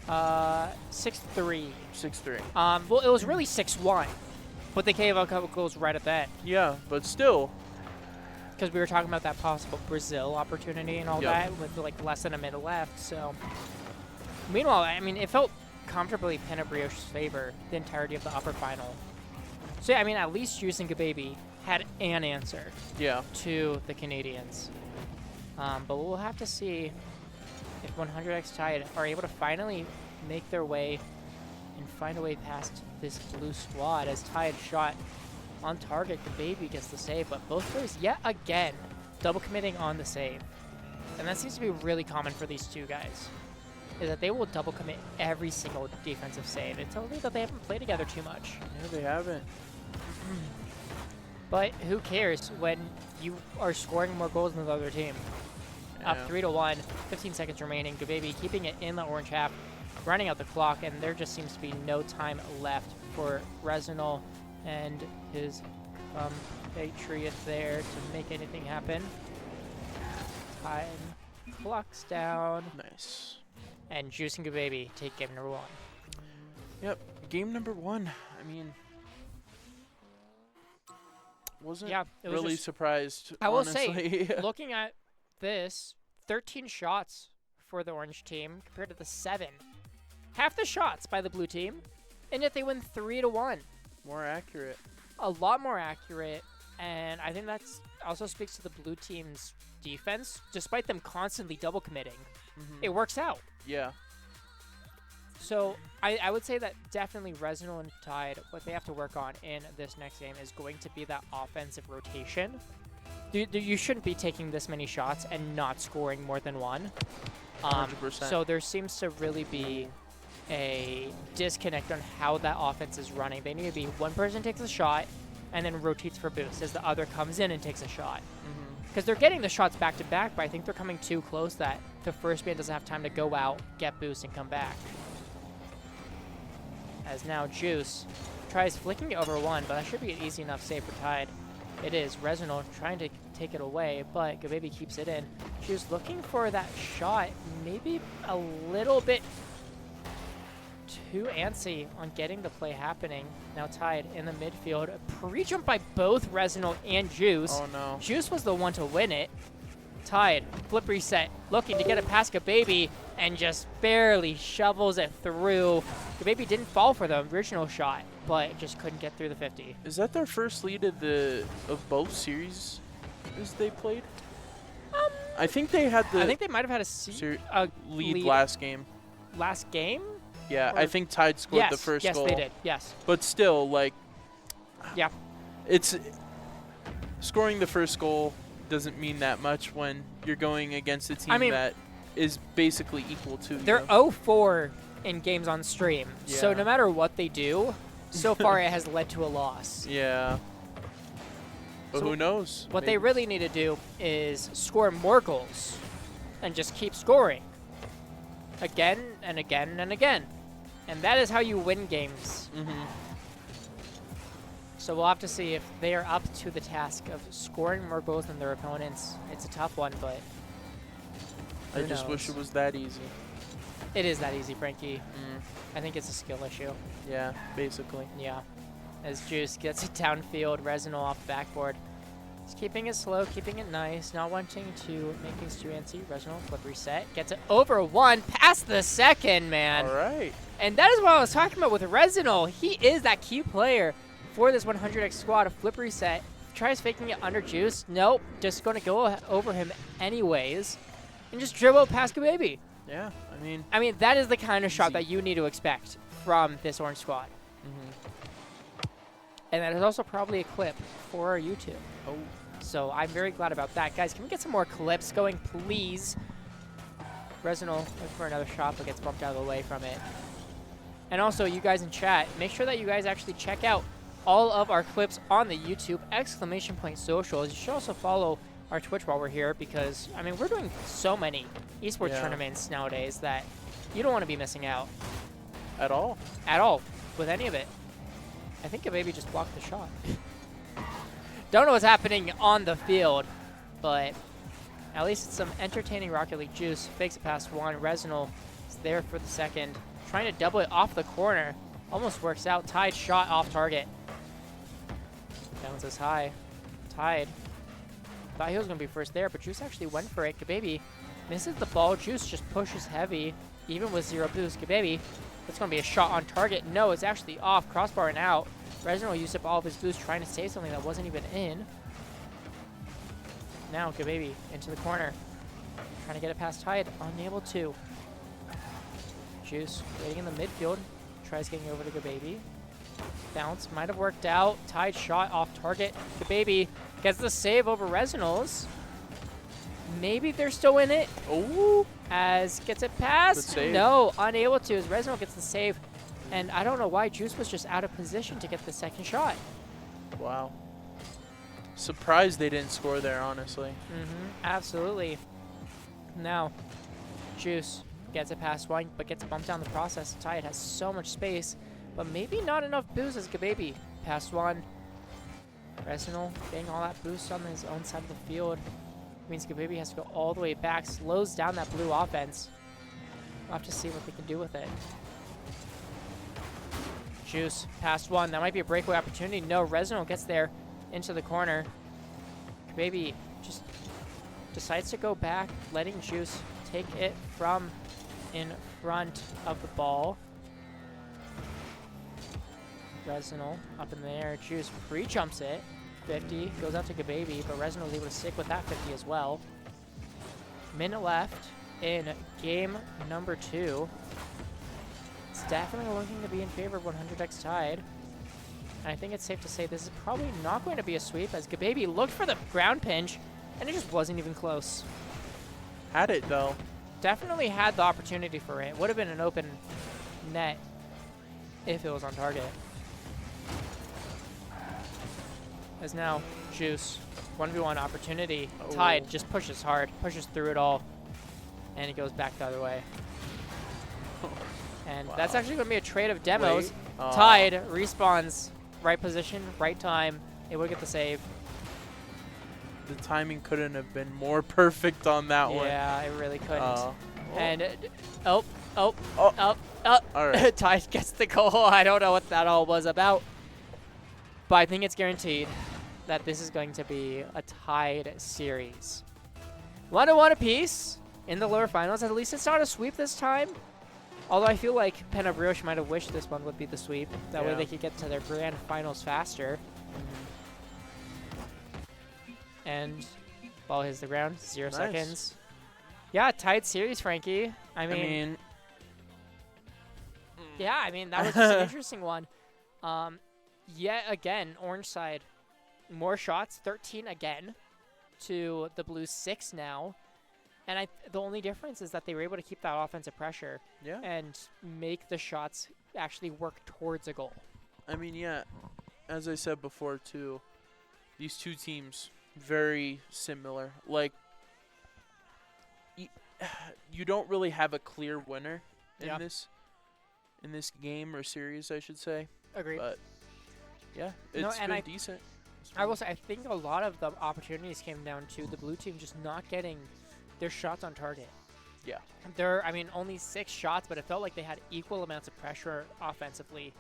6-3. 6-3. Well, it was really 6-1, but they gave a couple goals right at that. Yeah, but still. Because we were talking about that possible Brazil opportunity and all that with like less than a minute left. So, meanwhile, I mean, it felt comfortably Pain and Brioche's favor the entirety of the upper final. So, yeah, I mean, at least Juice and Gababy had an answer to the Canadians. But we'll have to see if 100x Tide are able to finally make their way and find a way past this blue squad as Tide shot on target. Gababy gets the save, but both players yet again double committing on the save. And that seems to be really common for these two guys, is that they will double commit every single defensive save. It tells me that they haven't played together too much. Yeah, they haven't. But who cares when you are scoring more goals than the other team? Yeah. Up 3-1, 15 seconds remaining. Gababy keeping it in the orange half, running out the clock, and there just seems to be no time left for Resonal and his Patriot there to make anything happen. Time clocks down. Nice. And Juice and Gababy take game number 1. Yep, game number 1. I mean, wasn't really surprised. I will honestly. say, looking at this, 13 shots for the orange team compared to the 7. Half the shots by the blue team, and yet they win 3-1. More accurate. A lot more accurate. And I think that's also speaks to the blue team's defense. Despite them constantly double committing, it works out. Yeah. So I would say that definitely Resonal and Tide, what they have to work on in this next game is going to be that offensive rotation. You shouldn't be taking this many shots and not scoring more than one. 100%. So there seems to really be a disconnect on how that offense is running. They need to be one person takes a shot and then rotates for boost as the other comes in and takes a shot. Because they're getting the shots back to back, but I think they're coming too close that the first man doesn't have time to go out, get boost, and come back. As now Juice tries flicking it over one, but that should be an easy enough save for Tide. It is Resonal trying to take it away, but Gababy keeps it in. Juice looking for that shot, maybe a little bit too antsy on getting the play happening. Now Tide in the midfield. A pre-jump by both Resonal and Juice. Oh no. Juice was the one to win it. Tide, flip reset, looking to get it past Gababy and just barely shovels it through. Gababy didn't fall for the original shot, but just couldn't get through the 50. Is that their first lead of both series as they played? I think they had I think they might have had a lead last game. Last game? Yeah, Or I think Tide scored yes, the first goal. Yes, they did. Yes. But still, like, yeah, it's scoring the first goal doesn't mean that much when you're going against a team that is basically equal to you. They're 0-4 in games on stream, so no matter what they do, so far it has led to a loss. Yeah. But So who knows? What they really need to do is score more goals and just keep scoring again and again and again. And that is how you win games. So we'll have to see if they are up to the task of scoring more goals than their opponents. It's a tough one, but I just wish it was that easy. It is that easy, Frankie. I think it's a skill issue. Yeah, basically. Yeah. As Juice gets it downfield, Resonal off the backboard. He's keeping it slow, keeping it nice, not wanting to make things too antsy. Resonal flip reset, gets it over one, past the second, man. All right. And that is what I was talking about with Resonal. He is that key player for this 100x squad. A flip reset, tries faking it under Juice. Nope, just going to go over him anyways and just dribble past Gababy. Yeah, I mean, that is the kind of shot that you need to expect from this orange squad. And that is also probably a clip for our YouTube. Oh. So I'm very glad about that. Guys, can we get some more clips going, please? Resonal looking for another shot, but gets bumped out of the way from it. And also, you guys in chat, make sure that you guys actually check out all of our clips on the YouTube, ! Socials. You should also follow our Twitch while we're here because, I mean, we're doing so many esports tournaments nowadays that you don't want to be missing out. At all? At all, with any of it. I think Gababy just blocked the shot. Don't know what's happening on the field, but at least it's some entertaining Rocket League juice. Fakes it past one. Resonal is there for the second. Trying to double it off the corner. Almost works out. Tide shot off target. Bounces high. Tide. Thought he was going to be first there, but Juice actually went for it. Gababy misses the ball. Juice just pushes heavy, even with 0 boost. Gababy, that's going to be a shot on target. No, it's actually off. Crossbar and out. Resonal used up all of his boost trying to save something that wasn't even in. Now Gababy into the corner. Trying to get it past Tide. Unable to. Juice waiting in the midfield. Tries getting over to Gababy. Bounce might have worked out. Tide shot off target. Gababy gets the save over Resonals. Maybe they're still in it. Oh. As gets it past. No, unable to as Resonal gets the save. And I don't know why Juice was just out of position to get the second shot. Wow. Surprised they didn't score there, honestly. Absolutely. Now, Juice gets it past one, but gets bumped down the process. Tide has so much space, but maybe not enough boost as Gababy past one. Resonal getting all that boost on his own side of the field. Means Gababy has to go all the way back, slows down that blue offense. We'll have to see what they can do with it. Juice past one. That might be a breakaway opportunity. No, Resonal gets there into the corner. Gababy just decides to go back, letting Juice take it from in front of the ball. Resonal up in the air. Juice pre-jumps it. 50 goes out to Gababy, but Resonal's able to stick with that 50 as well. Minute left in game number 2. It's definitely looking to be in favor of 100x Tide. And I think it's safe to say this is probably not going to be a sweep, as Gababy looked for the ground pinch, and it just wasn't even close. Had it, though. Definitely had the opportunity for it. Would have been an open net if it was on target. As now, Juice, 1v1 opportunity. Oh. Tide just pushes hard, pushes through it all, and he goes back the other way. And Wow. that's actually going to be a trade of demos. Wait. Tide respawns, right position, right time, able to get the save. The timing couldn't have been more perfect on that one. Yeah, it really couldn't. Oh. And, Oh. All right. Tide gets the goal. I don't know what that all was about. But I think it's guaranteed that this is going to be a tied series. 1-1 apiece in the lower finals. At least it's not a sweep this time. Although I feel like Brioche might have wished this one would be the sweep. That way they could get to their grand finals faster. And ball hits the ground. 0 seconds. Yeah, tied series, Frankie. I mean, yeah, I mean, that was just an interesting one. Yet again, orange side, more shots, 13 again to the Blues 6 now. And the only difference is that they were able to keep that offensive pressure and make the shots actually work towards a goal. I mean, yeah, as I said before, too, these two teams, very similar. Like, you don't really have a clear winner in this game or series, I should say. Agreed. But yeah, it's been decent. I will say, I think a lot of the opportunities came down to the blue team just not getting their shots on target. Yeah. I mean, only 6 shots, but it felt like they had equal amounts of pressure offensively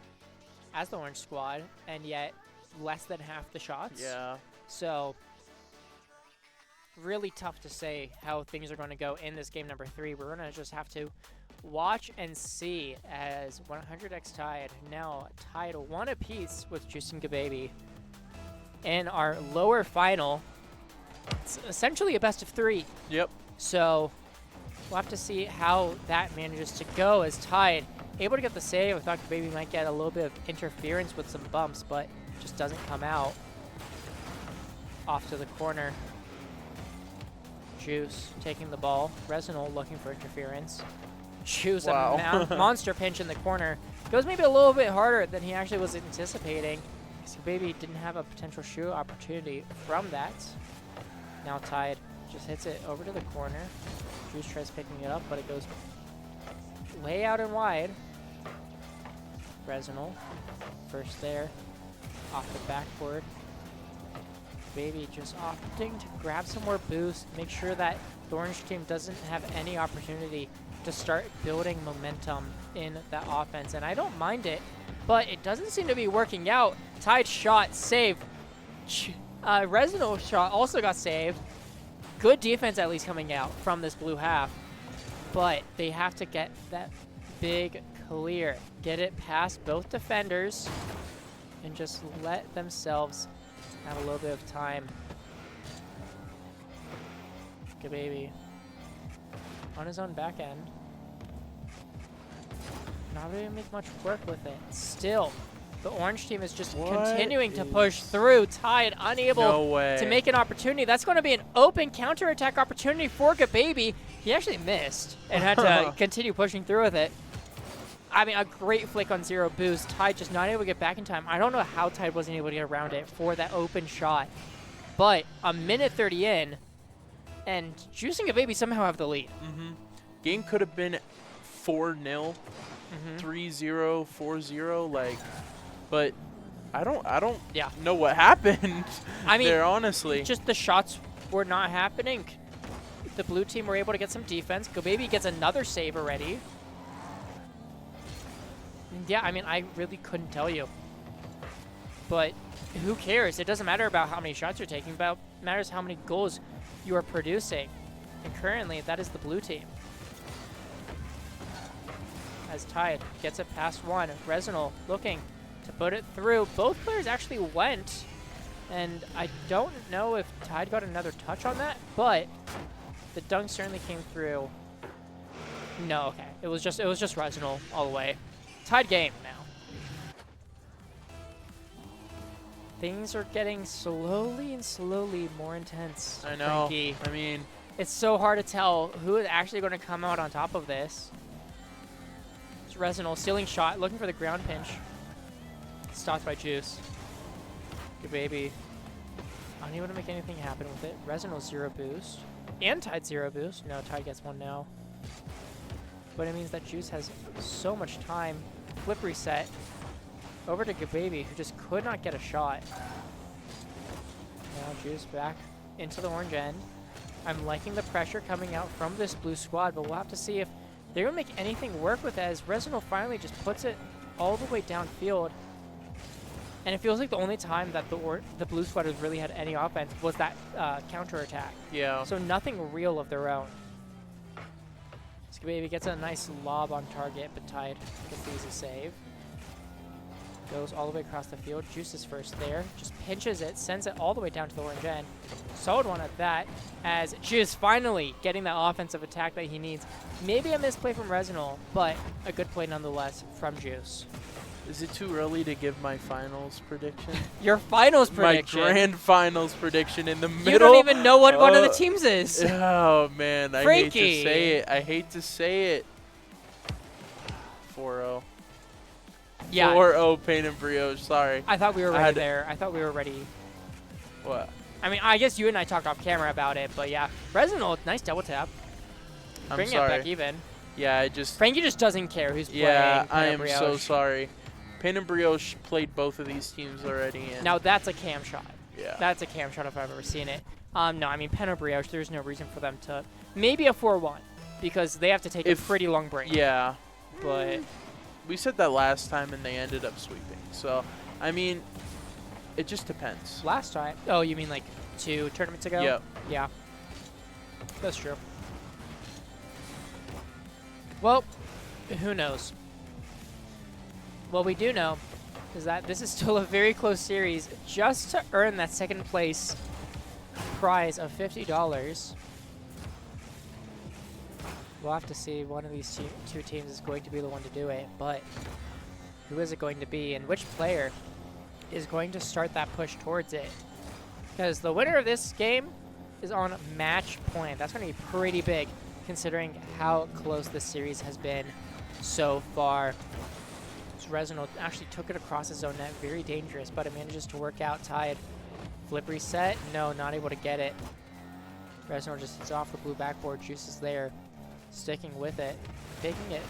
as the orange squad, and yet less than half the shots. Yeah. So really tough to say how things are going to go in this game number 3. We're going to just have to watch and see as 100x Tide now tied 1 apiece with Juice and Gababy in our lower final. It's essentially a best of 3. Yep. So we'll have to see how that manages to go as Tide able to get the save. I thought Gababy might get a little bit of interference with some bumps, but just doesn't come out. Off to the corner. Juice taking the ball. Resonal looking for interference. Juice, a monster pinch in the corner. Goes maybe a little bit harder than he actually was anticipating. Gababy didn't have a potential shoot opportunity from that. Now Tide just hits it over to the corner. Juice tries picking it up, but it goes way out and wide. Resonal first there, off the backboard. Gababy just opting to grab some more boost, make sure that the orange team doesn't have any opportunity to start building momentum in that offense. And I don't mind it, but it doesn't seem to be working out. Tide shot, save. Resonal shot also got saved. Good defense at least coming out from this blue half, but they have to get that big clear. Get it past both defenders and just let themselves have a little bit of time. Gababy on his own back end. Not really make much work with it. Still, the orange team is just continuing to push through. Tide unable to make an opportunity. That's going to be an open counterattack opportunity for Gababy. He actually missed and had to continue pushing through with it. I mean, a great flick on 0 boost. Tide just not able to get back in time. I don't know how Tide wasn't able to get around it for that open shot. But a minute 30 in, and Juice and Gababy somehow have the lead. Game could have been 4-0, 3-0, 4-0, like, but I don't know what happened. I mean, there, honestly. Just the shots were not happening. The blue team were able to get some defense. Gababy gets another save already. Yeah, I mean, I really couldn't tell you. But who cares? It doesn't matter about how many shots you're taking, but it matters how many goals you are producing. And currently, that is the blue team. As Tide gets it past 1. Resonal looking to put it through. Both players actually went And I don't know if Tide got another touch on that, but the dunk certainly came through. No, okay. It was just Resonal all the way. Tied game now. Things are getting slowly more intense. I know. Frankie. I mean, It's so hard to tell who is actually going to come out on top of this. It's Resonal, stealing shot, looking for the ground pinch. Stopped by Juice. Gababy. Unable to make anything happen with it. Resonal 0 boost. And Tide 0 boost. No, Tide gets 1 now. But it means that Juice has so much time. Flip reset. Over to Gababy, who just could not get a shot. Now Juice back into the orange end. I'm liking the pressure coming out from this blue squad, but we'll have to see if they're going to make anything work with it, as Resonal finally just puts it all the way downfield. And it feels like the only time that the blue squad has really had any offense was that counterattack. yeah. So nothing real of their own. Gababy gets a nice lob on target, but Tide gets the easy save. Goes all the way across the field. Juice is first there. Just pinches it, sends it all the way down to the orange end. Solid one at that, as Juice finally getting that offensive attack that he needs. Maybe a misplay from Resonal, but a good play nonetheless from Juice. Is it too early to give my finals prediction? Your finals prediction? My grand finals prediction in the middle. You don't even know what one of the teams is. Oh, man. I hate Frankie. to say it. I hate to say it. 4-0. Yeah. 4-0 Pain and Brioche. Sorry. I thought we were ready there. I thought we were ready. What? I mean, I guess you and I talked off camera about it, but yeah. Resonal, nice double tap. I'm Bring sorry. it back even. Yeah, I just... Frankie just doesn't care who's playing. Yeah, I Pain am and so Brioche. sorry. Pain and Brioche played both of these teams already. And Now that's a cam shot. yeah. That's a cam shot if I've ever seen it. No, I mean, Pen or Brioche, there's no reason for them to... Maybe a 4-1, because they have to take a pretty long break. Yeah. But... We said that last time, and they ended up sweeping. So, I mean, it just depends. Last time... Oh, you mean like 2 tournaments ago? Yep. Yeah. That's true. Well, who knows? What we do know is that this is still a very close series. Just to earn that second place prize of $50, we'll have to see one of these two teams is going to be the one to do it. But who is it going to be, and which player is going to start that push towards it? Because the winner of this game is on match point. That's going to be pretty big, considering how close this series has been so far. Resonal actually took it across his own net, very dangerous, but it manages to work out. Tide. Flip reset, no, not able to get it. Resonal just hits off the blue backboard. Juice is there, sticking with it, taking it,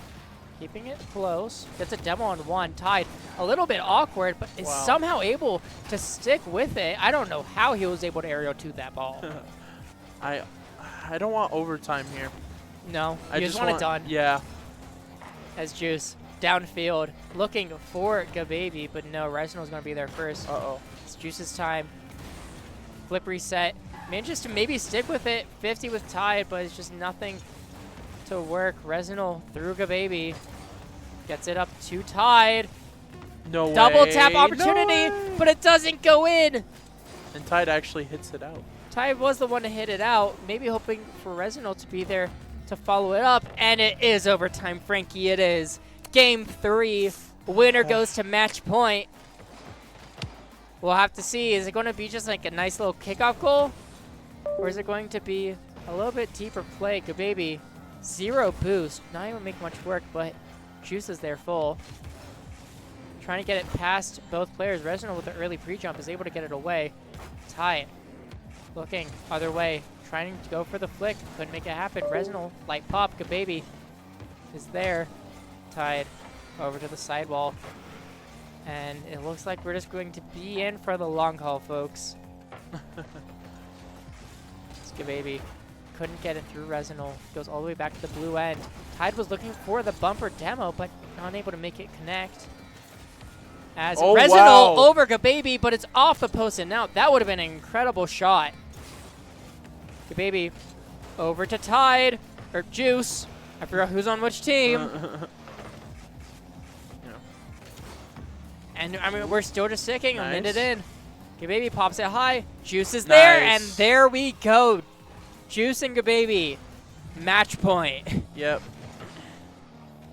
keeping it close. Gets a demo on 1. Tide, a little bit awkward, but is somehow able to stick with it. I don't know how he was able to aerial to that ball. I don't want overtime here. No, I just want it done. Yeah. As Juice downfield, looking for Gababy, but no, Resonal's going to be there first. Uh-oh. It's Juice's time. Flip reset. Manages to maybe stick with it. 50 with Tide, but it's just nothing to work. Resonal through Gababy. Gets it up to Tide. No way. Double tap opportunity, but it doesn't go in. And Tide actually hits it out. Tide was the one to hit it out, maybe hoping for Resonal to be there to follow it up, and it is overtime, Frankie, it is. Game 3, winner goes to match point. We'll have to see, is it going to be just like a nice little kickoff goal? Or is it going to be a little bit deeper play? Gababy, 0 boost, not even make much work, but Juice is there full. Trying to get it past both players. Resonal with the early pre-jump is able to get it away. Tide, looking other way, trying to go for the flick, couldn't make it happen. Resonal, light pop, Gababy is there. Tide over to the sidewall, and it looks like we're just going to be in for the long haul, folks. Gababy couldn't get it through Resonal, goes all the way back to the blue end. Tide was looking for the bumper demo, but unable to make it connect. As Resonal over Gababy, but it's off the post and out. That would have been an incredible shot. Gababy over to Tide, or Juice. I forgot who's on which team. And I mean, we're still just sticking a minute in. Gababy pops it high. Juice is there, and Nice. there we go. Juice and Gababy. Match point. Yep.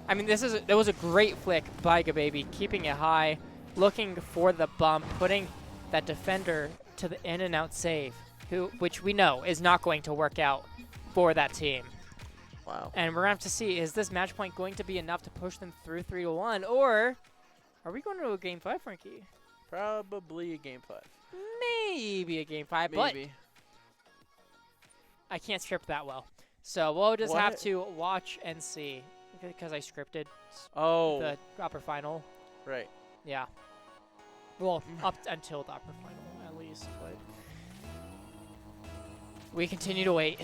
I mean, that was a great flick by Gababy, keeping it high, looking for the bump, putting that defender to the in and out save, which we know is not going to work out for that team. Wow. And we're gonna have to see, is this match point going to be enough to push them through 3-1, or are we going to a game 5, Frankie? Probably a game 5. Maybe a game 5, Maybe. but I can't script that well. So we'll just have What? to watch and see, because I scripted Oh. the upper final. Right. Yeah. Well, up until the upper final, at least. But we continue to wait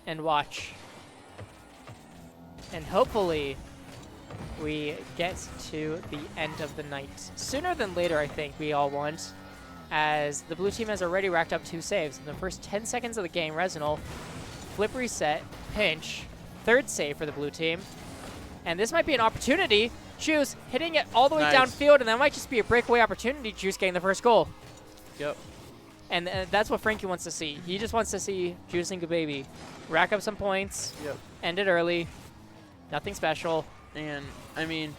and watch. And hopefully we get to the end of the night. Sooner than later, I think we all want, as the blue team has already racked up 2 saves. In the first 10 seconds of the game, Resonal, flip reset, pinch, 3rd save for the blue team. And this might be an opportunity. Juice hitting it all the way Nice. downfield, and that might just be a breakaway opportunity. Juice getting the first goal. Yep. And that's what Frankie wants to see. He just wants to see Juice and Gababy rack up some points, Yep. end it early. Nothing special. And I mean,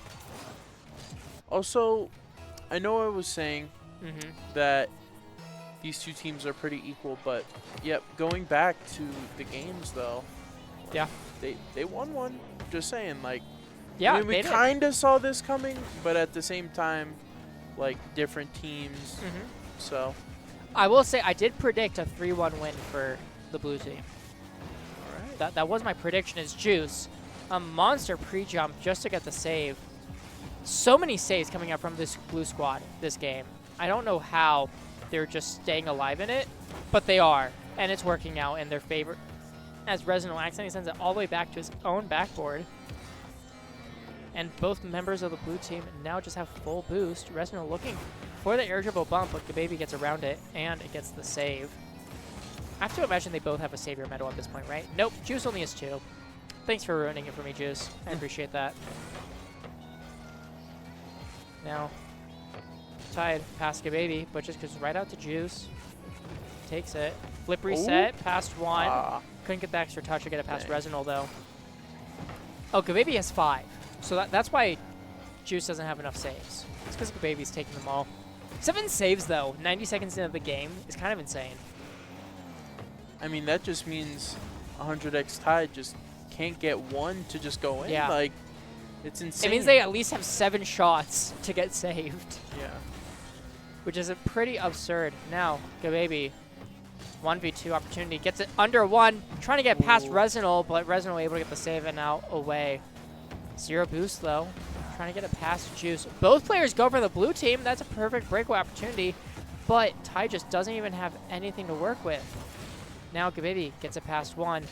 also, I know I was saying Mm-hmm. that these two teams are pretty equal, but yep, going back to the games though, Yeah. they won one. Just saying, like, Yeah, I mean, we they did. kind of saw this coming, but at the same time, like, different teams. Mhm. So, I will say I did predict a 3-1 win for the blue team. all right. That was my prediction. Is Juice a monster pre-jump just to get the save? So many saves coming out from this blue squad this game. I don't know how they're just staying alive in it, but they are, and it's working out in their favor. As Resonal accidentally sends it all the way back to his own backboard. And both members of the blue team now just have full boost. Resonal looking for the air dribble bump, but Gababy gets around it, and it gets the save. I have to imagine they both have a savior medal at this point, right? Nope, Juice only has 2. Thanks for ruining it for me, Juice. I appreciate that. Now, Tide past Gababy, but just goes right out to Juice. Takes it. Flip reset, past 1. Ah, Couldn't get the extra touch to get it past Dang. Resonal, though. Oh, Gababy has 5. So that's why Juice doesn't have enough saves. It's because Gababy's taking them all. 7 saves, though, 90 seconds into the game is kind of insane. I mean, that just means 100x Tide just can't get one to just go in. Yeah. Like, it's insane. It means they at least have 7 shots to get saved, Yeah. which is a pretty absurd. Now, Gababy, 1v2 opportunity, gets it under 1, trying to get past Ooh. Resonal, but Resonal able to get the save and now away. 0 boost, though. Trying to get it past Juice. Both players go for the blue team. That's a perfect breakaway opportunity, but Ty just doesn't even have anything to work with. Now Gababy gets it past 1.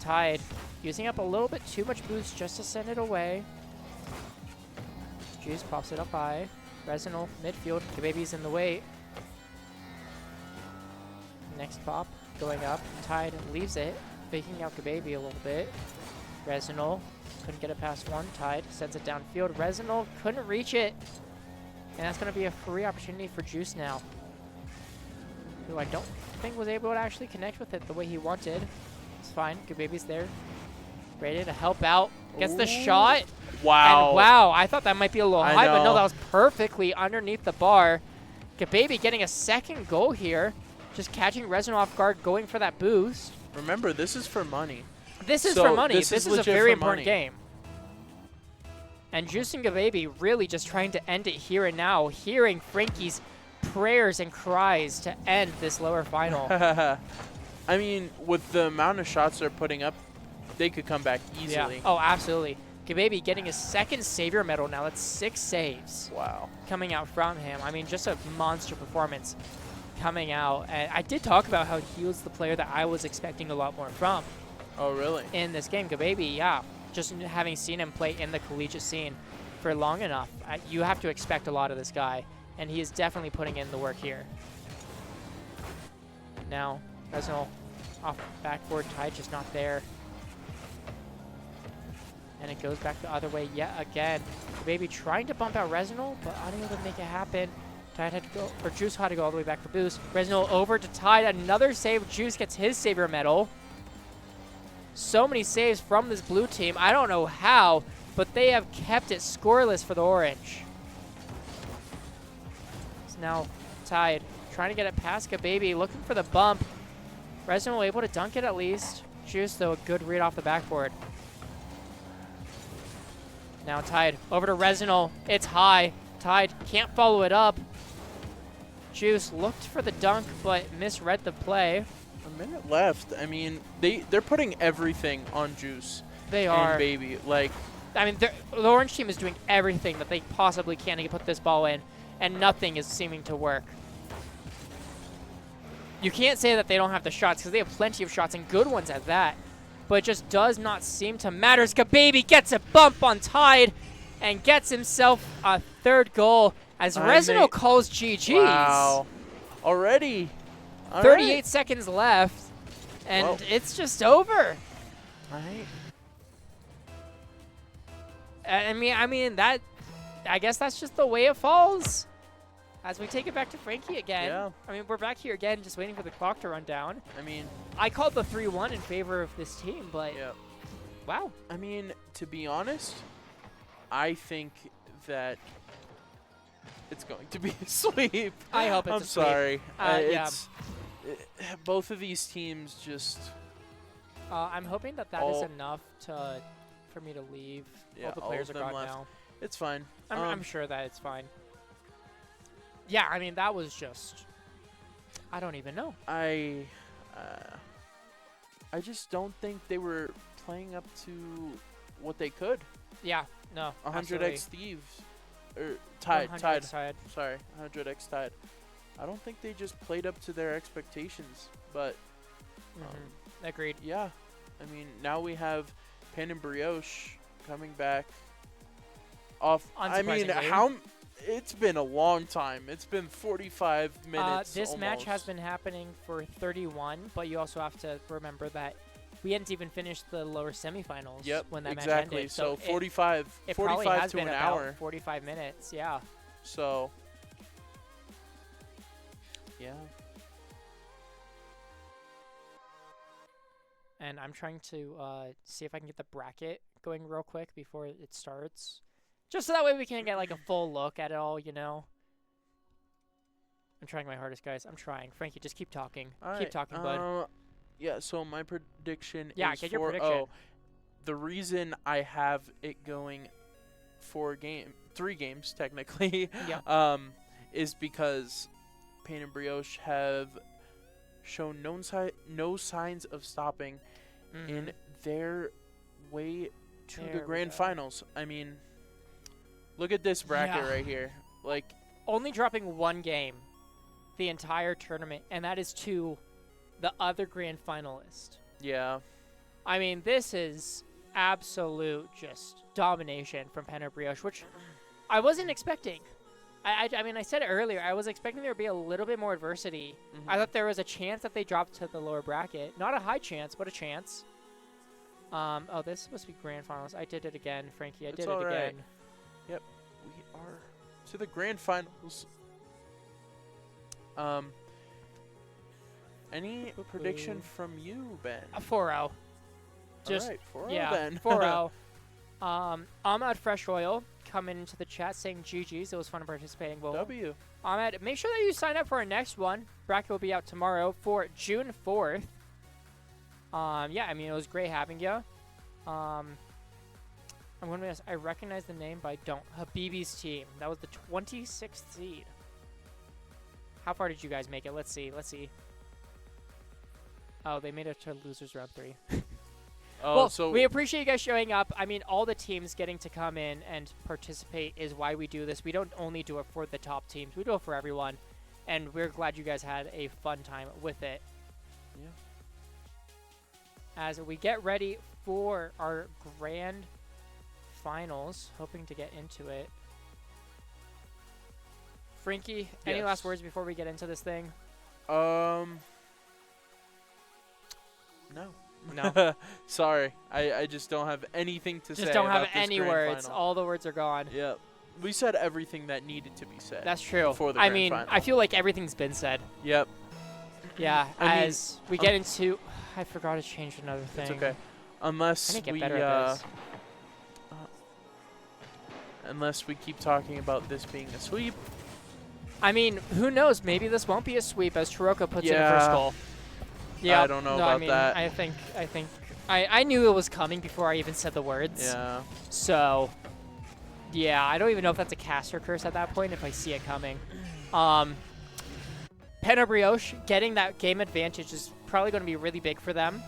Tide using up a little bit too much boost just to send it away. Juice pops it up high. Resonal midfield. Gababy's in the way. Next pop going up. Tide leaves it, faking out Gababy a little bit. Resonal couldn't get it past 1. Tide sends it downfield. Resonal couldn't reach it. And that's going to be a free opportunity for Juice now, who I don't think was able to actually connect with it the way he wanted. It's fine. Gababy's there, ready to help out. Gets the Ooh. shot. Wow. And wow, I thought that might be a little I high, but no, know. that was perfectly underneath the bar. Gababy getting a second goal here. Just catching Resonal off guard, going for that boost. Remember, this is for money. This is So, for money. this This is is a legit very for important money. game. And Juice and Gababy really just trying to end it here and now, hearing Frankie's prayers and cries to end this lower final. I mean, with the amount of shots they're putting up, they could come back easily. Yeah. Oh, absolutely. Gababy getting his second savior medal now. That's 6 saves Wow. coming out from him. I mean, just a monster performance coming out. And I did talk about how he was the player that I was expecting a lot more from Oh, really? in this game. Gababy, yeah. Just having seen him play in the collegiate scene for long enough, you have to expect a lot of this guy. And he is definitely putting in the work here. Now, Resonal off backboard. Tide just not there. And it goes back the other way yet again. Gababy trying to bump out Resonal, but unable to make it happen. Tide had to go, or Juice had to go all the way back for boost. Resonal over to Tide. Another save. Juice gets his savior medal. So many saves from this blue team. I don't know how, but they have kept it scoreless for the orange. So now Tide trying to get it past Gababy, looking for the bump. Resonal able to dunk it at least. Juice, though, a good read off the backboard. Now Tide over to Resonal. It's high. Tide can't follow it up. Juice looked for the dunk, but misread the play. A minute left. I mean, they're putting everything on Juice. They are. And Baby. Like, I mean, the orange team is doing everything that they possibly can to put this ball in, and nothing is seeming to work. You can't say that they don't have the shots, because they have plenty of shots, and good ones at that. But it just does not seem to matter. Gababy gets a bump on Tide and gets himself a third goal as Resonal calls GG's. Wow. Already. 38 seconds left, and it's just over. All right. I mean that. I guess that's just the way it falls. As we take it back to Frankie again. Yeah. I mean, we're back here again, just waiting for the clock to run down. I mean, I called the 3-1 in favor of this team, but yeah. Wow. I mean, to be honest, I think that it's going to be a sweep. I hope it's I'm a sweep. sorry. Yeah. Both of these teams just. I'm hoping that is enough for me to leave. Yeah, all the players all are of them gone left. now. It's fine. I'm sure that it's fine. Yeah, I mean, that was just. I don't even know. I just don't think they were playing up to what they could. Yeah, no. 100x Thieves. Or Tide. 100x Tide. Sorry, 100x Tide. I don't think they just played up to their expectations, but Agreed. yeah. I mean, now we have Pan and Brioche coming back off. I mean, it's been a long time. It's been 45 minutes. This match has been happening for 31, but you also have to remember that we hadn't even finished the lower semifinals when that match ended. So 45 it 45 probably has to been an about hour. 45 minutes, yeah. So, yeah. And I'm trying to see if I can get the bracket going real quick before it starts. Just so that way we can get like a full look at it all, you know. I'm trying my hardest, guys. I'm trying. Frankie, just keep talking. Keep talking, bud. Yeah, so my prediction is get your prediction. The reason I have it going 3 games technically, is because Pain and Brioche have shown no signs of stopping in their way to the grand finals. I mean, look at this bracket right here. Like, only dropping 1 game the entire tournament, and that is to the other grand finalist. Yeah. I mean, this is absolute just domination from Pan and Brioche, which I wasn't expecting. I mean, I said it earlier. I was expecting there to be a little bit more adversity. I thought there was a chance that they dropped to the lower bracket. Not a high chance, but a chance. Oh, this is supposed to be grand finals. I did it again, Frankie. I did it again. Yep. We are to the grand finals. Any prediction from you, Ben? A 4-0. Just 4-0 yeah, then. 4-0. Ahmad Fresh Oil coming into the chat saying GG's. It was fun participating. Well, W. Ahmad, make sure that you sign up for our next one. Bracket will be out tomorrow for June 4th. Yeah, I mean, it was great having you. I'm going to be honest, I recognize the name, but I don't. Habibi's team. That was the 26th seed. How far did you guys make it? Let's see. Oh, they made it to losers round 3. Oh, well, so we appreciate you guys showing up. I mean, all the teams getting to come in and participate is why we do this. We don't only do it for the top teams. We do it for everyone. And we're glad you guys had a fun time with it. Yeah. As we get ready for our grand finals, hoping to get into it. Frankie, any last words before we get into this thing? No. No. Sorry. I just don't have anything to say. Just don't have about this any grand words. final. All the words are gone. Yep. we said everything that needed to be said. That's true. Before the I grand mean, final. I feel like everything's been said. Yep. Yeah. I We get into, I forgot to change another thing. It's okay. I Unless need to get we better at this. unless we keep talking about this being a sweep. I mean, who knows? Maybe this won't be a sweep as Taroco puts in a Yeah. first goal. Yeah. I don't know no, about I mean, that. I think I knew it was coming before I even said the words. Yeah. So, yeah, I don't even know if that's a caster curse at that point if I see it coming. Brioche getting that game advantage is probably going to be really big for them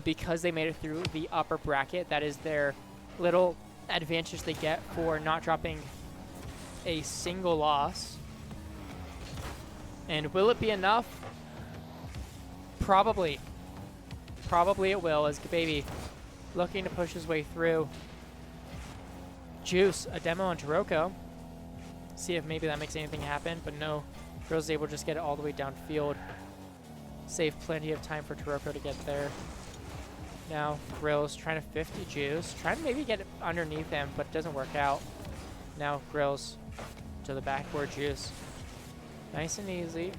because they made it through the upper bracket. That is their little advantage they get for not dropping a single loss. And will it be enough? Probably. Probably it will, as Gababy looking to push his way through. Juice, a demo on Taroco. See if maybe that makes anything happen, but no. Grills is able to just get it all the way downfield. Save plenty of time for Taroco to get there. Now Grills trying to 50 Juice. Trying to maybe get it underneath him, but it doesn't work out. Now Grills to the backboard Juice. Nice and easy.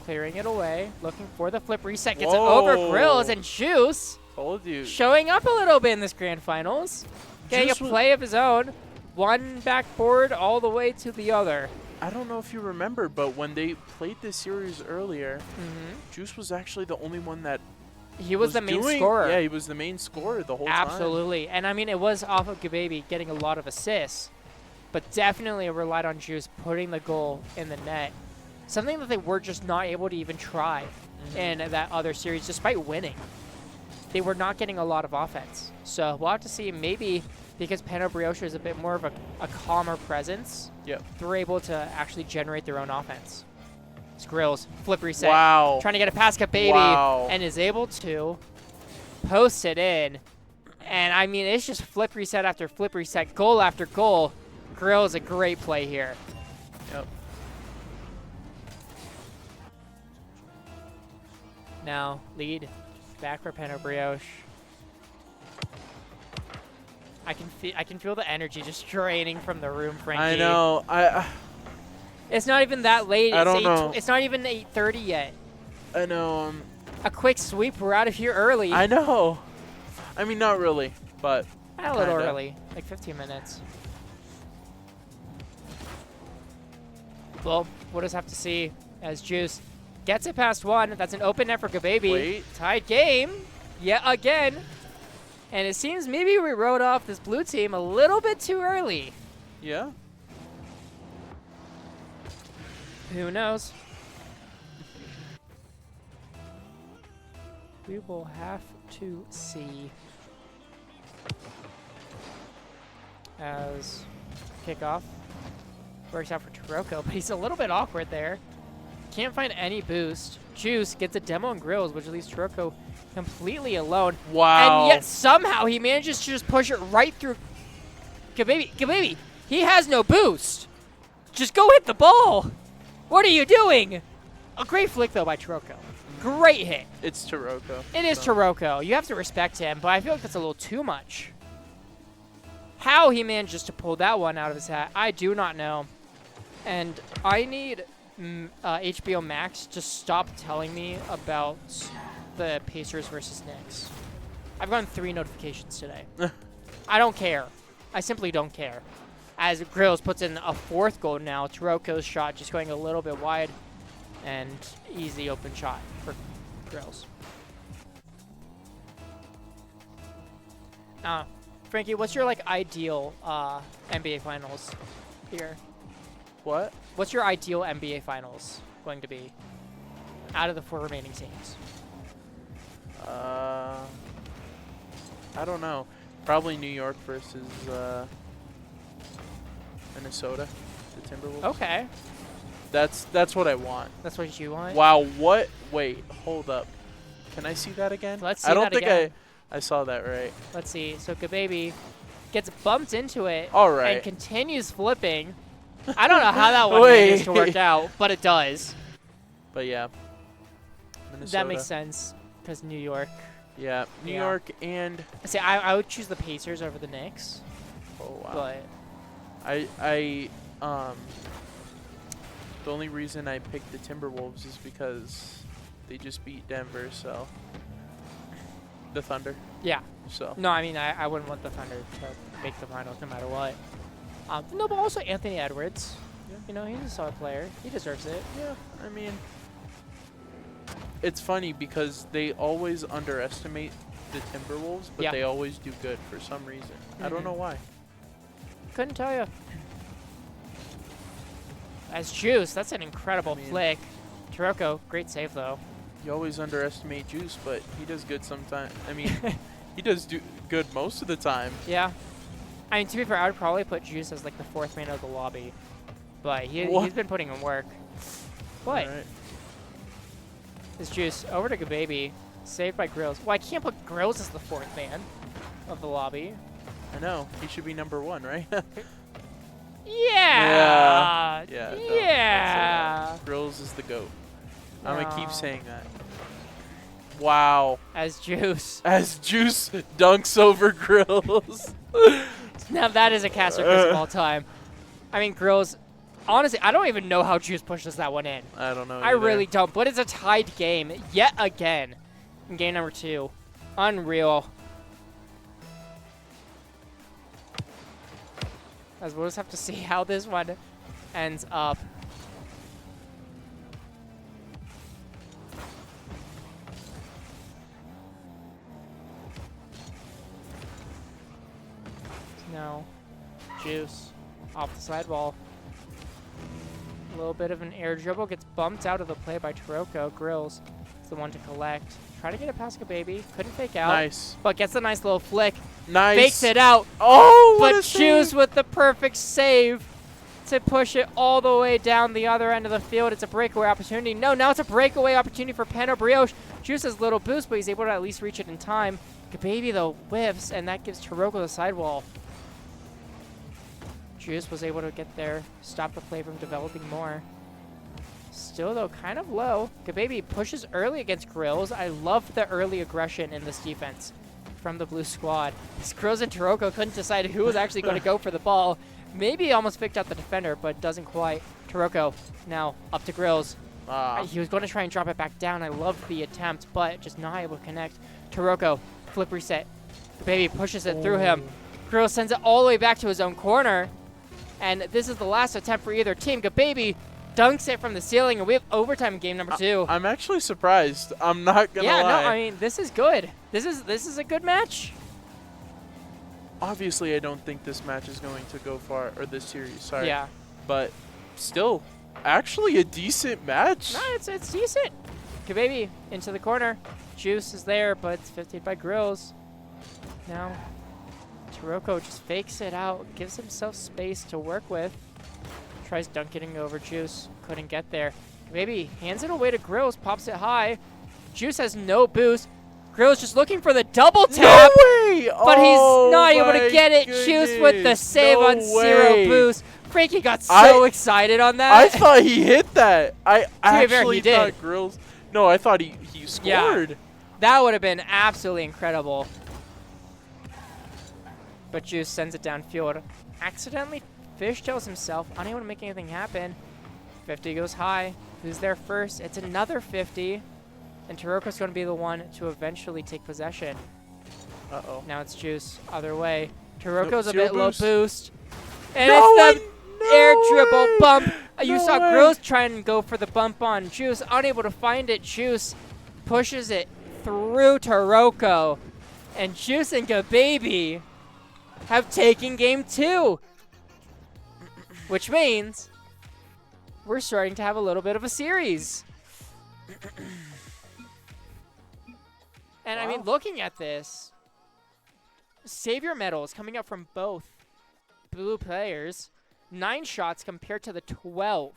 Clearing it away. Looking for the flip reset. Gets it over Grills, and Juice Told you. showing up a little bit in this grand finals. Getting Juice a play of his own. One backboard all the way to the other. I don't know if you remember, but when they played this series earlier, Juice was actually the only one that He was the main scorer. Yeah, he was the main scorer the whole time. Absolutely. And I mean, it was off of Gababy getting a lot of assists, but definitely relied on Juice putting the goal in the net. Something that they were just not able to even try in that other series, despite winning. They were not getting a lot of offense. So we'll have to see, maybe because Brioche is a bit more of a calmer presence, they're able to actually generate their own offense. Grills, flip reset. Wow. Trying to get a pass Gababy, and is able to post it in. And I mean, it's just flip reset after flip reset, goal after goal. Grills a great play here. Yep. Now lead back for Brioche. I can feel the energy just draining from the room, Frankie. I know. It's not even that late. I don't know. It's not even 8:30 yet. I know. A quick sweep. We're out of here early. I know. I mean, not really, but a little kinda. early, like 15 minutes. Well, we'll just have to see as Juice gets it past one. That's an open net for Gababy. Wait. Tied game yet again. And it seems maybe we wrote off this blue team a little bit too early. Yeah. Who knows? We will have to see. As kickoff works out for Taroco, but he's a little bit awkward there. Can't find any boost. Juice gets a demo on Grills, which leaves Taroco completely alone. Wow. And yet somehow he manages to just push it right through Gababy. Gababy, he has no boost. Just go hit the ball. What are you doing? A great flick, though, by Taroco. Great hit. It's Taroco. It is Taroco. You have to respect him, but I feel like that's a little too much. How he manages to pull that one out of his hat, I do not know. And I need HBO Max to stop telling me about the Pacers versus Knicks. I've gotten 3 notifications today. I don't care. I simply don't care. As Grills puts in a 4th goal now, Taroco's shot just going a little bit wide, and easy open shot for Grills. Frankie, what's your ideal NBA Finals here? What? What's your ideal NBA Finals going to be out of the 4 remaining teams? I don't know. Probably New York versus Minnesota, the Timberwolves. Okay. That's what I want. That's what you want? Wow, what? Wait, hold up. Can I see that again? Let's see I don't that think again. I saw that right. Let's see. So Gababy gets bumped into it All right. and continues flipping. I don't know how that one Wait. managed to work out, but it does. But yeah. Minnesota. That makes sense because New York. Yeah, New York and See, I would choose the Pacers over the Knicks. oh wow. But The only reason I picked the Timberwolves is because they just beat Denver, so the Thunder. Yeah. So No, I mean, I wouldn't want the Thunder to make the finals no matter what. No, but also Anthony Edwards. Yeah. You know, he's a solid player. He deserves it. yeah, I mean, it's funny because they always underestimate the Timberwolves, but Yeah. they always do good for some reason. I don't know why. Couldn't tell you. As Juice, that's an incredible flick. Taroco, great save though. You always underestimate Juice, but he does good sometimes. I mean, he does do good most of the time. Yeah. I mean, to be fair, I would probably put Juice as like the 4th man of the lobby. But he's been putting in work. What? Right. Is Juice over to Gababy, saved by Grills. Well, I can't put Grills as the 4th man of the lobby. I know. He should be number 1, right? Yeah. Yeah. Yeah. Grills is the GOAT. No. I'm going to keep saying that. Wow. As Juice. As Juice dunks over Grills. Now that is a caster of all time. I mean, Grills, honestly, I don't even know how Juice pushes that one in. I don't know. I really don't. But it's a tied game yet again in game number 2. Unreal. As we'll just have to see how this one ends up. No. Juice. Off the sidewall. A little bit of an air dribble. Gets bumped out of the play by Taroco. Grills is the one to collect. Try to get it past Gababy. Couldn't fake out. Nice. But gets a nice little flick. Nice. Fakes it out. Oh, But Juice with the perfect save to push it all the way down the other end of the field. It's a breakaway opportunity. No, now it's a breakaway opportunity for Brioche. Juice has a little boost, but he's able to at least reach it in time. Gababy, though, whiffs, and that gives Taroco the sidewall. Juice was able to get there, stop the play from developing more. Still, though, kind of low. Gababy pushes early against Grills. I love the early aggression in this defense from the blue squad. Grills and Taroco couldn't decide who was actually going to go for the ball. Maybe almost picked out the defender, but doesn't quite. Taroco now up to Grills. He was going to try and drop it back down. I loved the attempt, but just not able to connect. Taroco, flip reset. Gababy pushes it through him. Grills sends it all the way back to his own corner. And this is the last attempt for either team. Gababy dunks it from the ceiling, and we have overtime in game number 2. I'm actually surprised. I'm not gonna lie. Yeah, no, I mean, this is good. This is a good match. Obviously, I don't think this match is going to go far, or this series, sorry. Yeah. But still, actually a decent match. No, it's decent. Gababy into the corner. Juice is there, but it's 50 by Grills. Now, Taroco just fakes it out, gives himself space to work with. Tries dunking over Juice, couldn't get there. Maybe hands it away to Grills, pops it high. Juice has no boost. Grills just looking for the double tap. No way! But he's not able to get it. Juice with the save on 0 boost. Frankie got so excited on that. I thought he hit that. I actually he did. thought Grills. No, I thought he scored. Yeah. That would have been absolutely incredible. But Juice sends it downfield. Accidentally fishtails himself, unable to make anything happen. 50 goes high. Who's there first? It's another 50. And Taroco's going to be the one to eventually take possession. Uh-oh. Now it's Juice, other way. Taroco's a bit boost. low boost. And it's the air dribble bump. You saw Grills try and go for the bump on Juice. Unable to find it. Juice pushes it through Taroco. And Juice and Gababy have taken game 2. Which means we're starting to have a little bit of a series. And I mean, looking at this, Savior medals coming up from both blue players. 9 shots compared to the 12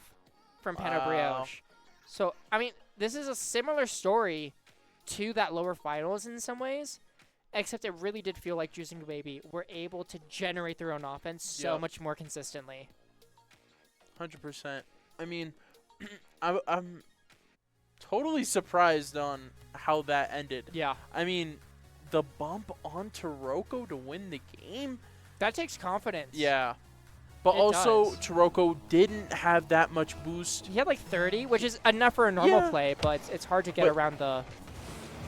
from Brioche. So, I mean, this is a similar story to that lower finals in some ways, except it really did feel like Juice and Gababy were able to generate their own offense so much more consistently. 100%. I mean, I'm totally surprised on how that ended. Yeah. I mean, the bump on Taroco to win the game? That takes confidence. Yeah. But It also, does. Taroco didn't have that much boost. He had like 30, which is enough for a normal Yeah. play, but it's hard to get But- around the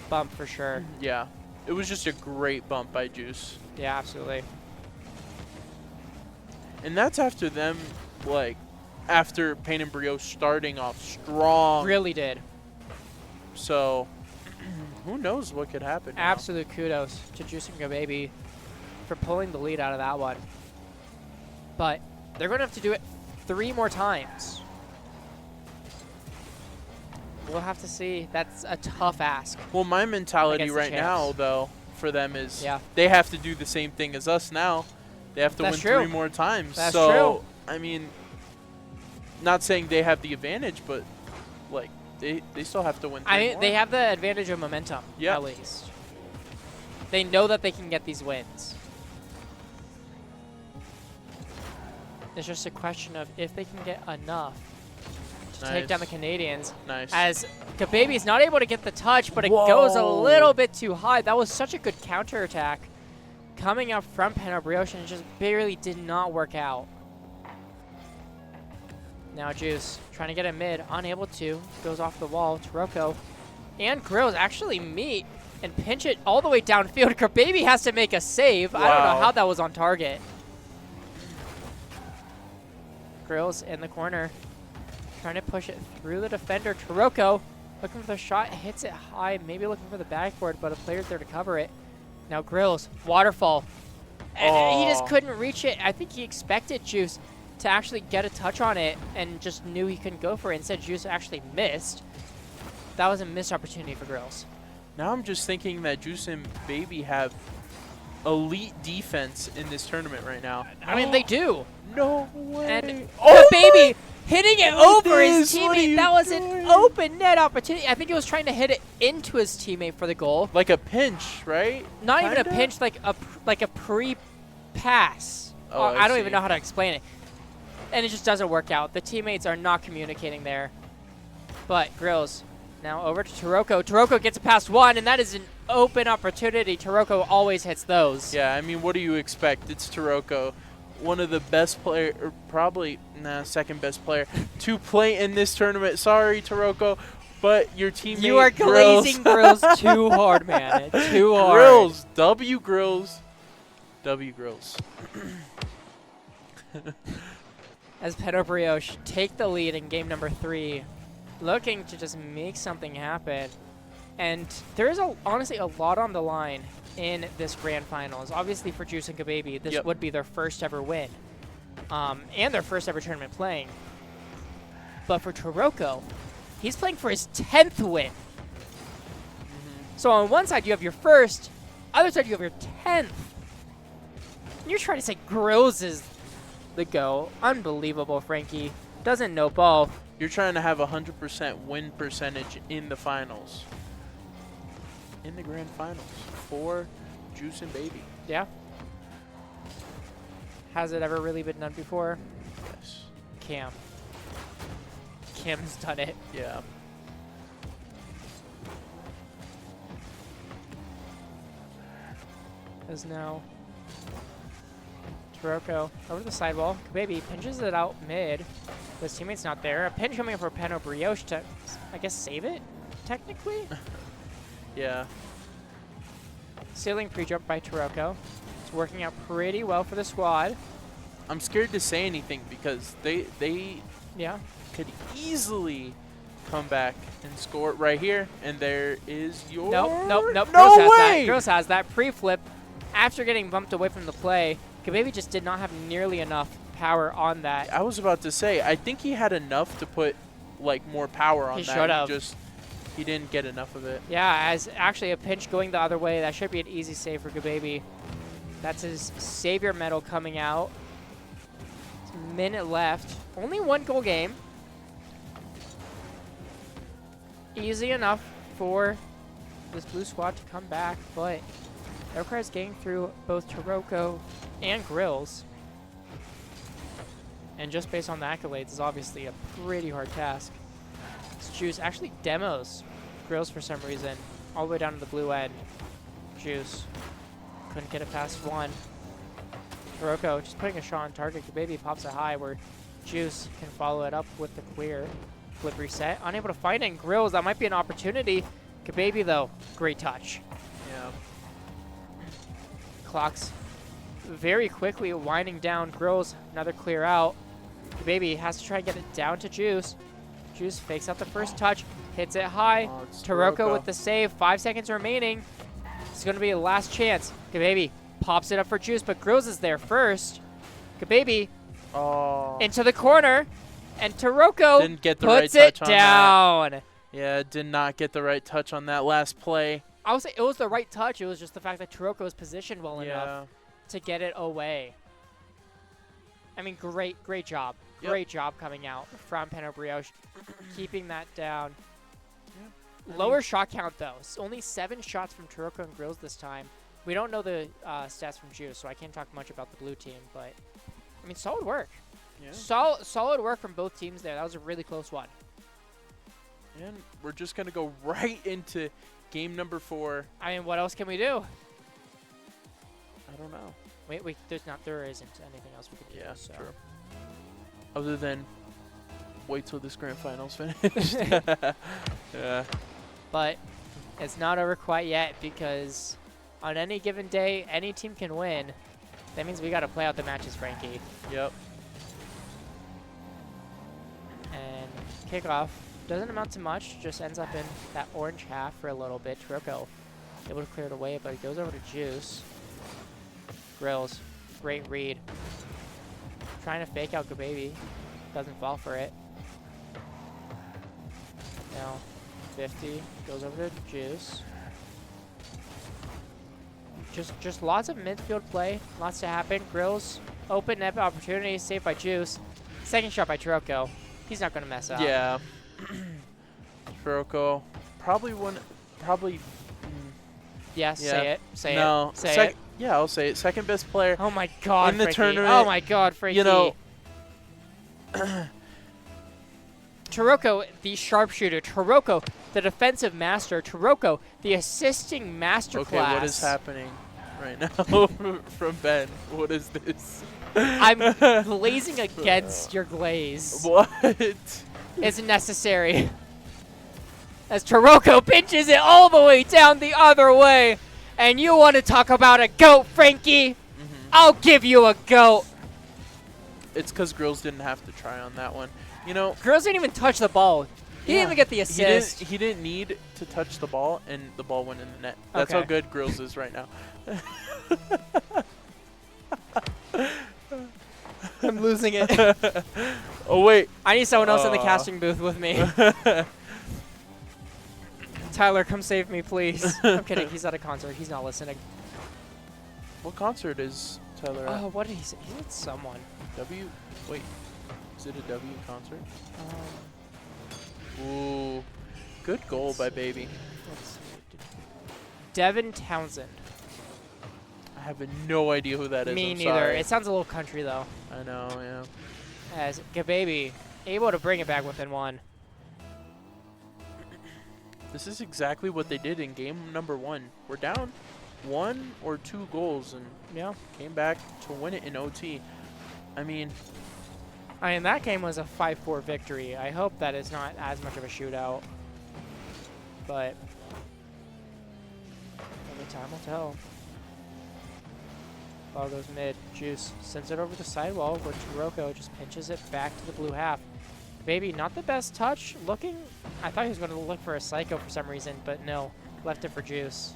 bump for sure. Yeah. It was just a great bump by Juice. Yeah, absolutely. And that's after them, like, after Pain and Brioche starting off strong. Really did. So, who knows what could happen now. Absolute kudos to Juice and Gababy for pulling the lead out of that one. But they're going to have to do it 3 more times. We'll have to see. That's a tough ask. Well, my mentality Against the right now, champs. though, for them is Yeah. they have to do the same thing as us now. They have to That's win true. 3 more times. That's so, true. I mean, not saying they have the advantage, but, like, they still have to win 3 I mean, more. they have the advantage of momentum, Yeah. at least. They know that they can get these wins. It's just a question of if they can get enough to take down the Nice. Canadians. Nice. As Gababy's not able to get the touch, but it goes a Whoa. little bit too high. That was such a good counterattack coming up from Brioche, and it just barely did not work out. Now Juice trying to get it mid, unable to, goes off the wall. Taroco and Grills actually meet and pinch it all the way downfield. Gababy has to make a save. I don't know Wow. how that was on target. Grills in the corner, trying to push it through the defender. Taroco looking for the shot, hits it high, maybe looking for the backboard, but a player's there to cover it. Now Grills, waterfall. And he just Aw. couldn't reach it. I think he expected Juice to actually get a touch on it and just knew he couldn't go for it. Instead, Juice actually missed. That was a missed opportunity for Grills. Now I'm just thinking that Juice and Baby have elite defense in this tournament right now. I mean, they do. No way. And Oh Gababy hitting it over his goodness, what are teammate. you That was doing? an open net opportunity. I think he was trying to hit it into his teammate for the goal. Like a pinch, right? Not even a Kinda? pinch, like a pre-pass. Oh, I don't see. even know how to explain it. And it just doesn't work out. The teammates are not communicating there. But Grills now over to Taroco. Taroco gets past one, and that is an open opportunity. Taroco always hits those. Yeah, I mean, what do you expect? It's Taroco, one of the best player, or probably second best player to play in this tournament. Sorry, Taroco, but your teammate You are Grills. glazing Grills too hard, man. Too hard. Grills, W Grills, W Grills. As Brioche take the lead in game number 3, looking to just make something happen. And there is honestly a lot on the line in this grand finals. Obviously for Juice and Gababy, this Yep. would be their first ever win. And their first ever tournament playing. But for Taroco, he's playing for his 10th win. So on one side you have your first, other side you have your 10th. And you're trying to say Grills is the go. Unbelievable, Frankie. Doesn't know ball. You're trying to have 100% win percentage in the finals. In the grand finals for Juice and Baby. Yeah. Has it ever really been done before? Yes. Cam. Cam's done it. Yeah. As now Taroco over the sidewall. Gababy pinches it out mid. His teammate's not there. A pinch coming for Brioche to, I guess, save it, technically? Yeah. Ceiling pre-jump by Taroco. It's working out pretty well for the squad. I'm scared to say anything because they Yeah. could easily come back and score it right here. And there is your... Nope. No Grills has way! that. Grills has that pre-flip. After getting bumped away from the play, Gababy just did not have nearly enough power on that. I was about to say, I think he had enough to put like more power on He that. should have. He didn't get enough of it. Yeah, as actually a pinch going the other way. That should be an easy save for Gababy. That's his savior medal coming out. It's a minute left. Only 1 goal game. Easy enough for this blue squad to come back, but it requires getting through both Taroco and Grills. And just based on the accolades is obviously a pretty hard task. Juice actually demos Grills for some reason, all the way down to the blue end. Juice couldn't get it past one. Taroco just putting a shot on target. Gababy pops it high where Juice can follow it up with the clear. Flip reset. Unable to find it in Grills. That might be an opportunity. Gababy, though, great touch. Yeah. Clocks very quickly winding down. Grills, another clear out. Gababy has to try and get it down to Juice. Juice fakes out the first touch, hits it high. Oh, it's Taroco with the save. 5 seconds remaining. It's going to be a last chance. Gababy pops it up for Juice, but Grills is there first. Gababy into the corner, and Taroco didn't get the puts right it touch down. On that. Yeah, did not get the right touch on that last play. I would say it was the right touch. It was just the fact that Taroco was positioned well enough to get it away. I mean, great job. Great job coming out from Brioche, keeping that down. Lower shot count, though. Only 7 shots from Taroco and Grills this time. We don't know the stats from Juice, so I can't talk much about the blue team. But, I mean, solid work. Yeah. Solid work from both teams there. That was a really close one. And we're just going to go right into game number 4. I mean, what else can we do? I don't know. Wait, there isn't anything else we can do. Yeah, so. true. Other than wait till this grand finals finished. Yeah. But it's not over quite yet because on any given day, any team can win. That means we got to play out the matches, Frankie. Yep. And kickoff doesn't amount to much, just ends up in that orange half for a little bit. Taroco able to clear it away, but it goes over to Juice. Grills, great read. Trying to fake out Gababy, doesn't fall for it. Now 50 goes over to Juice. Just lots of midfield play, lots to happen. Grills, open net opportunity, saved by Juice. Second shot by Taroco. He's not going to mess up. Yeah. Taroco probably. Yeah, say it. Say no, it. Say it. Yeah, I'll say it. Second best player. Oh my God, in the Frankie. tournament. Oh my God, Frankie. You know. Taroco, the sharpshooter. Taroco, the defensive master. Taroco, the assisting masterclass. Okay, what is happening right now from Ben? What is this? I'm glazing against your glaze. What? It's necessary. As Taroco pinches it all the way down the other way. And you want to talk about a goat, Frankie? I'll give you a goat. It's because Grills didn't have to try on that one. You know, Grills didn't even touch the ball. He didn't even get the assist. He didn't need to touch the ball, and the ball went in the net. That's how good Grills is right now. I'm losing it. Oh, wait. I need someone else in the casting booth with me. Tyler, come save me, please. I'm kidding. He's at a concert. He's not listening. What concert is Tyler at? Oh, what did he say? He's with someone. Wait. Is it a W concert? Ooh. Good goal by Baby. Devin Townsend. I have no idea who that is. Me I'm neither. sorry. It sounds a little country, though. I know, yeah. As Gababy able to bring it back within 1. This is exactly what they did in game number 1. We're down 1 or 2 goals and came back to win it in OT. I mean, that game was a 5-4 victory. I hope that it's not as much of a shootout. But only time will tell. Ball goes mid. Juice sends it over the sidewall where Taroco just pinches it back to the blue half. Baby, not the best touch. Looking, I thought he was going to look for a psycho for some reason, but no. Left it for Juice.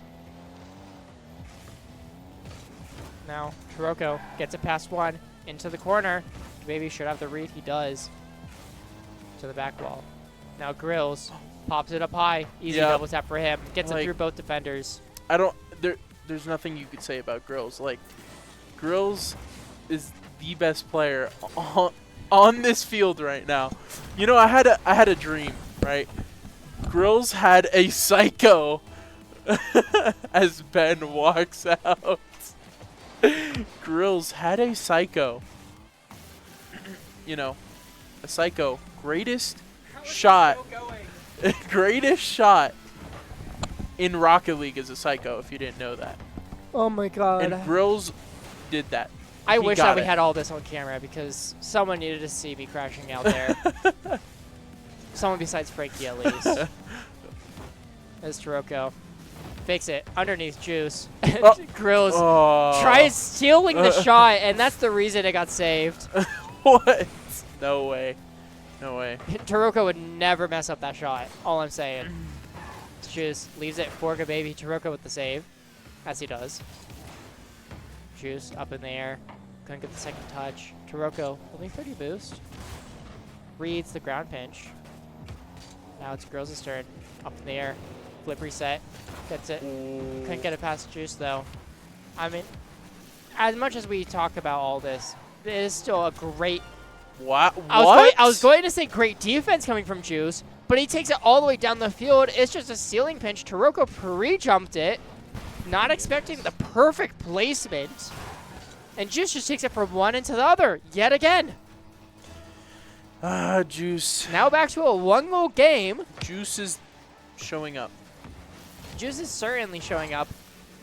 Now, Taroco gets it past 1 into the corner. Baby should have the read. He does. To the back wall. Now Grills pops it up high. Easy double tap for him. Gets it through both defenders. There's nothing you could say about Grills. Like, Grills is the best player on this field right now. You know, I had a dream, right? Grills had a psycho as Ben walks out. Grills had a psycho. You know, a psycho. Greatest shot. Greatest shot in Rocket League is a psycho, if you didn't know that. Oh my God. And Grills did that. I wish that we it. had all this on camera because someone needed to see me crashing out there. Someone besides Frankie, at least. There's Taroco. Fakes it underneath Juice. Oh. Grills Oh. tries stealing the shot, and that's the reason it got saved. What? No way. No way. Taroco would never mess up that shot. All I'm saying. Juice leaves it for Gababy. Taroco with the save, as he does. Juice up in the air. Couldn't get the second touch. Taroco only 30 boost. Reads the ground pinch. Now it's Grills' turn. Up in the air. Flip reset. Gets it. Ooh. Couldn't get it past Juice, though. I mean, as much as we talk about all this, it is still a great... What? I was going to say great defense coming from Juice, but he takes it all the way down the field. It's just a ceiling pinch. Taroco pre-jumped it, not expecting the perfect placement. And Juice just takes it from one into the other, yet again. Ah, Juice. Now back to a one-goal game. Juice is showing up. Juice is certainly showing up.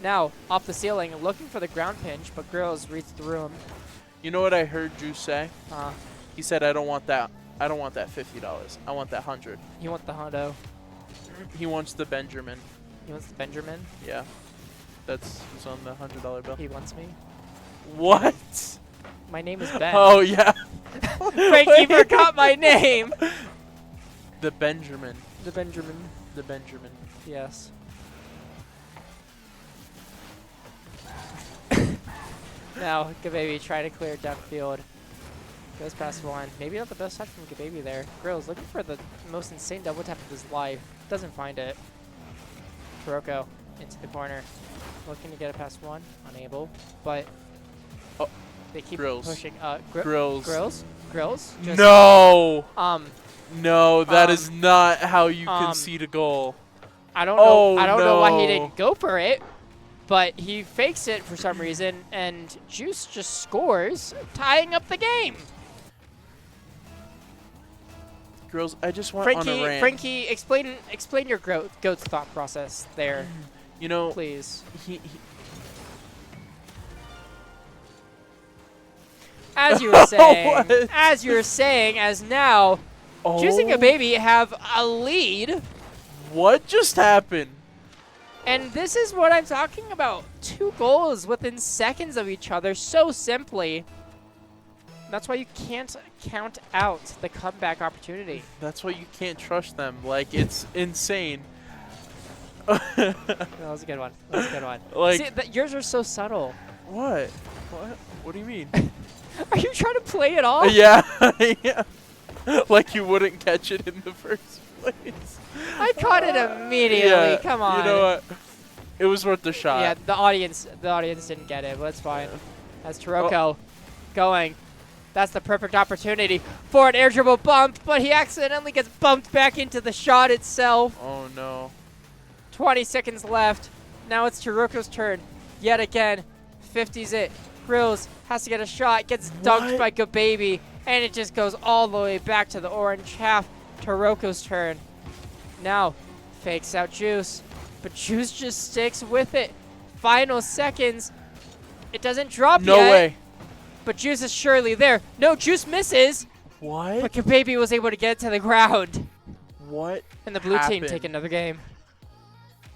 Now, off the ceiling, looking for the ground pinch, but Grills reads through him. You know what I heard Juice say? Uh, He said, "I don't want that. I don't want that $50. I want that 100." you want the Hondo. He wants the Benjamin. He wants the Benjamin. Yeah, that's who's on the $100 bill. He wants me. What? My name is Ben. Oh yeah. Frankie forgot my name. The Benjamin. The Benjamin. The Benjamin. Yes. Now, Gababy try to clear downfield. Goes past one. Maybe not the best touch from Gababy there. Grills looking for the most insane double tap of his life. Doesn't find it. Taroco into the corner. Looking to get it past one. Unable. But they keep Grills. pushing. Grills. Grills? Just, No. Um, No, that is not how you concede a goal. I don't know. Oh, I don't know why he no. didn't go for it, but he fakes it for some reason, and Juice just scores, tying up the game. Girls, I just went on a rant. Frankie, explain your goat's thought process there, You know, please. he As you were saying, What? as now, Juice and Oh. Gababy have a lead. What just happened? And this is what I'm talking about. 2 goals within seconds of each other so simply. That's why you can't count out the comeback opportunity. That's why you can't trust them. Like, it's insane. That was a good one. That was a good one. Like, See, yours are so subtle. what? What? What do you mean? Are you trying to play it off? Yeah. Yeah. Like you wouldn't catch it in the first place. I caught it immediately. Yeah, Come on. You know what? It was worth the shot. Yeah, the audience didn't get it, but it's fine. That's Taroco going. That's the perfect opportunity for an air dribble bump, but he accidentally gets bumped back into the shot itself. Oh no. 20 seconds left. Now it's Taroco's turn. Yet again. 50's it. Grills has to get a shot. Gets dunked by Gababy. And it just goes all the way back to the orange half. Taroco's turn. Now, fakes out Juice. But Juice just sticks with it. Final seconds. It doesn't drop yet. No way. But Juice is surely there. No, Juice misses. What? But Gababy was able to get to the ground. What? And the blue team happened? take another game.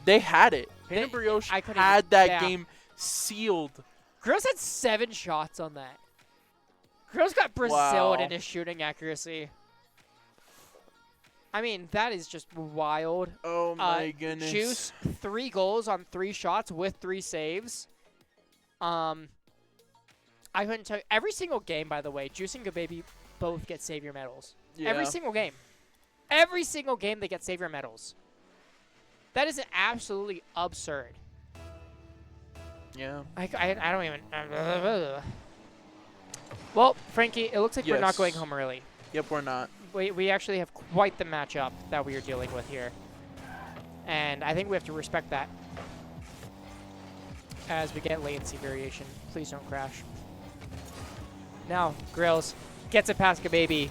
They had it. Pain and Brioche I couldn't had even- that yeah. game sealed. Grills had 7 shots on that. Grills got Braziled Wow. in his shooting accuracy. I mean, that is just wild. Oh my goodness. Juice, 3 goals on 3 shots with 3 saves. I couldn't tell you. Every single game, by the way, Juice and Gababy both get Savior medals. Yeah. Every single game. Every single game they get Savior medals. That is absolutely absurd. Yeah. I don't even... Well, Frankie, it looks like we're not Yes. going home early. Yep, we're not. We actually have quite the matchup that we are dealing with here. And I think we have to respect that. As we get latency variation. Please don't crash. Now, Grills gets it past Gababy.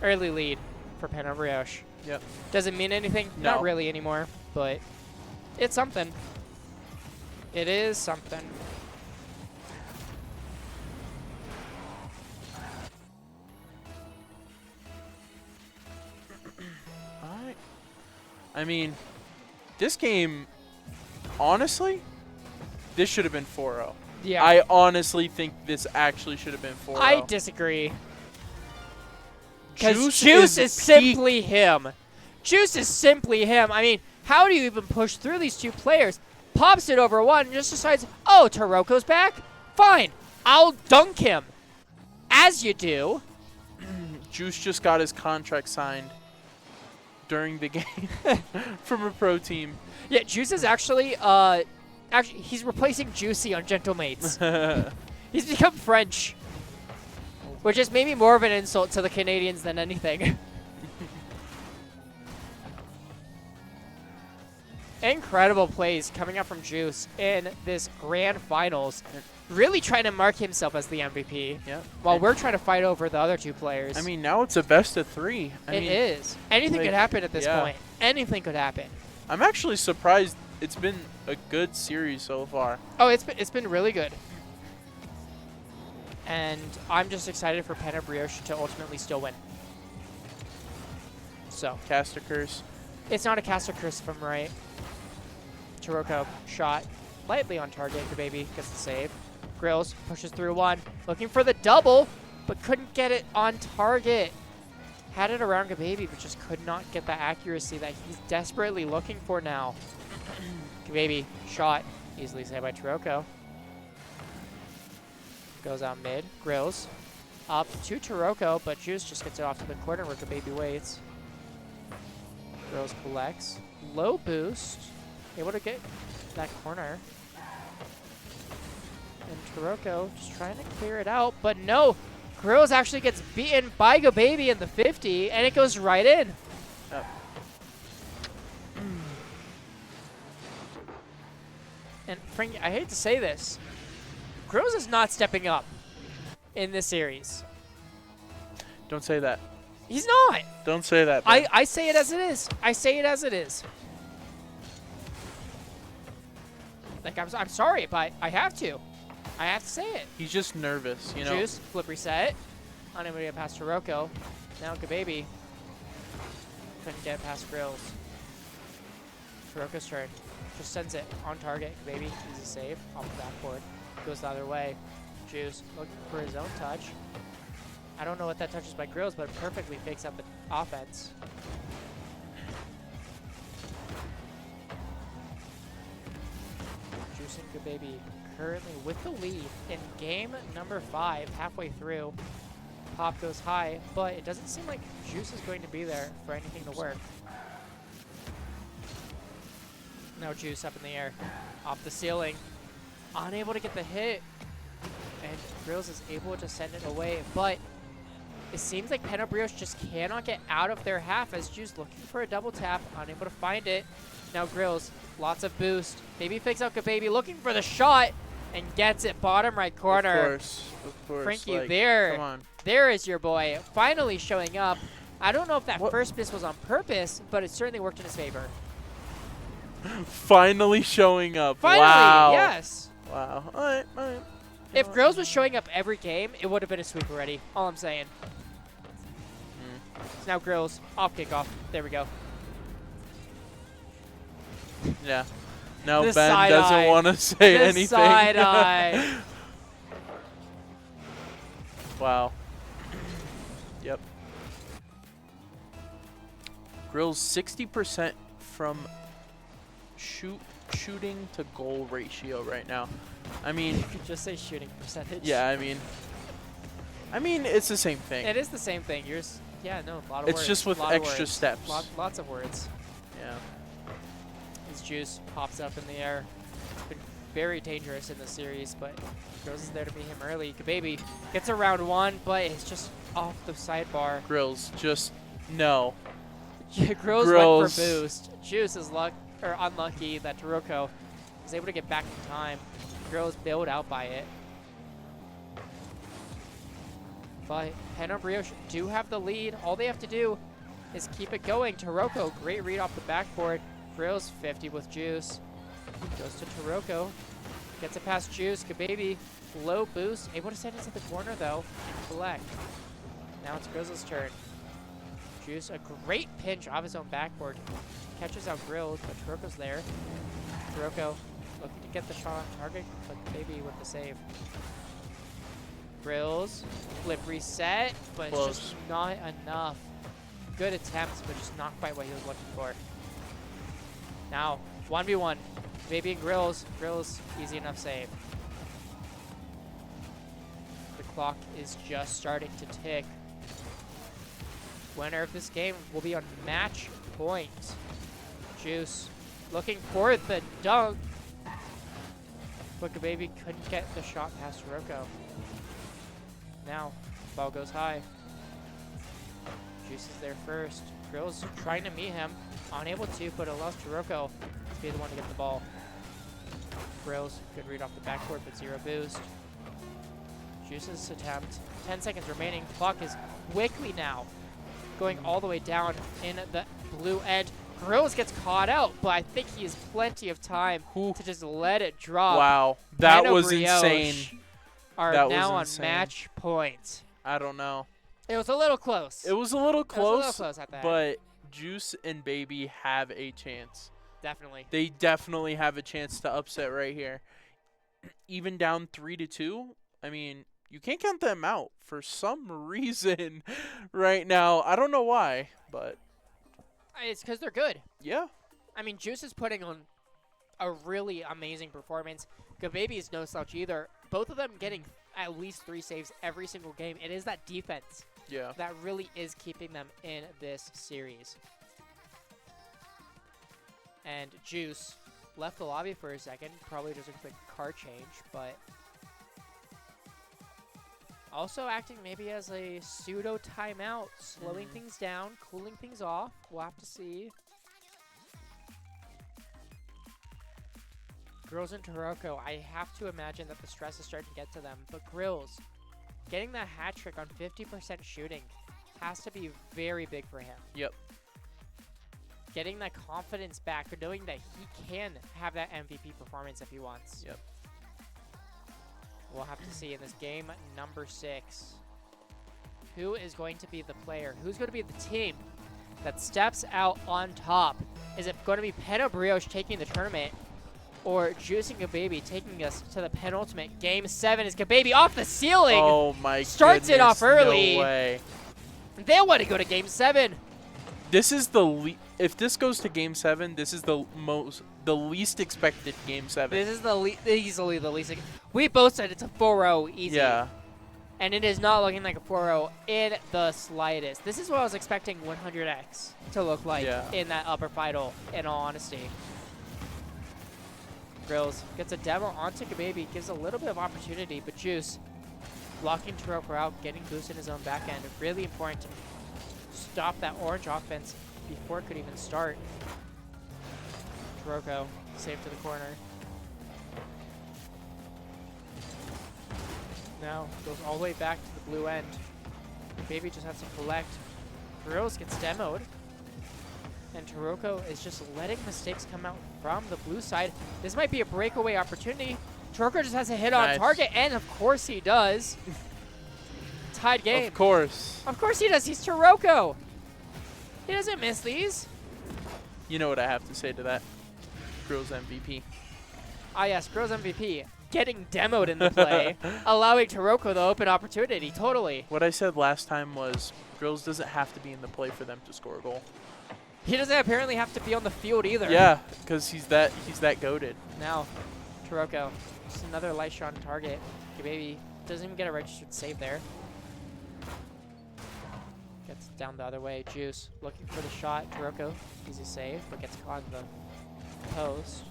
Early lead for Pain and Brioche. Yep. Doesn't mean anything? No. Not really anymore, but it's something. It is something. I mean, this game, honestly, this should have been 4-0. Yeah. I honestly think this actually should have been 4-0. I disagree. Because Juice is simply him. Juice is simply him. I mean, how do you even push through these two players? Pops it over one and just decides, oh, Taroco's back? Fine. I'll dunk him. As you do. Juice just got his contract signed during the game from a pro team. Yeah, Juice is actually he's replacing Juicy on Gentlemates. He's become French. Which is maybe more of an insult to the Canadians than anything. Incredible plays coming up from Juice in this grand finals. Really trying to mark himself as the MVP. Yeah. While we're trying to fight over the other two players. I mean, now it's a best of 3. It is. Anything could happen at this point. Anything could happen. I'm actually surprised. It's been a good series so far. Oh, it's been really good. And I'm just excited for Pen and Brioche to ultimately still win. So. Caster curse. It's not a caster curse if I'm right. Taroco shot lightly on target. Gababy gets the save. Grills pushes through one. Looking for the double, but couldn't get it on target. Had it around Gababy, but just could not get the accuracy that he's desperately looking for now. Gababy shot. Easily saved by Taroco. Goes out mid. Grills up to Taroco, but Juice just gets it off to the corner where Gababy waits. Grills collects. Low boost. Able to get that corner. And Taroco just trying to clear it out, but no. Grills actually gets beaten by Gababy in the 50, and it goes right in. Oh. And Frankie, I hate to say this, Grills is not stepping up in this series. Don't say that. He's not. Don't say that. Ben. I say it as it is. I say it as it is. Like, I'm sorry, but I have to. I have to say it. He's just nervous, you know. Juice, flip reset. Unable to get past Taroco. Now Gababy. Couldn't get past Grills. Taroco's turn. Just sends it on target. Gababy, easy save. Off the backboard. Goes the other way. Juice looking for his own touch. I don't know what that touch is by Grills, but it perfectly fakes out the offense. Juice and Gababy currently with the lead in game number 5, halfway through. Pop goes high, but it doesn't seem like Juice is going to be there for anything to work. Now Juice up in the air, off the ceiling, unable to get the hit, and Grills is able to send it away, but it seems like Pen and Brioche just cannot get out of their half as Juice looking for a double tap, unable to find it. Now Grills, lots of boost, maybe fakes out Gababy, looking for the shot, and gets it bottom right corner. Of course. Frankie, like, there, come on. there is your boy, finally showing up. I don't know if that first miss was on purpose, but it certainly worked in his favor. Finally showing up. Finally, wow. yes. Wow. All right. If Grills was showing up every game, it would have been a sweep already. All I'm saying. So now Grills, off kickoff. There we go. Yeah. No, The Ben doesn't want to say The anything. side eye. Wow. Yep. Grills 60% from shooting to goal ratio right now. I mean, You could just say shooting percentage. yeah, I mean it's the same thing. It is the same thing. Yours, yeah, no, a lot of It's words. just with lot of extra words. steps. Lots of words. Yeah. His Juice pops up in the air. Been very dangerous in this series, but Grills is there to meet him early. Gababy gets around one, but it's just off the sidebar. Grills, just no. Grills went for boost. Juice is unlucky that Taroco was able to get back in time. Grills bailed out by it. But Pen and Brioche do have the lead. All they have to do is keep it going. Taroco, great read off the backboard. Grills 50 with Juice. Goes to Taroco. Gets it past Juice. Gababy, low boost. Able to send it to the corner though. And collect. Now it's Grills' turn. Juice, a great pinch off his own backboard. catches out Grills, but Taroco's there. Taroco looking to get the shot on target, but maybe with the save. Grills, flip reset, but it's just not enough. Good attempts, but just not quite what he was looking for. Now, 1v1. Gababy and Grills. Grills, easy enough save. The clock is just starting to tick. Winner of this game will be on match point. Juice looking for the dunk. But Gababy couldn't get the shot past Taroco. Now, ball goes high. Juice is there first. Grills trying to meet him. Unable to, but allows Taroco to be the one to get the ball. Grills, good read off the backboard, but 0 boost. Juice's attempt. 10 seconds remaining. Clock is quickly now going all the way down in the blue end. Grills gets caught out, but I think he has plenty of time to just let it drop. Wow, that Brioche was insane. Are that now on insane. match point. I don't know. It was a little close. It was a little close, at that. but Juice and Baby have a chance. Definitely. They definitely have a chance to upset right here. Even down 3-2, I mean, you can't count them out for some reason right now. I don't know why, but it's because they're good. yeah. I mean, Juice is putting on a really amazing performance. Gababy is no slouch either. Both of them getting at least 3 saves every single game. It is that defense that really is keeping them in this series. And Juice left the lobby for a second, probably just a quick car change, but also acting maybe as a pseudo timeout, slowing things down, cooling things off. We'll have to see. Grills and Taroco, I have to imagine that the stress is starting to get to them, but Grills, getting that hat trick on 50% shooting has to be very big for him. Yep. Getting that confidence back, knowing that he can have that MVP performance if he wants. Yep. We'll have to see in this game number 6. Who is going to be the player? Who's going to be the team that steps out on top? Is it going to be Brioche taking the tournament, or Juice and Gababy taking us to the penultimate game 7? Is Gababy off the ceiling? Oh my Starts it off early. No way. They want to go to game 7. This is the if this goes to game 7, this is the least expected game 7. This is easily the least. We both said it's a 4-0 easy. Yeah. And it is not looking like a 4-0 in the slightest. This is what I was expecting 100x to look like in that upper final, in all honesty. Grills gets a demo onto Gababy, gives a little bit of opportunity, but Juice blocking Taroco out, getting boost in his own back end. Really important to stop that orange offense before it could even start. Taroco safe to the corner. Now goes all the way back to the blue end. Gababy just has to collect. Grills gets demoed. And Taroco is just letting mistakes come out from the blue side. This might be a breakaway opportunity. Taroco just has a hit on target, and of course he does. Tied game. Of course. Of course he does. He's Taroco. He doesn't miss these. You know what I have to say to that? Grills MVP. Ah, yes, Grills MVP. Getting demoed in the play, allowing Taroco the open opportunity. Totally. What I said last time was Grills doesn't have to be in the play for them to score a goal. He doesn't apparently have to be on the field either. Yeah, because he's that goated. Now, Taroco, just another light shot on target. Gababy doesn't even get a registered save there. Gets down the other way. Juice looking for the shot. Taroco, easy save, but gets caught in the post.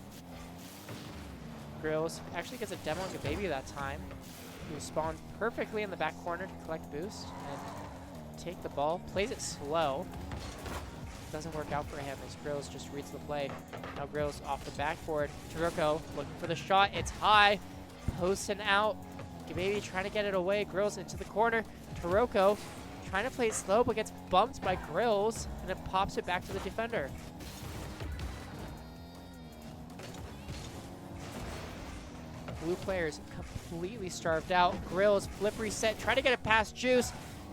Grills actually gets a demo on Gababy that time. He spawned perfectly in the back corner to collect boost and take the ball. Plays it slow. Doesn't work out for him as Grills just reads the play. Now Grills off the backboard. Taroco looking for the shot. It's high. Posting out. Gababy trying to get it away. Grills into the corner. Taroco trying to play it slow but gets bumped by Grills and it pops it back to the defender. Blue players completely starved out. Grills flip reset. Try to get it past Juice.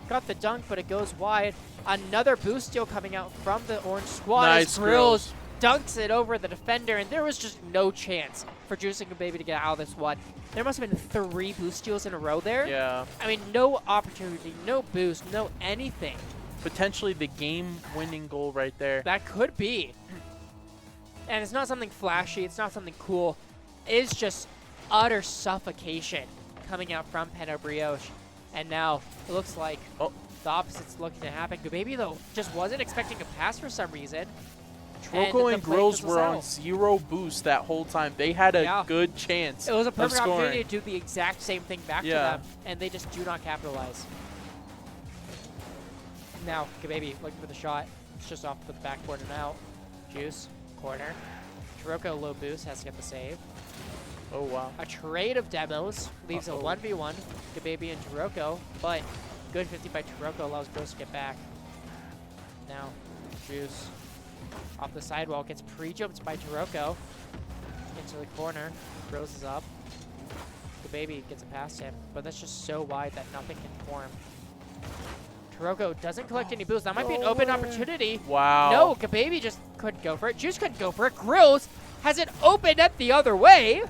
Got the dunk, but it goes wide. Another boost steal coming out from the orange squad. Nice, Grills dunks it over the defender, and there was just no chance for Juice and Gababy to get out of this one. There must have been 3 boost steals in a row there. Yeah. I mean, no opportunity, no boost, no anything. Potentially the game-winning goal right there. That could be. And it's not something flashy. It's not something cool. It's just utter suffocation coming out from Brioche. And now it looks like the opposite's looking to happen. Gababy, though, just wasn't expecting a pass for some reason. Taroco and Grills were on 0 boost that whole time. They had a good chance. It was a perfect of scoring. opportunity to do the exact same thing back to them, and they just do not capitalize. Now, Gababy looking for the shot. It's just off the backboard and out. Juice, corner. Taroco low boost, has to get the save. Oh, wow. A trade of demos leaves a 1v1, Gababy and Taroco, but good 50 by Taroco allows Grills to get back. Now, Juice off the sidewall gets pre-jumped by Taroco into the corner. Grills is up. Gababy gets it past him, but that's just so wide that nothing can form. Taroco doesn't collect any boost. That might be an open opportunity. Wow. No, Gababy just couldn't go for it. Juice couldn't go for it. Grills has it open up the other way.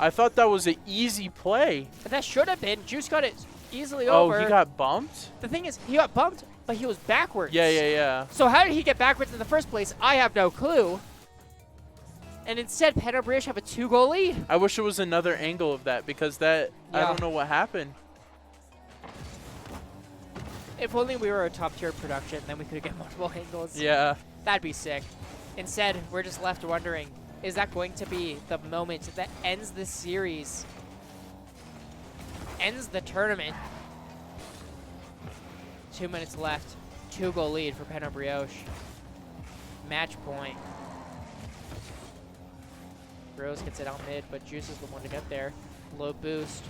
I thought that was an easy play. But that should have been. Juice got it easily over. Oh, he got bumped? The thing is, he got bumped, but he was backwards. Yeah. So how did he get backwards in the first place? I have no clue. And instead, Brioche have a 2-goal lead. I wish it was another angle of that because I don't know what happened. If only we were a top-tier production, then we could get multiple angles. Yeah. That'd be sick. Instead, we're just left wondering, is that going to be the moment that ends the series? Ends the tournament? 2 minutes left. 2-goal lead for Brioche. Match point. Rose gets it out mid, but Juice is the one to get there. Low boost.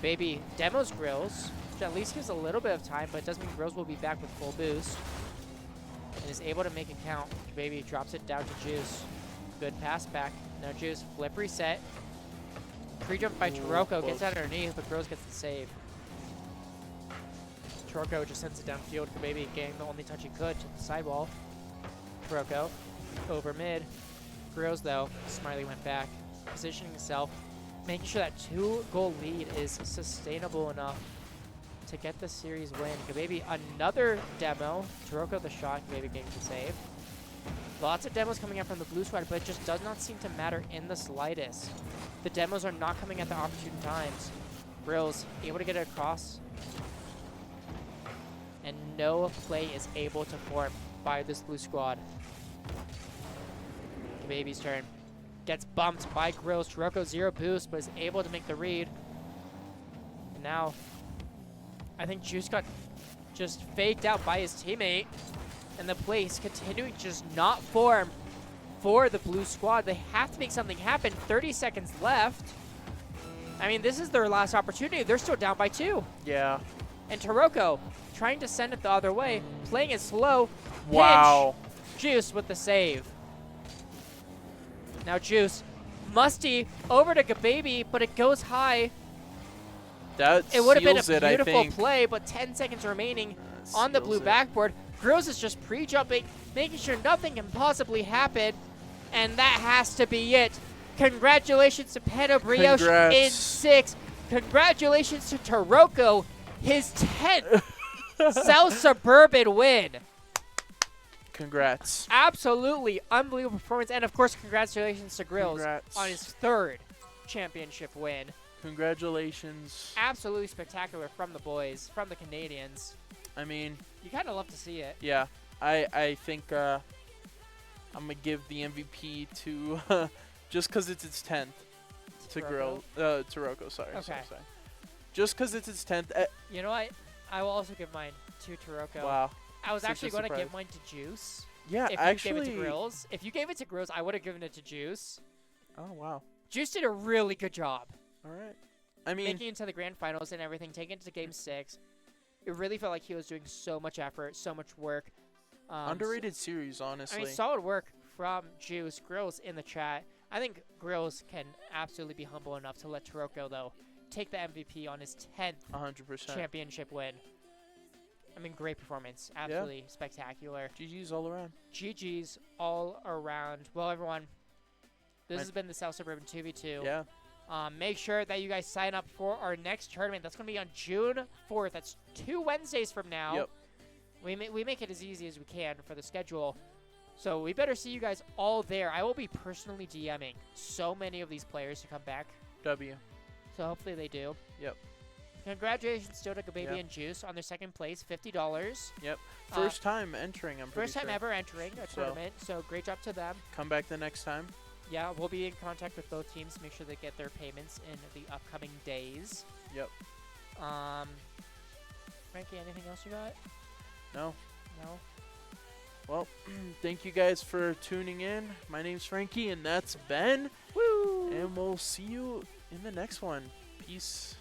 Gababy demos Grills, which at least gives a little bit of time, but it does mean Grills will be back with full boost. And is able to make it count. Gababy drops it down to Juice. Good pass back. Now Juice, flip reset. Pre-jump by Taroco, gets out underneath, but Grills gets the save. Taroco just sends it downfield. Gababy getting the only touch he could to the sidewall. Taroco over mid. Grills, though, smartly went back, positioning himself, making sure that 2-goal lead is sustainable enough to get the series win. Gababy, another demo. Taroco the shot, Gababy getting the save. Lots of demos coming out from the blue squad, but it just does not seem to matter in the slightest. The demos are not coming at the opportune times. Grills able to get it across. And no play is able to form by this blue squad. Gababy's turn. Gets bumped by Grills. Taroco 0 boost, but is able to make the read. And now, I think Juice got just faked out by his teammate. And the place continuing to just not form for the blue squad. They have to make something happen. 30 seconds left. I mean, this is their last opportunity. They're still down by 2. Yeah. And Taroco trying to send it the other way. Playing it slow. Wow. Pinch. Juice with the save. Now Juice, musty, over to Gababy, but it goes high. It would have been a beautiful play, but 10 seconds remaining on the blue backboard. Grills is just pre-jumping, making sure nothing can possibly happen, and that has to be it. Congratulations to Brioche in 6. Congratulations to Taroco, his 10th South Suburban win. Congrats. Absolutely unbelievable performance. And, of course, congratulations to Grills on his 3rd championship win. Congratulations. Absolutely spectacular from the boys, from the Canadians. I mean, you kind of love to see it. Yeah. I think I'm going to give the MVP to, just because it's its 10th, to Taroco. Sorry. Okay. Sorry. Just because it's its 10th. You know what? I will also give mine to Taroco. Wow. I was actually going to give mine to Juice. Yeah, if you gave it to Grills. If you gave it to Grills, I would have given it to Juice. Oh, wow. Juice did a really good job. All right. I mean, making it to the grand finals and everything, taking it to Game 6. It really felt like he was doing so much effort, so much work. Underrated series, honestly. I mean, solid work from Juice. Grills in the chat. I think Grills can absolutely be humble enough to let Taroco, though, take the MVP on his 10th 100% championship win. I mean, great performance. Absolutely spectacular. GG's all around. GG's all around. Well, everyone, this has been the South Suburban 2v2. Yeah. Make sure that you guys sign up for our next tournament. That's going to be on June 4th. That's 2 Wednesdays from now. Yep. We make it as easy as we can for the schedule. So we better see you guys all there. I will be personally DMing so many of these players to come back. W. So hopefully they do. Yep. Congratulations still to Gababy and Juice on their second place, $50. Yep. First time entering, I'm pretty First time sure. ever entering a tournament, so great job to them. Come back the next time. Yeah, we'll be in contact with both teams to make sure they get their payments in the upcoming days. Yep. Frankie, anything else you got? No. No? Well, thank you guys for tuning in. My name's Frankie, and that's Ben. Woo! And we'll see you in the next one. Peace.